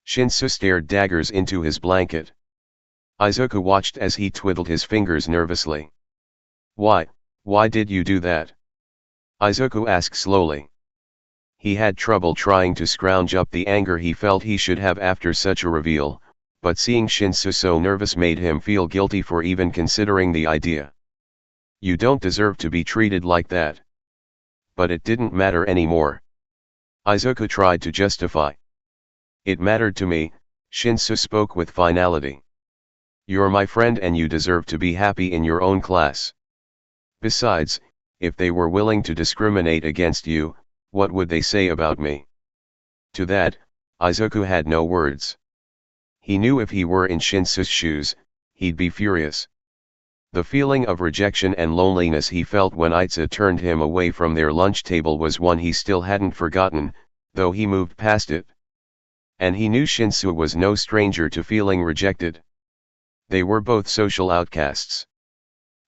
Shinsu stared daggers into his blanket. Izuku watched as he twiddled his fingers nervously. Why did you do that? Izuku asked slowly. He had trouble trying to scrounge up the anger he felt he should have after such a reveal, but seeing Shinsu so nervous made him feel guilty for even considering the idea. You don't deserve to be treated like that. But it didn't matter anymore. Izuku tried to justify. It mattered to me, Shinsu spoke with finality. You're my friend and you deserve to be happy in your own class. Besides, if they were willing to discriminate against you, what would they say about me? To that, Izuku had no words. He knew if he were in Shinsu's shoes, he'd be furious. The feeling of rejection and loneliness he felt when Aiza turned him away from their lunch table was one he still hadn't forgotten, though he moved past it. And he knew Shinsu was no stranger to feeling rejected. They were both social outcasts.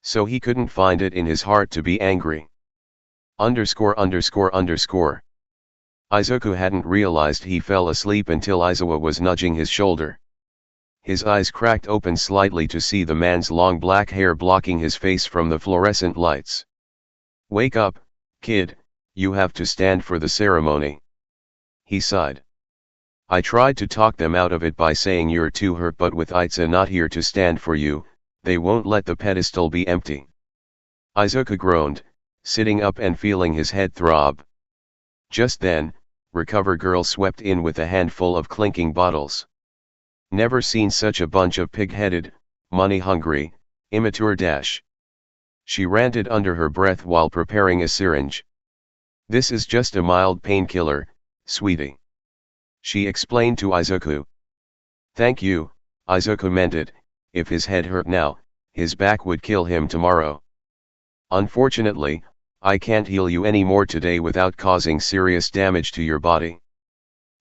So he couldn't find it in his heart to be angry. _____. Izuku hadn't realized he fell asleep until Aizawa was nudging his shoulder. His eyes cracked open slightly to see the man's long black hair blocking his face from the fluorescent lights. "Wake up, kid, you have to stand for the ceremony." He sighed. "I tried to talk them out of it by saying you're too hurt, but with Aiza not here to stand for you, they won't let the pedestal be empty." Izuku groaned, sitting up and feeling his head throb. Just then, Recover Girl swept in with a handful of clinking bottles. Never seen such a bunch of pig-headed, money-hungry, immature dash. She ranted under her breath while preparing a syringe. "This is just a mild painkiller, sweetie," she explained to Izuku. "Thank you," Izuku meant it. If his head hurt now, his back would kill him tomorrow. "Unfortunately, I can't heal you anymore today without causing serious damage to your body.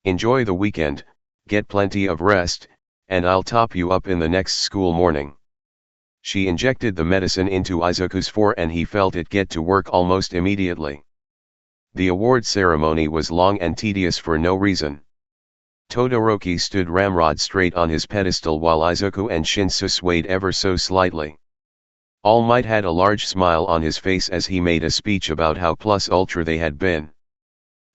Enjoy the weekend, get plenty of rest, and I'll top you up in the next school morning." She injected the medicine into Izuku's fore and he felt it get to work almost immediately. The award ceremony was long and tedious for no reason. Todoroki stood ramrod straight on his pedestal while Izuku and Shinsu swayed ever so slightly. All Might had a large smile on his face as he made a speech about how plus ultra they had been.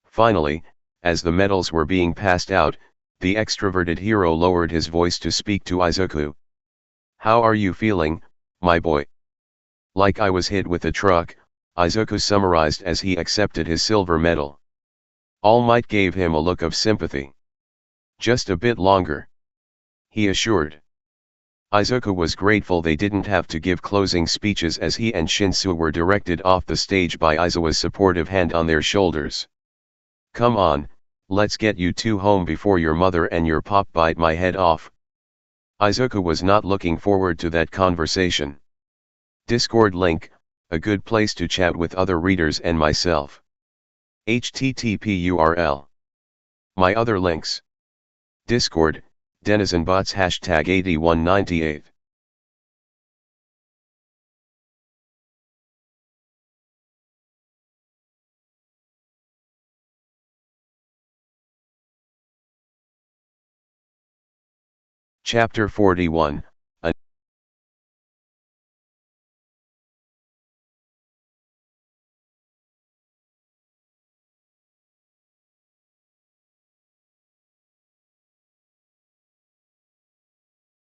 Finally, as the medals were being passed out, the extroverted hero lowered his voice to speak to Izuku. "How are you feeling, my boy?" "Like I was hit with a truck," Izuku summarized as he accepted his silver medal. All Might gave him a look of sympathy. "Just a bit longer," he assured. Izuku was grateful they didn't have to give closing speeches as he and Shinsu were directed off the stage by Aizawa's supportive hand on their shoulders. "Come on, let's get you two home before your mother and your pop bite my head off." Izuku was not looking forward to that conversation. Discord link, a good place to chat with other readers and myself. http URL. My other links. Discord, DenizenBots #8198. Chapter 41.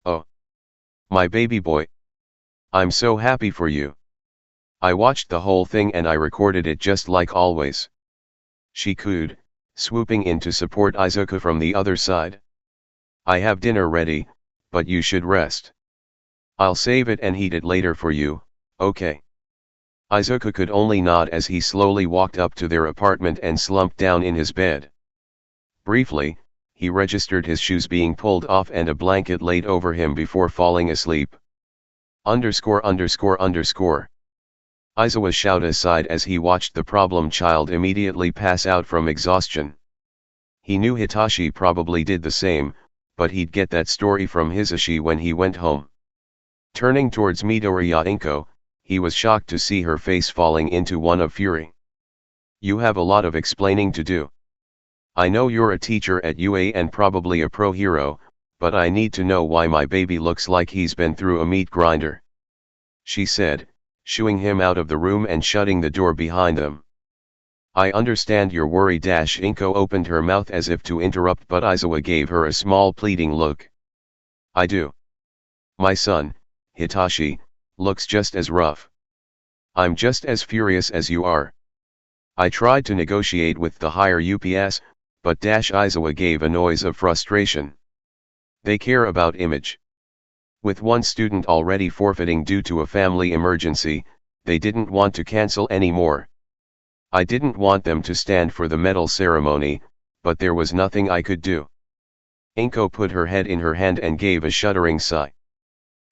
"Oh, my baby boy. I'm so happy for you. I watched the whole thing and I recorded it just like always," she cooed, swooping in to support Izuku from the other side. "I have dinner ready, but you should rest. I'll save it and heat it later for you, okay?" Izuku could only nod as he slowly walked up to their apartment and slumped down in his bed. Briefly, he registered his shoes being pulled off and a blanket laid over him before falling asleep. _____. Aizawa shouted aside as he watched the problem child immediately pass out from exhaustion. He knew Hitachi probably did the same, but he'd get that story from Hisashi when he went home. Turning towards Midoriya Inko, he was shocked to see her face falling into one of fury. "You have a lot of explaining to do. I know you're a teacher at UA and probably a pro hero, but I need to know why my baby looks like he's been through a meat grinder," she said, shooing him out of the room and shutting the door behind them. "I understand your worry." Inko opened her mouth as if to interrupt, but Aizawa gave her a small pleading look. "I do. My son, Hitachi, looks just as rough. I'm just as furious as you are. I tried to negotiate with the higher UPS, but Aizawa gave a noise of frustration. They care about image. With one student already forfeiting due to a family emergency, they didn't want to cancel anymore. I didn't want them to stand for the medal ceremony, but there was nothing I could do. Inko put her head in her hand and gave a shuddering sigh.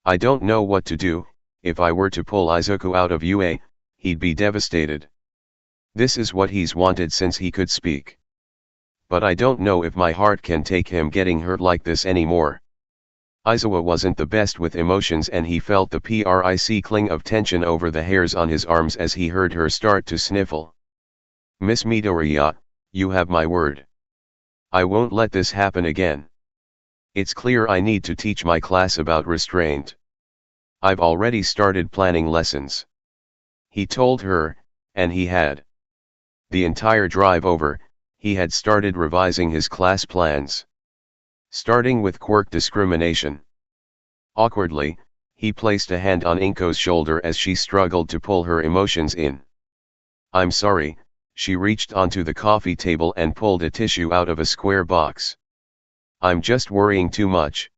I don't know what to do. If I were to pull Izuku out of UA, he'd be devastated. This is what he's wanted since he could speak. But I don't know if my heart can take him getting hurt like this anymore. Aizawa wasn't the best with emotions and he felt the prick cling of tension over the hairs on his arms as he heard her start to sniffle. Miss Midoriya, you have my word. I won't let this happen again. It's clear I need to teach my class about restraint. I've already started planning lessons. He told her, and he had. The entire drive over, he had started revising his class plans. Starting with quirk discrimination. Awkwardly, he placed a hand on Inko's shoulder as she struggled to pull her emotions in. I'm sorry, she reached onto the coffee table and pulled a tissue out of a square box. I'm just worrying too much.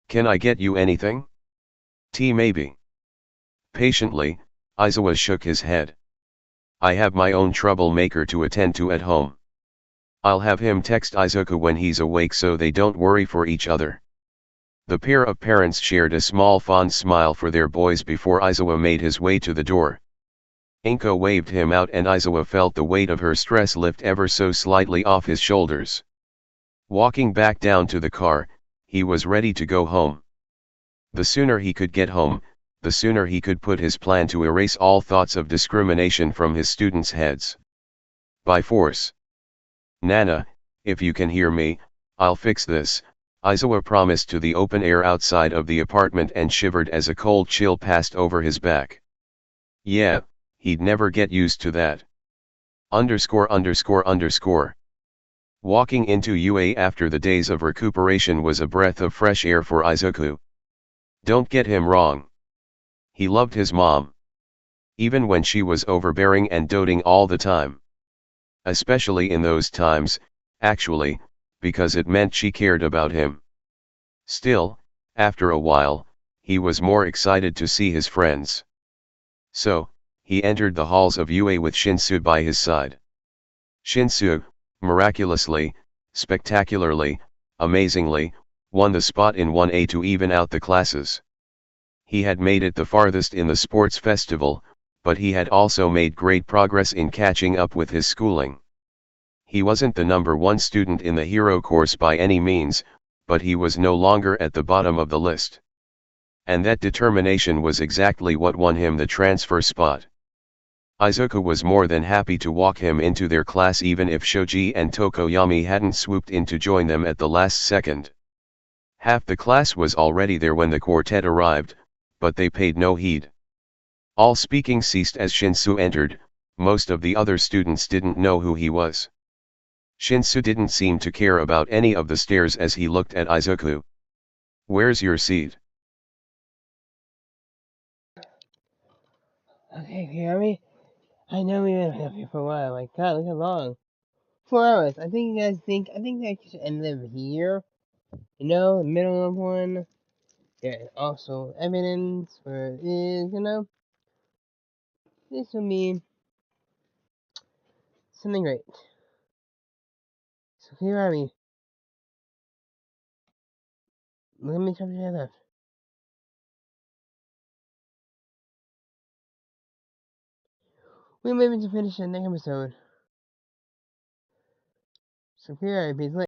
Can I get you anything? Tea maybe. Patiently, Aizawa shook his head. I have my own troublemaker to attend to at home. I'll have him text Izuku when he's awake so they don't worry for each other. The pair of parents shared a small fond smile for their boys before Aizawa made his way to the door. Inko waved him out and Aizawa felt the weight of her stress lift ever so slightly off his shoulders. Walking back down to the car, he was ready to go home. The sooner he could get home, the sooner he could put his plan to erase all thoughts of discrimination from his students' heads. By force. Nana, if you can hear me, I'll fix this, Aizawa promised to the open air outside of the apartment and shivered as a cold chill passed over his back. Yeah, he'd never get used to that. _____. Walking into UA after the days of recuperation was a breath of fresh air for Izuku. Don't get him wrong. He loved his mom. Even when she was overbearing and doting all the time. Especially in those times, actually, because it meant she cared about him. Still, after a while, he was more excited to see his friends. So, he entered the halls of UA with Shinsu by his side. Shinsu, miraculously, spectacularly, amazingly, won the spot in 1A to even out the classes. He had made it the farthest in the sports festival, but he had also made great progress in catching up with his schooling. He wasn't the number one student in the hero course by any means, but he was no longer at the bottom of the list. And that determination was exactly what won him the transfer spot. Izuku was more than happy to walk him into their class even if Shoji and Tokoyami hadn't swooped in to join them at the last second. Half the class was already there when the quartet arrived, but they paid no heed. All speaking ceased as Shinsu entered. Most of the other students didn't know who he was. Shinsu didn't seem to care about any of the stares as he looked at Izuku. Where's your seat? Okay, Yami. I know we've been up here for a while. My God, look how long. 4 hours. I think you guys think. I think I should end it here. You know, the middle of one. There's also evidence where it is. You know, this will be something great. So here are we. Let me jump to the left. We may be to finish the next episode. So here are we.